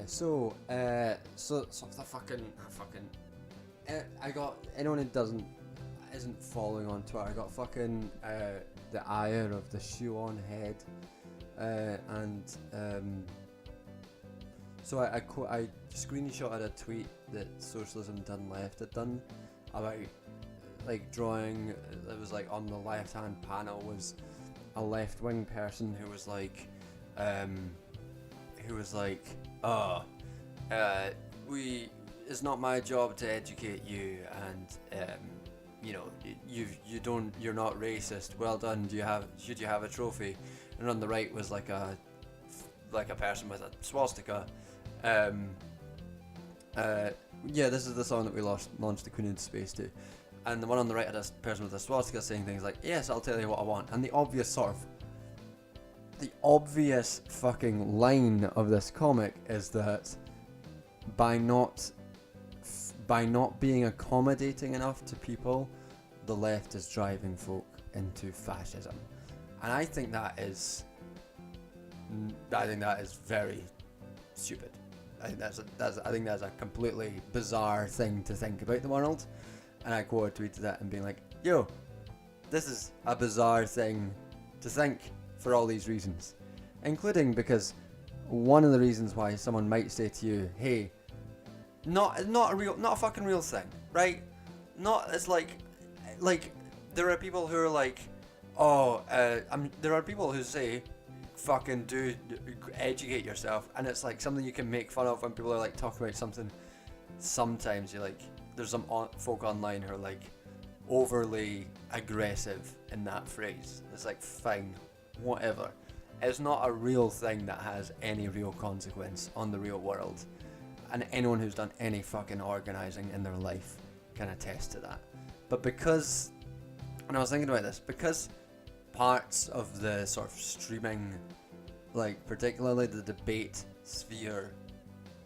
So the fucking I got anyone who isn't following on Twitter. I got fucking the ire of the shoe on head, so I screenshotted a tweet that Socialism Done Left had done about like drawing. It was like on the left hand panel was a left wing person who was like, it's not my job to educate you, and you're not racist. Well done. Should you have a trophy? And on the right was like a person with a swastika. This is the song that we launched the Queen into Space to, and the one on the right had a person with a swastika saying things like, "Yes, I'll tell you what I want." And the obvious fucking line of this comic is that by not being accommodating enough to people, the left is driving folk into fascism, and I think that is very stupid. I think that's a completely bizarre thing to think about the world, and I quote tweeted that and being like, "Yo, this is a bizarre thing to think for all these reasons, including because one of the reasons why someone might say to you, hey, not a fucking real thing, right? It's like there are people who are like, there are people who say, fucking do educate yourself, and it's like something you can make fun of when people are like talking about something. Sometimes you like, there's some folk online who are like overly aggressive in that phrase. It's like, fine, whatever. It's not a real thing that has any real consequence on the real world, and anyone who's done any fucking organising in their life can attest to that. But because, and I was thinking about this, because parts of the sort of streaming, like particularly the debate sphere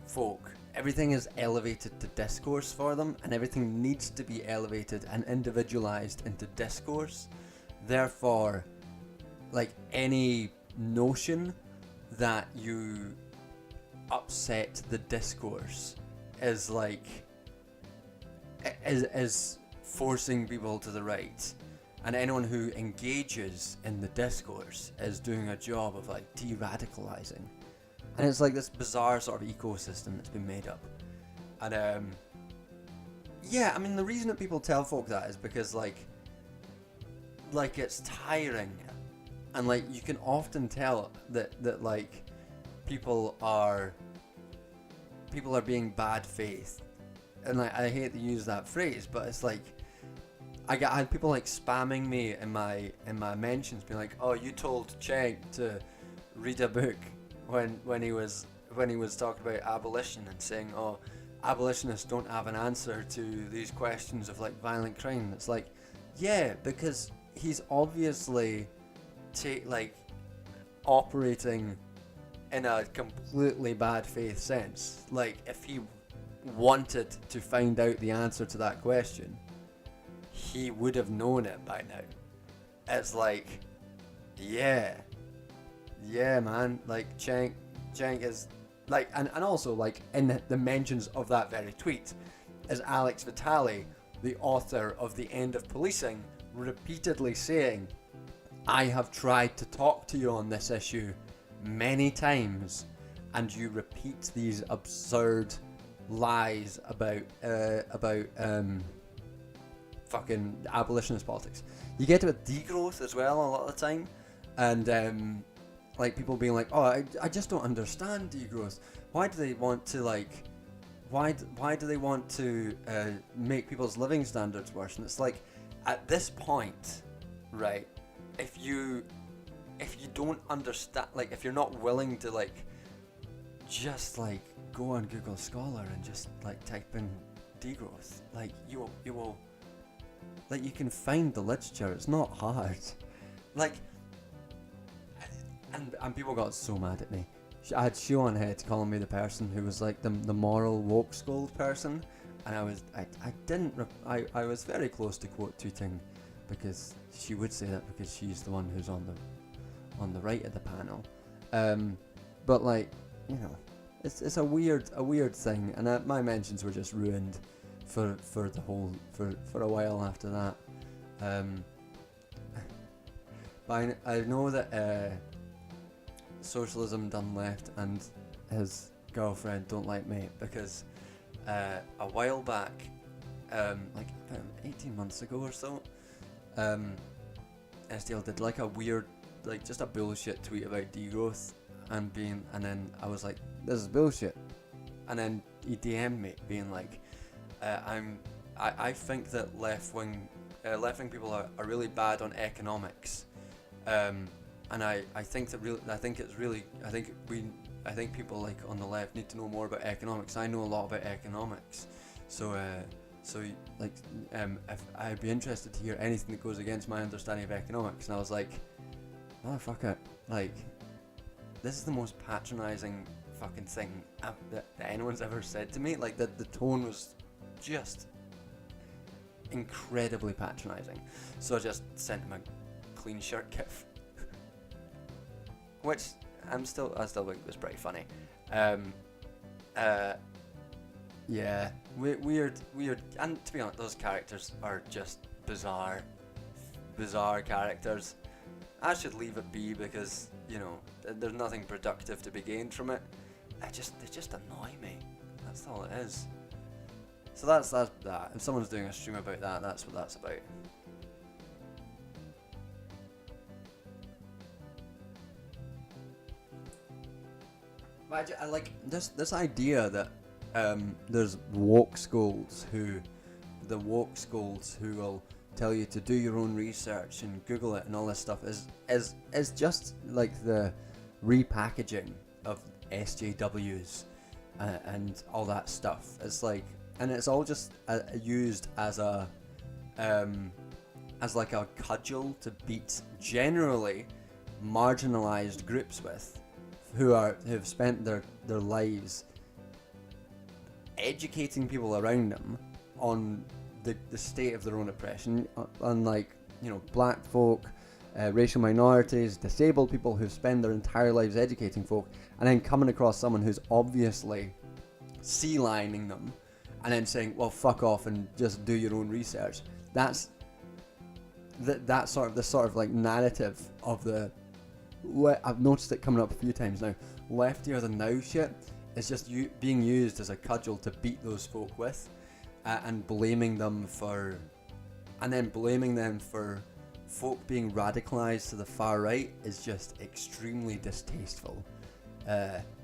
folk, everything is elevated to discourse for them, and everything needs to be elevated and individualized into discourse. Therefore, like any notion that you upset the discourse is like is forcing people to the right, and anyone who engages in the discourse is doing a job of like de-radicalizing, and it's like this bizarre sort of ecosystem that's been made up. And I mean, the reason that people tell folk that is because like it's tiring, and like you can often tell that like people are being bad faith, and like I hate to use that phrase, but it's like I had people like spamming me in my mentions, being like, "Oh, you told Cheng to read a book when he was talking about abolition, and saying, oh, abolitionists don't have an answer to these questions of like violent crime." It's like, yeah, because he's obviously operating in a completely bad faith sense. Like, if he wanted to find out the answer to that question, he would have known it by now. It's like, yeah man, like Cheng is like, and also like in the mentions of that very tweet is Alex Vitale, the author of The End of Policing, repeatedly saying, "I have tried to talk to you on this issue many times, and you repeat these absurd lies about fucking abolitionist politics." You get to with degrowth as well a lot of the time, and like people being like, "Oh, I just don't understand degrowth. Why do they want to like, why do they want to make people's living standards worse?" And it's like, at this point, right, if you don't understand, like if you're not willing to like just like go on Google Scholar and just like type in degrowth, like you will like, you can find the literature. It's not hard. Like, and people got so mad at me. I had shoe on head calling me the person who was like the moral woke scold person, and I was very close to quote tweeting, because she would say that because she's the one who's on the right of the panel. But like, you know, it's a weird thing, and my mentions were just ruined for a while after that. But I know that Socialism Done Left and his girlfriend don't like me because a while back, like about 18 months ago or so, SDL did like a weird, like just a bullshit tweet about degrowth and then I was like, this is bullshit, and then he DM'd me being like, I think that left wing people are really bad on economics, and I think people like on the left need to know more about economics. I know a lot about economics, so if I'd be interested to hear anything that goes against my understanding of economics. And I was like, motherfucker, like, this is the most patronising fucking thing that anyone's ever said to me. Like, the tone was just incredibly patronising. So I just sent him a clean shirt gif, which I still think was pretty funny. Yeah, weird, and to be honest, those characters are just bizarre characters. I should leave it be because, you know, there's nothing productive to be gained from it. They just annoy me. That's all it is. So that's that. If someone's doing a stream about that, that's what that's about. But I like this idea that there's woke scolds who will tell you to do your own research and Google it and all this stuff is just like the repackaging of SJWs and all that stuff. It's like, and it's all just used as like a cudgel to beat generally marginalized groups with, who've spent their lives educating people around them on the state of their own oppression, unlike, you know, black folk, racial minorities, disabled people who spend their entire lives educating folk, and then coming across someone who's obviously sea-lining them and then saying, well, fuck off and just do your own research. That's the sort of like narrative of the, I've noticed it coming up a few times now, leftier than now shit is just being used as a cudgel to beat those folk with, and blaming them for folk being radicalized to the far right is just extremely distasteful,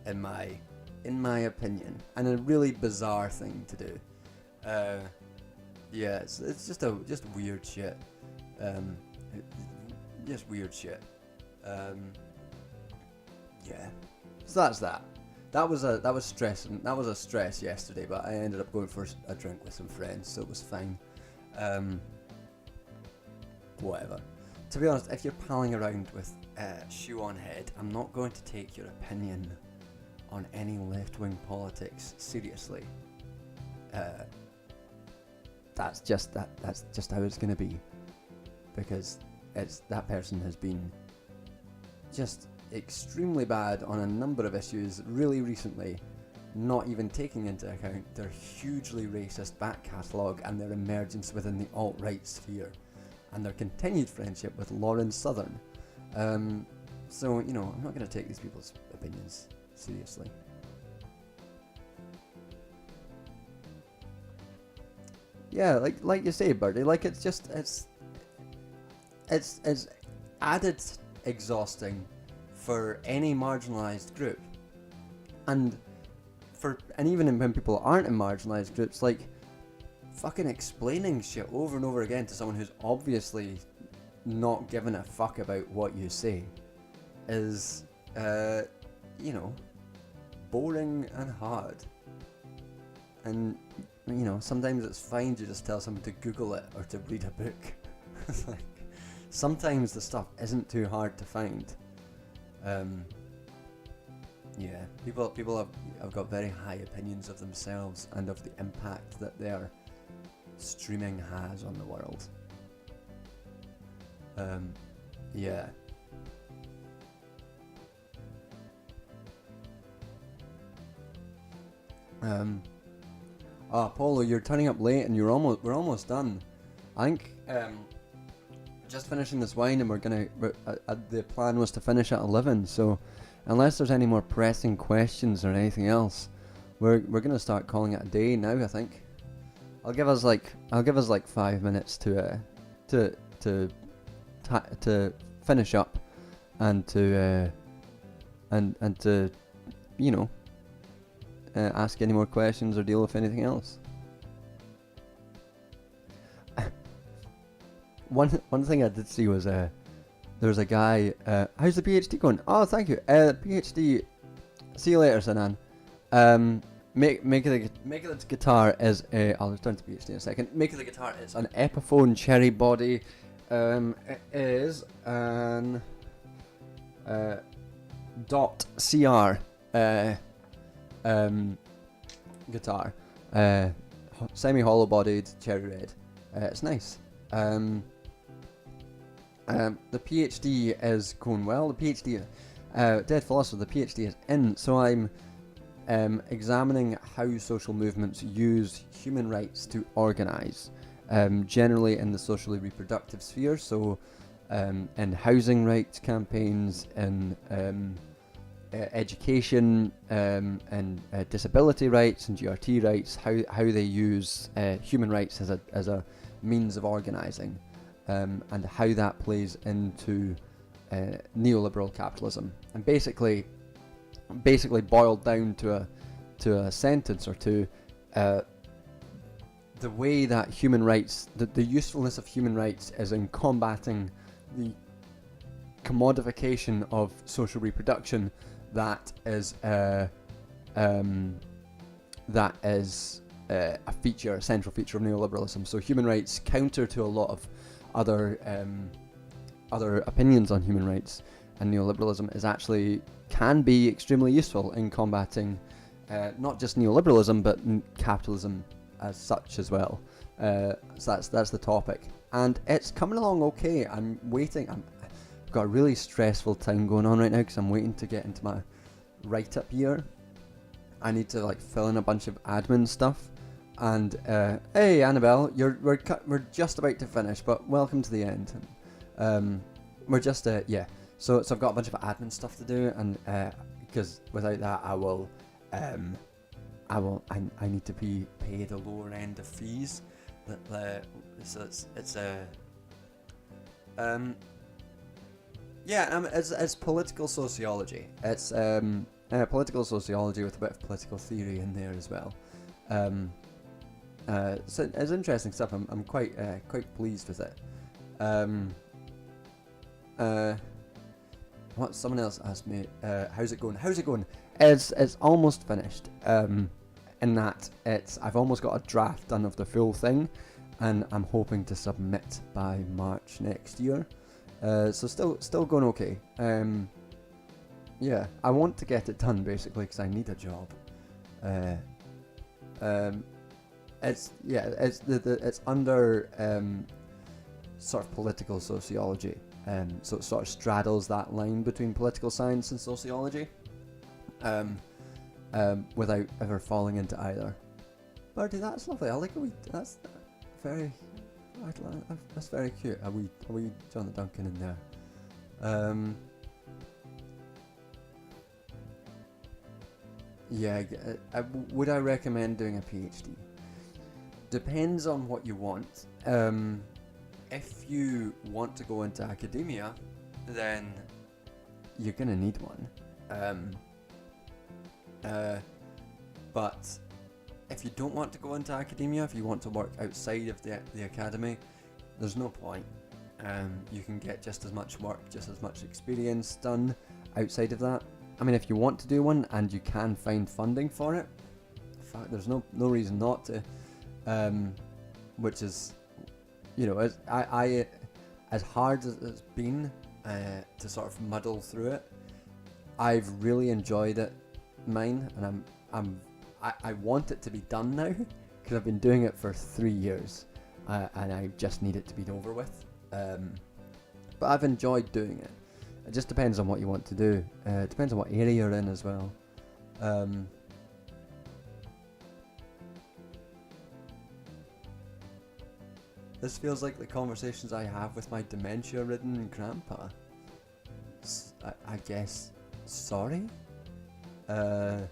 in my opinion, and a really bizarre thing to do. Yeah, it's just weird shit. Just weird shit. Yeah. So that's that. That was a stress yesterday, but I ended up going for a drink with some friends, so it was fine. Whatever. To be honest, if you're palling around with shoe on head, I'm not going to take your opinion on any left-wing politics seriously. That's just how it's going to be, because that person has been just extremely bad on a number of issues really recently, not even taking into account their hugely racist back catalogue and their emergence within the alt-right sphere, and their continued friendship with Lauren Southern. So, you know, I'm not going to take these people's opinions seriously. Yeah, like you say, Birdie, like it's added exhausting for any marginalised group, and even when people aren't in marginalised groups, like fucking explaining shit over and over again to someone who's obviously not giving a fuck about what you say is, you know, boring and hard. And, you know, sometimes it's fine to just tell someone to Google it or to read a book. It's like, sometimes the stuff isn't too hard to find. Yeah, people have got very high opinions of themselves and of the impact that their streaming has on the world. Yeah. Paulo, you're turning up late, and we're almost done. I think just finishing this wine, and the plan was to finish at 11. So, unless there's any more pressing questions or anything else, we're gonna start calling it a day now. I think I'll give us like 5 minutes to finish up and to ask any more questions or deal with anything else. One thing I did see was there was a guy. How's the PhD going? Oh, thank you. PhD. See you later, Sanan. Make the guitar as a. I'll return to PhD in a second. Make the guitar. It's an Epiphone cherry body. It is an .cr guitar. Semi-hollow bodied cherry red. It's nice. The PhD is going well. The PhD, Dead Philosopher, the PhD is in. So I'm examining how social movements use human rights to organise, generally in the socially reproductive sphere. So in housing rights campaigns, in education, and disability rights and GRT rights, how they use human rights as a means of organising. And how that plays into neoliberal capitalism, and basically boiled down to a sentence or two, the way that human rights, the usefulness of human rights, is in combating the commodification of social reproduction that is a central feature of neoliberalism. So human rights, counter to a lot of other opinions on human rights, and neoliberalism can be extremely useful in combating not just neoliberalism but capitalism as such as well. So that's the topic, and it's coming along okay. I'm waiting. I've got a really stressful time going on right now because I'm waiting to get into my write-up year. I need to fill in a bunch of admin stuff. And hey, Annabelle, we're just about to finish, but welcome to the end. We're just So I've got a bunch of admin stuff to do, and because without that, I need to be paid a lower end of fees. It's political sociology. It's political sociology with a bit of political theory in there as well. So it's interesting stuff. I'm quite pleased with it. What someone else asked me, how's it going? It's almost finished. In that I've almost got a draft done of the full thing, and I'm hoping to submit by March next year. So still going okay. I want to get it done basically because I need a job. It's under sort of political sociology, so it sort of straddles that line between political science and sociology, without ever falling into either. Birdie, that's lovely. I like it. That's very cute. Are we John the Duncan in there? Would I recommend doing a PhD? Depends on what you want. If you want to go into academia, then you're gonna need one. But if you don't want to go into academia, if you want to work outside of the academy, there's no point. You can get just as much work, just as much experience done outside of that. I mean, if you want to do one and you can find funding for it, in fact, there's no reason not to. Which is, as hard as it's been to sort of muddle through it, I've really enjoyed it, and I want it to be done now because I've been doing it for 3 years, and I just need it to be over with. But I've enjoyed doing it. It just depends on what you want to do. It depends on what area you're in as well. This feels like the conversations I have with my dementia-ridden grandpa. I guess. Sorry? There's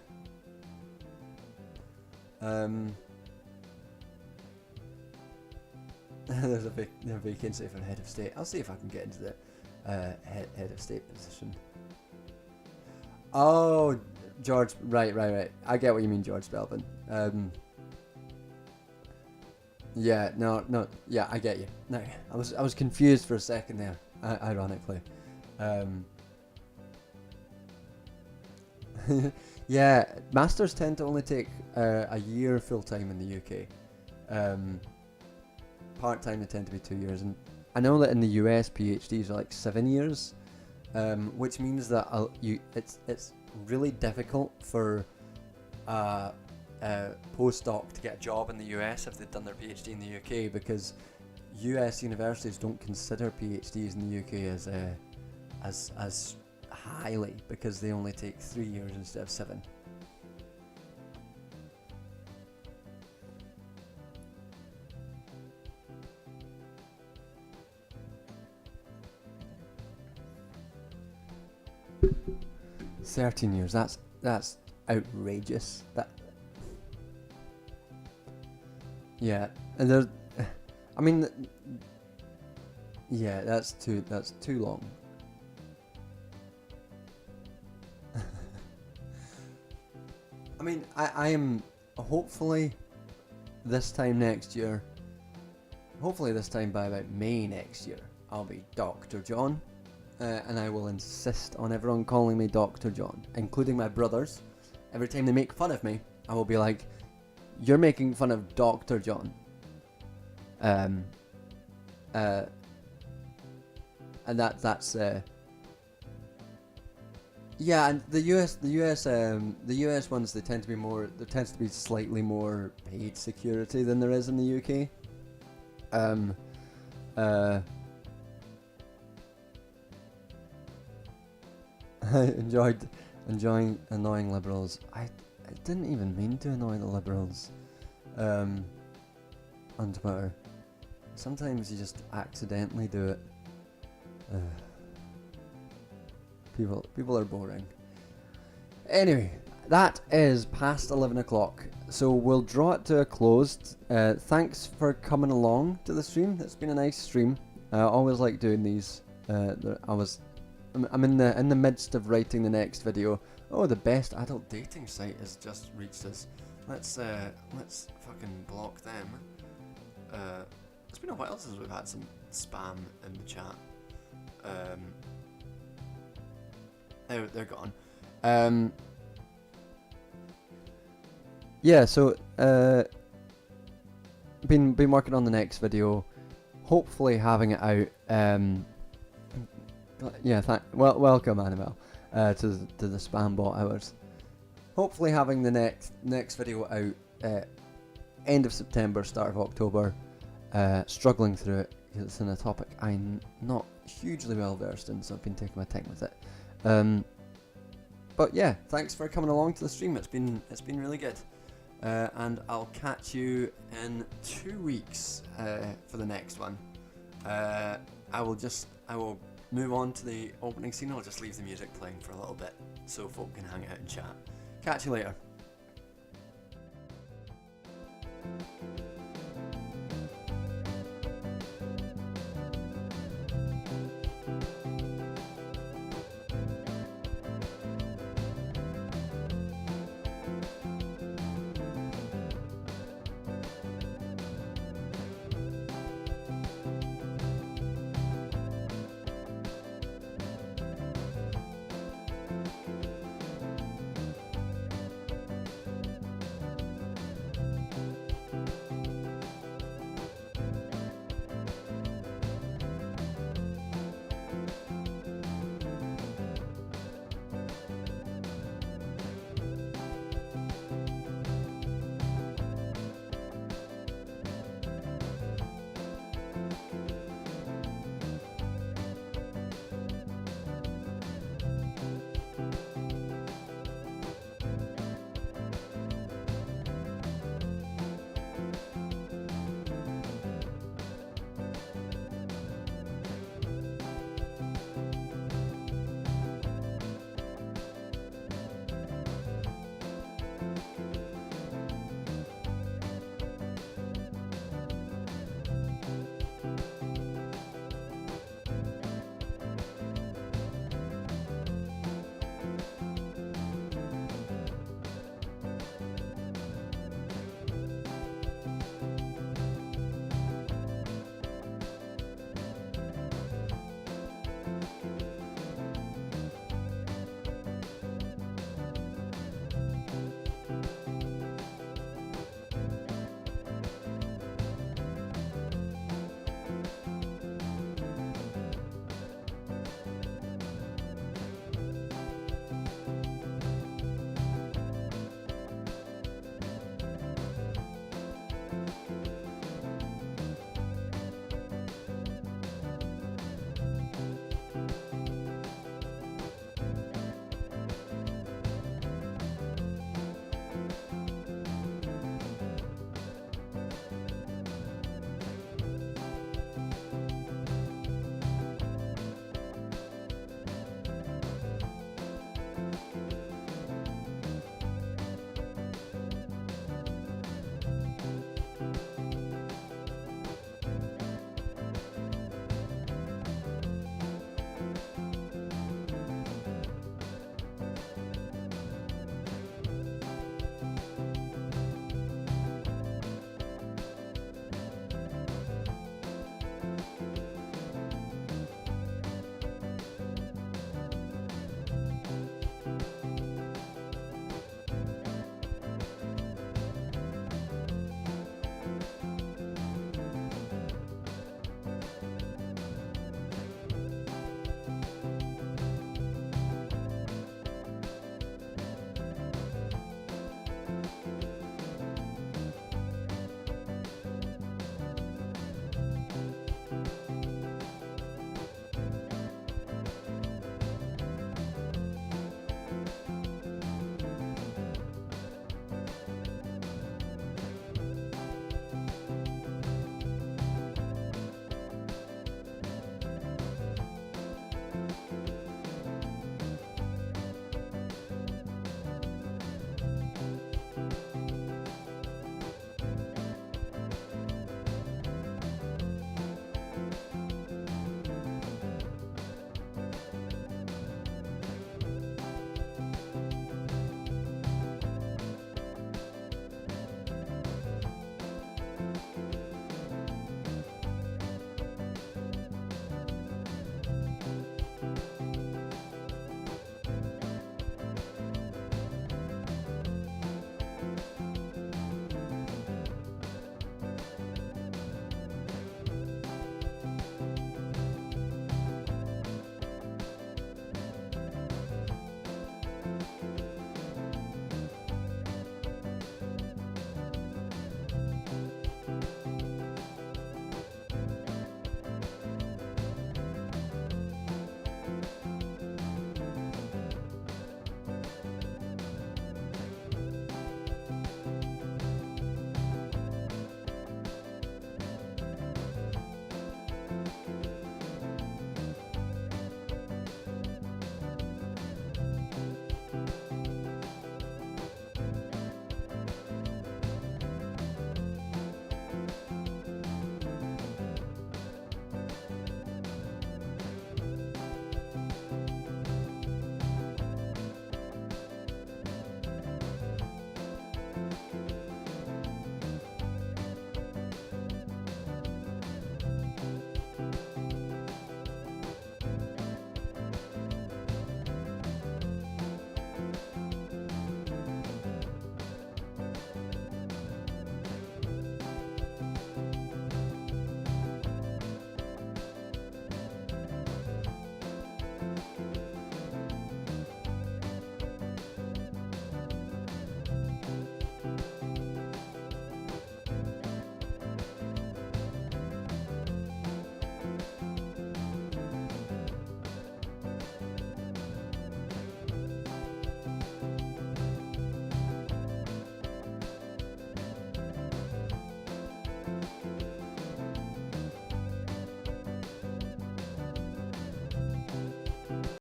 a vacancy for head of state. I'll see if I can get into the head of state position. Oh, George, right. I get what you mean, George Belvin. Yeah, no, yeah, I get you. No, I was confused for a second there, ironically. Yeah, masters tend to only take a year full time in the UK. Part time they tend to be 2 years, and I know that in the US PhDs are like 7 years, which means that it's really difficult for a postdoc to get a job in the US if they've done their PhD in the UK, because US universities don't consider PhDs in the UK as highly, because they only take 3 years instead of 7. $13 years. That's outrageous. Yeah, and there's, I mean, yeah, that's too long. I mean, I am hopefully this time next year. Hopefully this time by about May next year, I'll be Dr. John. And I will insist on everyone calling me Dr. John, including my brothers. Every time they make fun of me, I will be like, "You're making fun of Dr. John." And that's yeah, and the US ones, there tends to be slightly more paid security than there is in the UK. I enjoying annoying liberals. I didn't even mean to annoy the liberals on Twitter. Sometimes you just accidentally do it. People are boring. Anyway, that is past 11 o'clock, so we'll draw it to a close. Thanks for coming along to the stream. It's been a nice stream. I always like doing these. I'm in the midst of writing the next video. Oh, the best adult dating site has just reached us. Let's fucking block them. It's been a while since we've had some spam in the chat. They're gone. Yeah, so been working on the next video. Hopefully having it out. Yeah, welcome Annabelle to the spam bot hours. Hopefully having the next video out end of September, start of October. Struggling through it because it's in a topic I'm not hugely well versed in, so I've been taking my time with it. But yeah, thanks for coming along to the stream. It's been really good. And I'll catch you in 2 weeks for the next one. I will move on to the opening scene. I'll just leave the music playing for a little bit so folk can hang out and chat. Catch you later.